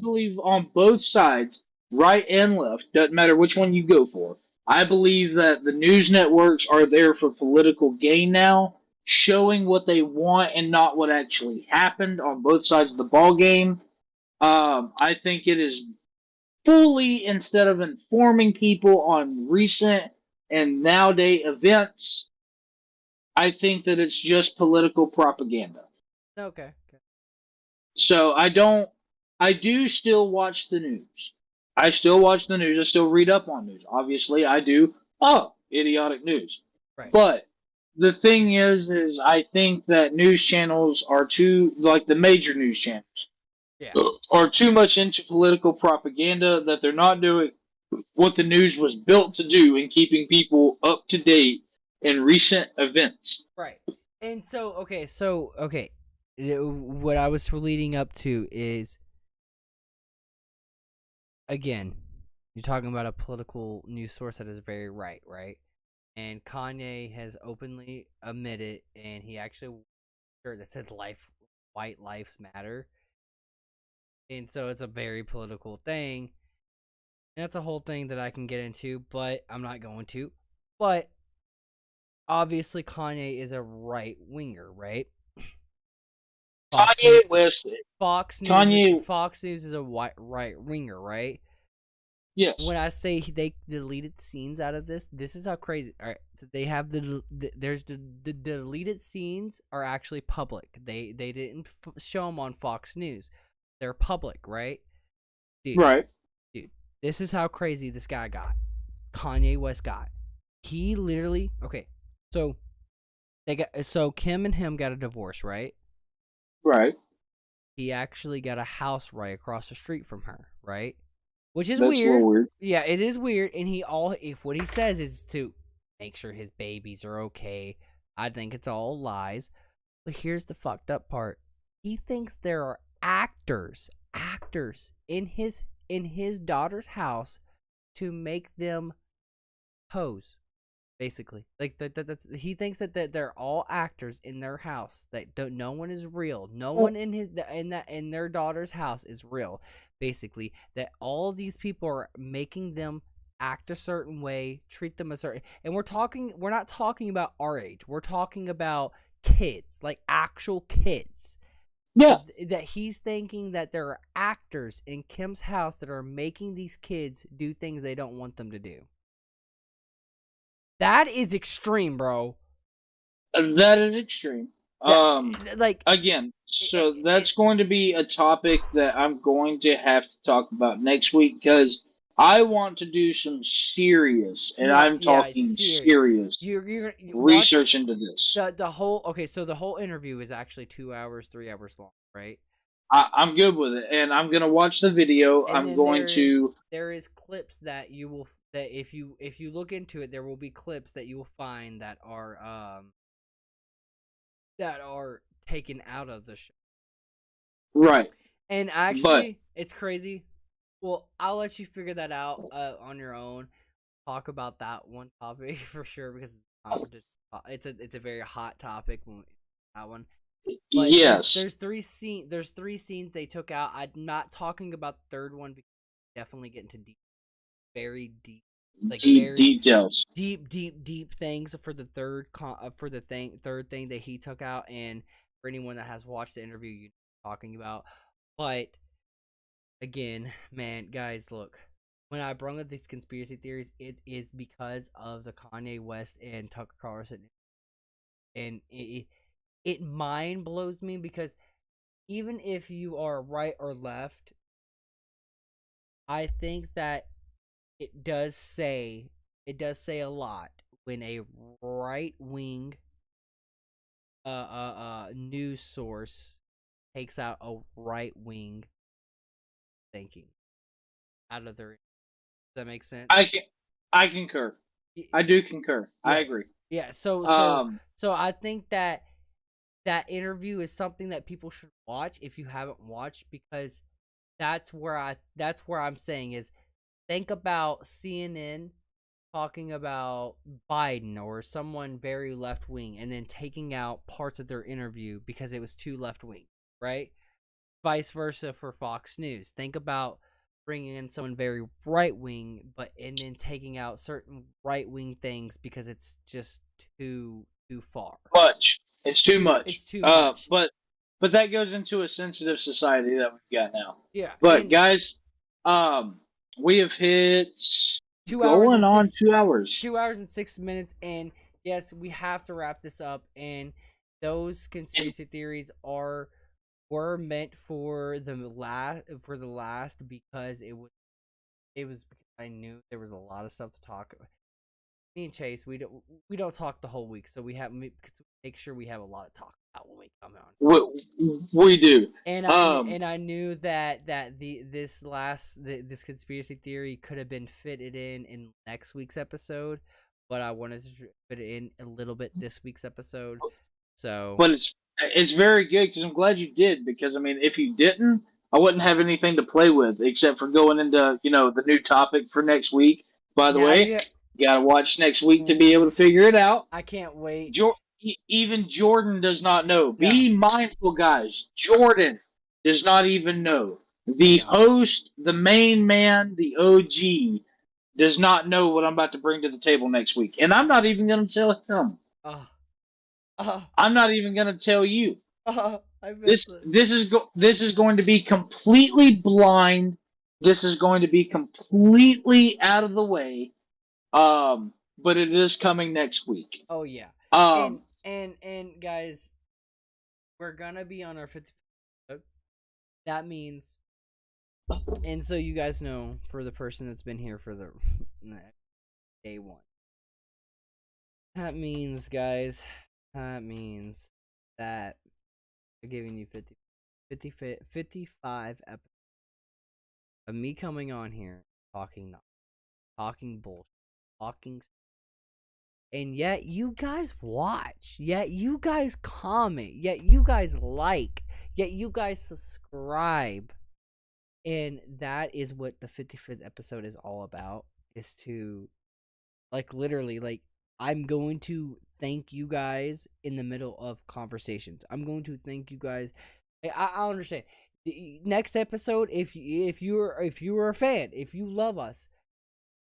believe on both sides, right and left, doesn't matter which one you go for. I believe that the news networks are there for political gain now, showing what they want and not what actually happened on both sides of the ball game. I think it is fully, instead of informing people on recent and nowadays events, I think that it's just political propaganda. Okay. So I do still watch the news. I still watch the news. I still read up on news. Obviously, I do. Idiotic news. Right. But the thing is I think that news channels are too, like the major news channels, are too much into political propaganda, that they're not doing what the news was built to do in keeping people up to date in recent events. Right. And so, what I was leading up to is, again, you're talking about a political news source that is very right? And Kanye has openly admitted, and he actually that said white lives matter. And so it's a very political thing. And that's a whole thing that I can get into, but I'm not going to. But obviously Kanye is a right winger, right? Fox News is a right winger, right? Yes. When I say they deleted scenes out of this is how crazy. All right, so they have the deleted scenes are actually public. They didn't show them on Fox News. They're public, right? Dude, this is how crazy this guy got. Kanye West got. He literally So Kim and him got a divorce, right? Right. He actually got a house right across the street from her, right? Which is That's weird. A little weird. Yeah, it is weird. And what he says is to make sure his babies are okay. I think it's all lies. But here's the fucked up part. He thinks there are actors in his daughter's house to make them pose. Basically, like that's he thinks that they're all actors in their house. That don't, no one is real. No one in their daughter's house is real. Basically, that all these people are making them act a certain way, treat them a certain. And we're not talking about our age. We're talking about kids, like actual kids. Yeah. That he's thinking that there are actors in Kim's house that are making these kids do things they don't want them to do. That is extreme, bro. That is extreme. Like again, so that's going to be a topic that I'm going to have to talk about next week because I want to do some serious, and I'm talking serious you're research into this. The whole interview is actually 2 hours, 3 hours long, right? I'm good with it, and I'm gonna watch the video. And there is clips that you will if you look into it, there will be clips that you will find that are taken out of the show. Right. And actually, it's crazy. Well, I'll let you figure that out on your own. Talk about that one topic for sure because it's a very hot topic. That one. But yes. There's three scenes they took out. I'm not talking about the third one because we definitely get into very deep, like very details, deep things for the third thing that he took out. And for anyone that has watched the interview, you're talking about. But again, man, guys, look. When I bring up these conspiracy theories, it is because of the Kanye West and Tucker Carlson, and it mind blows me because even if you are right or left, I think that it does say a lot when a right wing news source takes out a right wing thinking out of their. Does that make sense? I concur. I do concur. Yeah. I agree. Yeah. So I think that interview is something that people should watch if you haven't watched, because that's where I'm saying is, think about CNN talking about Biden or someone very left wing and then taking out parts of their interview because it was too left wing, right? Vice versa for Fox News. Think about bringing in someone very right wing, and then taking out certain right wing things because it's just too far. It's too much. It's too much. But that goes into a sensitive society that we've got now. Yeah. But guys, we have hit 2 hours going on 2 hours. 2 hours and 6 minutes, and yes, we have to wrap this up. And those conspiracy theories were meant for the last because it was because I knew there was a lot of stuff to talk about. Me and Chase, we don't talk the whole week, so we make sure we have a lot to talk about when we come on. We do, and I knew that this conspiracy theory could have been fitted in next week's episode, but I wanted to fit it in a little bit this week's episode. So, but it's very good because I'm glad you did, because I mean, if you didn't, I wouldn't have anything to play with except for going into the new topic for next week. By the way. You gotta watch next week to be able to figure it out. I can't wait. Even Jordan does not know. Yeah. Be mindful, guys. Jordan does not even know. The host, the main man, the OG, does not know what I'm about to bring to the table next week. And I'm not even going to tell him. I'm not even going to tell you. This is going to be completely blind. This is going to be completely out of the way. But it is coming next week. Oh yeah. And guys, we're gonna be on our 50th episode. That means, and so you guys know, for the person that's been here for the day one, that means, guys, that we're giving you 55 episodes of me coming on here talking bullshit. Talking And yet you guys watch, yet you guys comment, yet you guys like, yet you guys subscribe. And that is what the 55th episode is all about, is to, like, literally, like, I'm going to thank you guys in the middle of conversations. I'm going to thank you guys. I understand. The next episode, if you're a fan, if you love us,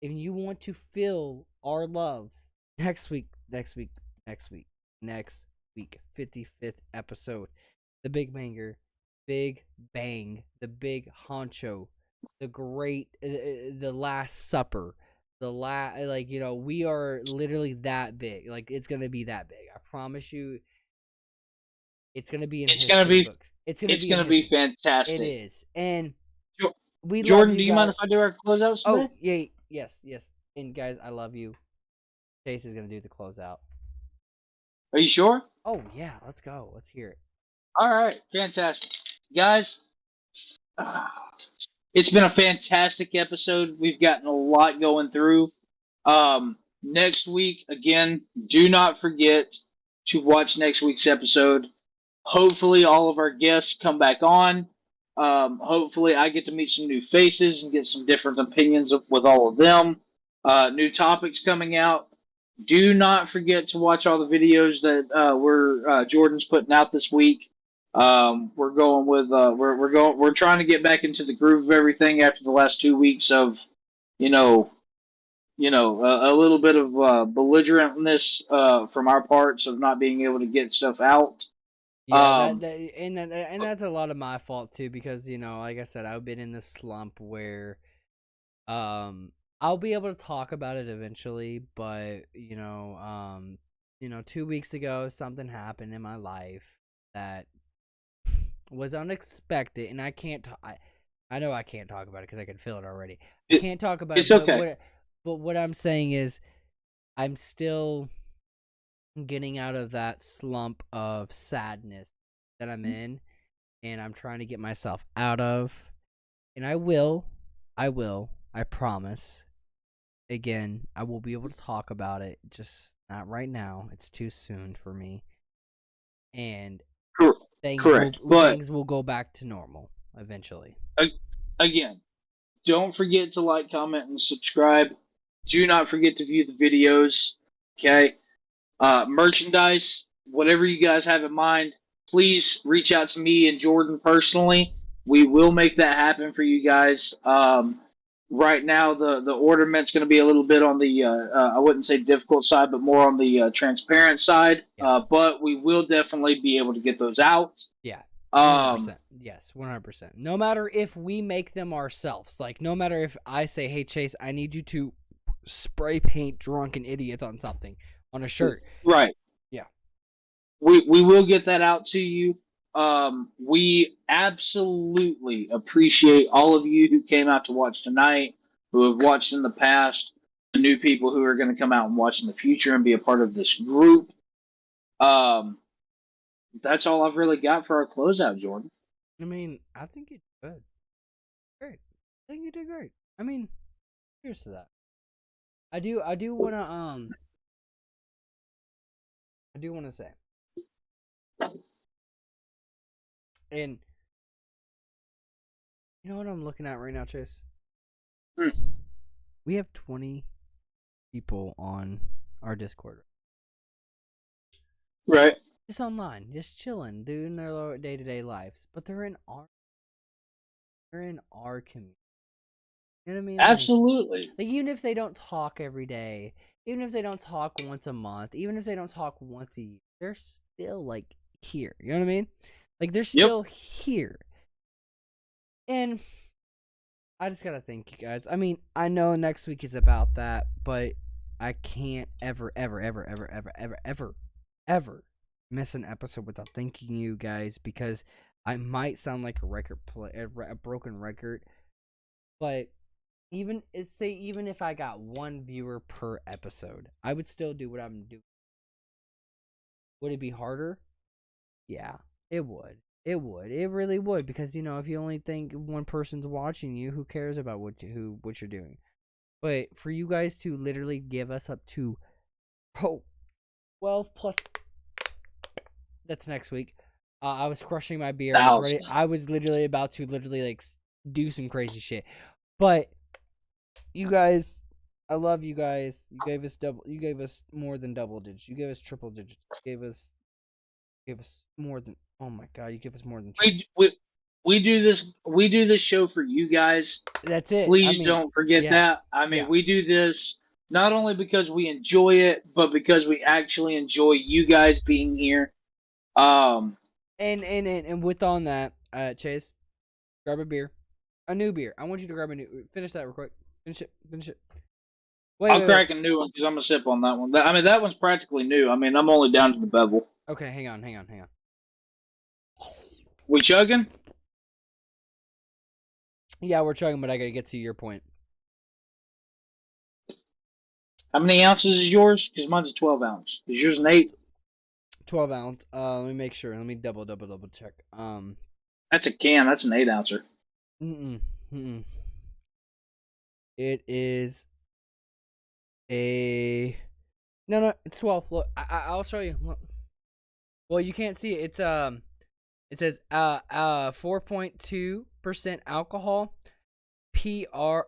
if you want to feel our love, next week, 55th episode, the big banger, big bang, the big honcho, the great, the Last Supper, like, you know, we are literally that big. Like, it's gonna be that big. I promise you. It's gonna be in history books. It's gonna be fantastic. It is, and we Jordan, love you do you mind if I do our closeouts today? Oh yeah, yes. And guys, I love you. Chase is gonna do the closeout. Are you sure? Oh yeah, let's go. Let's hear it. All right, fantastic, guys. It's been a fantastic episode. We've gotten a lot going through. Next week, again, do not forget to watch next week's episode. Hopefully, all of our guests come back on. Hopefully, I get to meet some new faces and get some different opinions with all of them. New topics coming out. Do not forget to watch all the videos that Jordan's putting out this week. We're going with we're trying to get back into the groove of everything after the last 2 weeks of a little bit of belligerentness from our parts of not being able to get stuff out. Yeah, and that's a lot of my fault too, because, you know, like I said, I've been in this slump where I'll be able to talk about it eventually, but 2 weeks ago something happened in my life that was unexpected, and I can't I know I can't talk about it because I can feel it already. I can't talk about it. It's okay. But what I'm saying is, I'm still getting out of that slump of sadness that I'm in, and I'm trying to get myself out of. And I promise. Again, I will be able to talk about it, just not right now. It's too soon for me. And things will go back to normal eventually. Again, don't forget to like, comment, and subscribe. Do not forget to view the videos. Okay? Merchandise, whatever you guys have in mind, please reach out to me and Jordan personally. We will make that happen for you guys. Right now, the ornament's going to be a little bit on the, I wouldn't say difficult side, but more on the transparent side. Yeah. But we will definitely be able to get those out. Yeah. 100%. Yes, 100%. No matter if we make them ourselves. Like, no matter if I say, hey, Chase, I need you to spray paint drunken idiots on something, on a shirt. Right. Yeah. We will get that out to you. We absolutely appreciate all of you who came out to watch tonight, who have watched in the past, the new people who are going to come out and watch in the future and be a part of this group. That's all I've really got for our closeout, Jordan. I mean, I think you did good. Great. I think you did great. I mean, cheers to that. I do want to say, and you know what I'm looking at right now, Chase? We have 20 people on our Discord. Right. Just online, just chilling, doing their day-to-day lives, but they're in our community. You know what I mean? Absolutely. Like, even if they don't talk every day, even if they don't talk once a month, even if they don't talk once a year, they're still, like, here. You know what I mean? Like, they're still here. And I just gotta thank you guys. I mean, I know next week is about that, but I can't ever miss an episode without thanking you guys, because I might sound like a broken record, but even if I got one viewer per episode, I would still do what I'm doing. Would it be harder? Yeah, it would. It would. It really would, because, you know, if you only think one person's watching you, who cares about what you're doing? But for you guys to literally give us up to Oh, 12 plus. That's next week. I was crushing my beer. I was ready. I was literally about to like do some crazy shit. But you guys, I love you guys. You gave us double. You gave us more than double digits. You gave us triple digits. You gave us more than. Oh my god! You give us more than. We do this. We do this show for you guys. That's it. Please don't forget that. I mean, we do this not only because we enjoy it, but because we actually enjoy you guys being here. And with on that, Chase, grab a beer, a new beer. I want you to grab a new. Finish that real quick. Finish it. I'll crack a new one because I'm gonna sip on that one. I mean, that one's practically new. I mean, I'm only down to the bevel. Okay, hang on. We chugging? Yeah, we're chugging, but I gotta get to your point. How many ounces is yours? Because mine's a 12 ounce. Is yours an 8? 12 ounce. Let me make sure. Let me double check. That's a can. That's an 8 ouncer. It is a. No, it's 12. Look, I'll show you. Look. Well, you can't see it. It's it says 4.2% alcohol, PER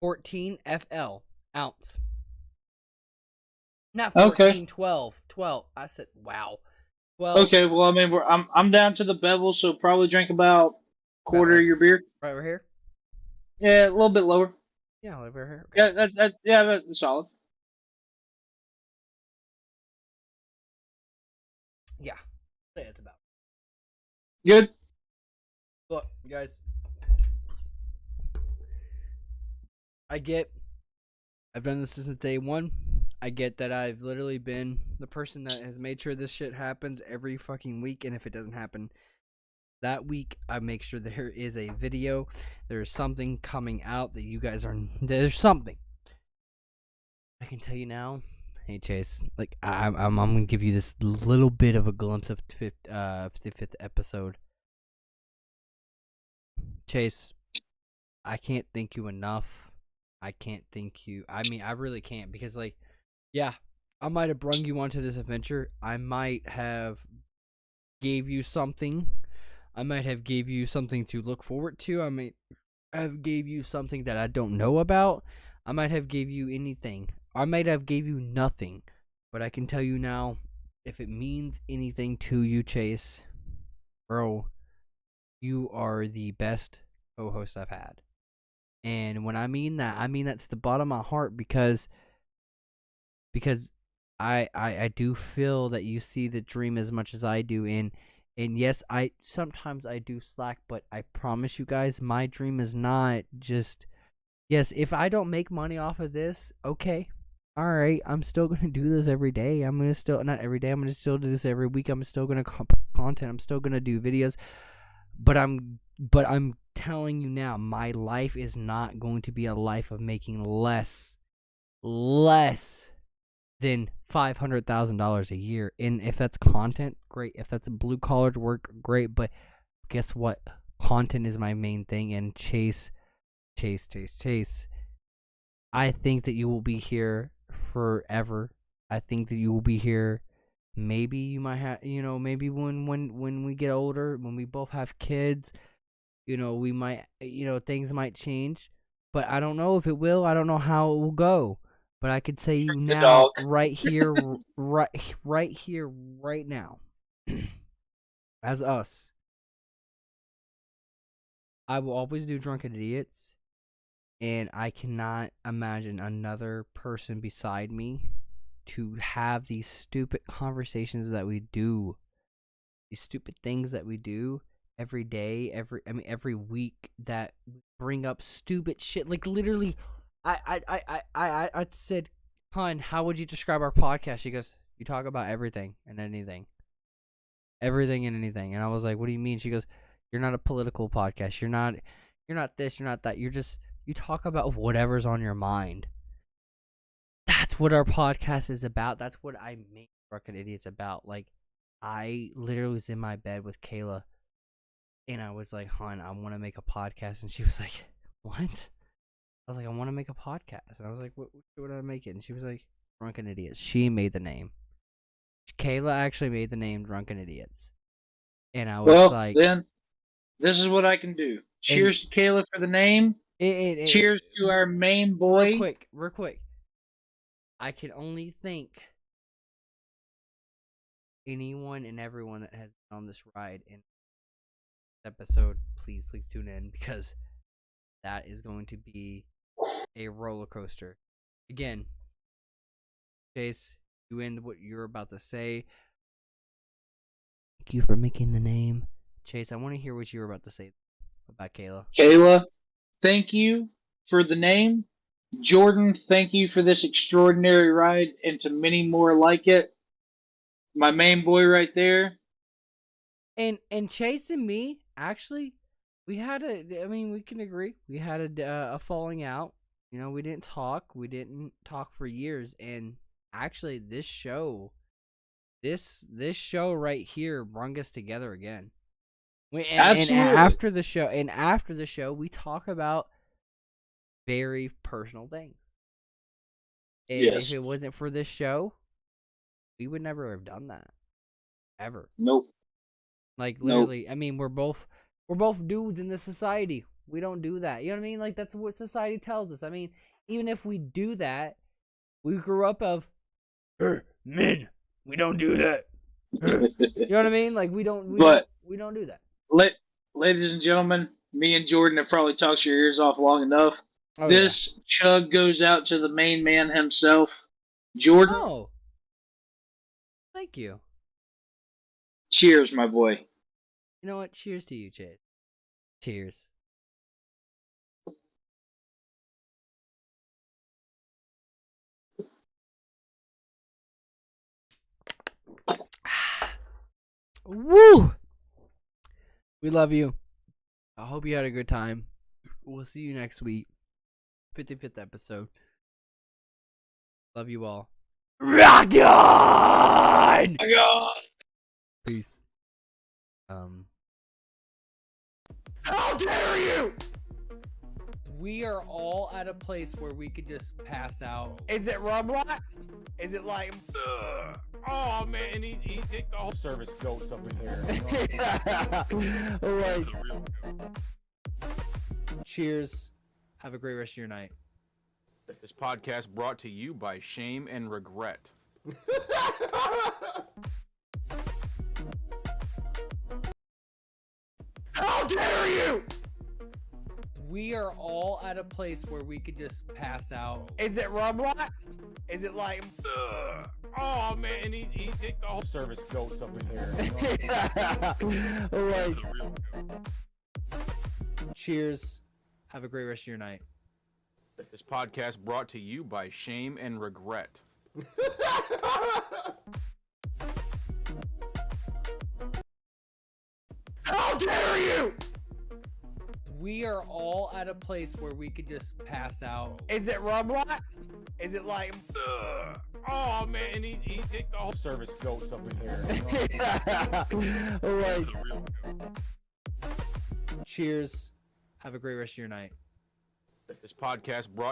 14 FL ounce. Not 14, okay. 12. I said, wow. 12. Okay, well, I mean, I'm down to the bevel, so probably drink about quarter of your beer. Right over here? Yeah, a little bit lower. Yeah, over here. Okay. Yeah, that's solid. Yeah, say it's about. Good. Look, guys. I've done this since day one. I get that I've literally been the person that has made sure this shit happens every fucking week, and if it doesn't happen that week, I make sure there is a video. There's something coming out that you guys are. There's something. I can tell you now. Hey Chase, like I'm gonna give you this little bit of a glimpse of 55th episode. Chase, I can't thank you enough. I can't thank you. I mean, I really can't because, like, yeah, I might have brung you onto this adventure. I might have gave you something. I might have gave you something to look forward to. I might have gave you something that I don't know about. I might have gave you anything. I might have gave you nothing. But I can tell you now, if it means anything to you, Chase, bro, you are the best co-host I've had. And when I mean that to the bottom of my heart because I do feel that you see the dream as much as I do, and yes, sometimes I do slack, but I promise you guys, my dream is not just, yes, if I don't make money off of this, okay, all right, I'm still gonna do this every day. I'm gonna still, not every day, I'm gonna still do this every week. I'm still gonna content. I'm still gonna do videos, but I'm telling you now, my life is not going to be a life of making less than $500,000 a year. And if that's content, great. If that's blue collar work, great. But guess what? Content is my main thing. And Chase. I think that you will be here forever. I think that you will be here. Maybe you might have, maybe when we get older, when we both have kids, we might, things might change. But I don't know if it will. I don't know how it will go. But I could say you now, right here, right here, right now, as us, I will always do Drunken Idiots, and I cannot imagine another person beside me to have these stupid conversations that we do, these stupid things that we do every day, every week, that bring up stupid shit, like literally. I said, "Hun, how would you describe our podcast?" She goes, "You talk about everything and anything, And I was like, "What do you mean?" She goes, "You're not a political podcast. You're not this. You're not that. You talk about whatever's on your mind." That's what our podcast is about. That's what I make Fucking Idiots about. Like, I literally was in my bed with Kayla, and I was like, "Hun, I want to make a podcast," and she was like, "What?" I was like, I want to make a podcast. And I was like, what should I make it? And she was like, Drunken Idiots. She made the name. Kayla actually made the name Drunken Idiots. And I was like... then, this is what I can do. Cheers to Kayla for the name. Cheers to our main boy. Real quick. I can only thank anyone and everyone that has been on this ride in this episode. Please tune in, because that is going to be a roller coaster. Again, Chase, you end what you're about to say. Thank you for making the name. Chase, I want to hear what you were about to say about Kayla. Kayla, thank you for the name. Jordan, thank you for this extraordinary ride, and to many more like it. My main boy right there. And Chase and me, actually, we had we can agree. We had a falling out. You know, we didn't talk. We didn't talk for years. And actually, this show right here brought us together again. And after the show, we talk about very personal things. And if it wasn't for this show, we would never have done that. Ever. Nope. Like, literally, nope. I mean, we're both dudes in this society. We don't do that. You know what I mean? Like, that's what society tells us. I mean, even if we do that, we grew up of men. We don't do that. You know what I mean? Like, we don't do that. Ladies and gentlemen, me and Jordan have probably talked your ears off long enough. Oh, this chug goes out to the main man himself, Jordan. Oh, thank you. Cheers, my boy. You know what? Cheers to you, Chase. Cheers. Woo! We love you. I hope you had a good time. We'll see you next week. 55th episode. Love you all. Rock on! Peace. How dare you! We are all at a place where we could just pass out. Is it Roblox? Is it like... Oh man, he picked the whole service goats up in here. Alright. Cheers. Have a great rest of your night. This podcast brought to you by Shame and Regret. How dare you! We are all at a place where we could just pass out. Is it Roblox? Is it like... Oh man, he picked the whole service goats up in here. Alright. Cheers. Have a great rest of your night. This podcast brought to you by Shame and Regret. How dare you! We are all at a place where we could just pass out. Is it Roblox? Is it like... Oh man, he picked the whole service goats up in here. Alright. Cheers. Have a great rest of your night. This podcast brought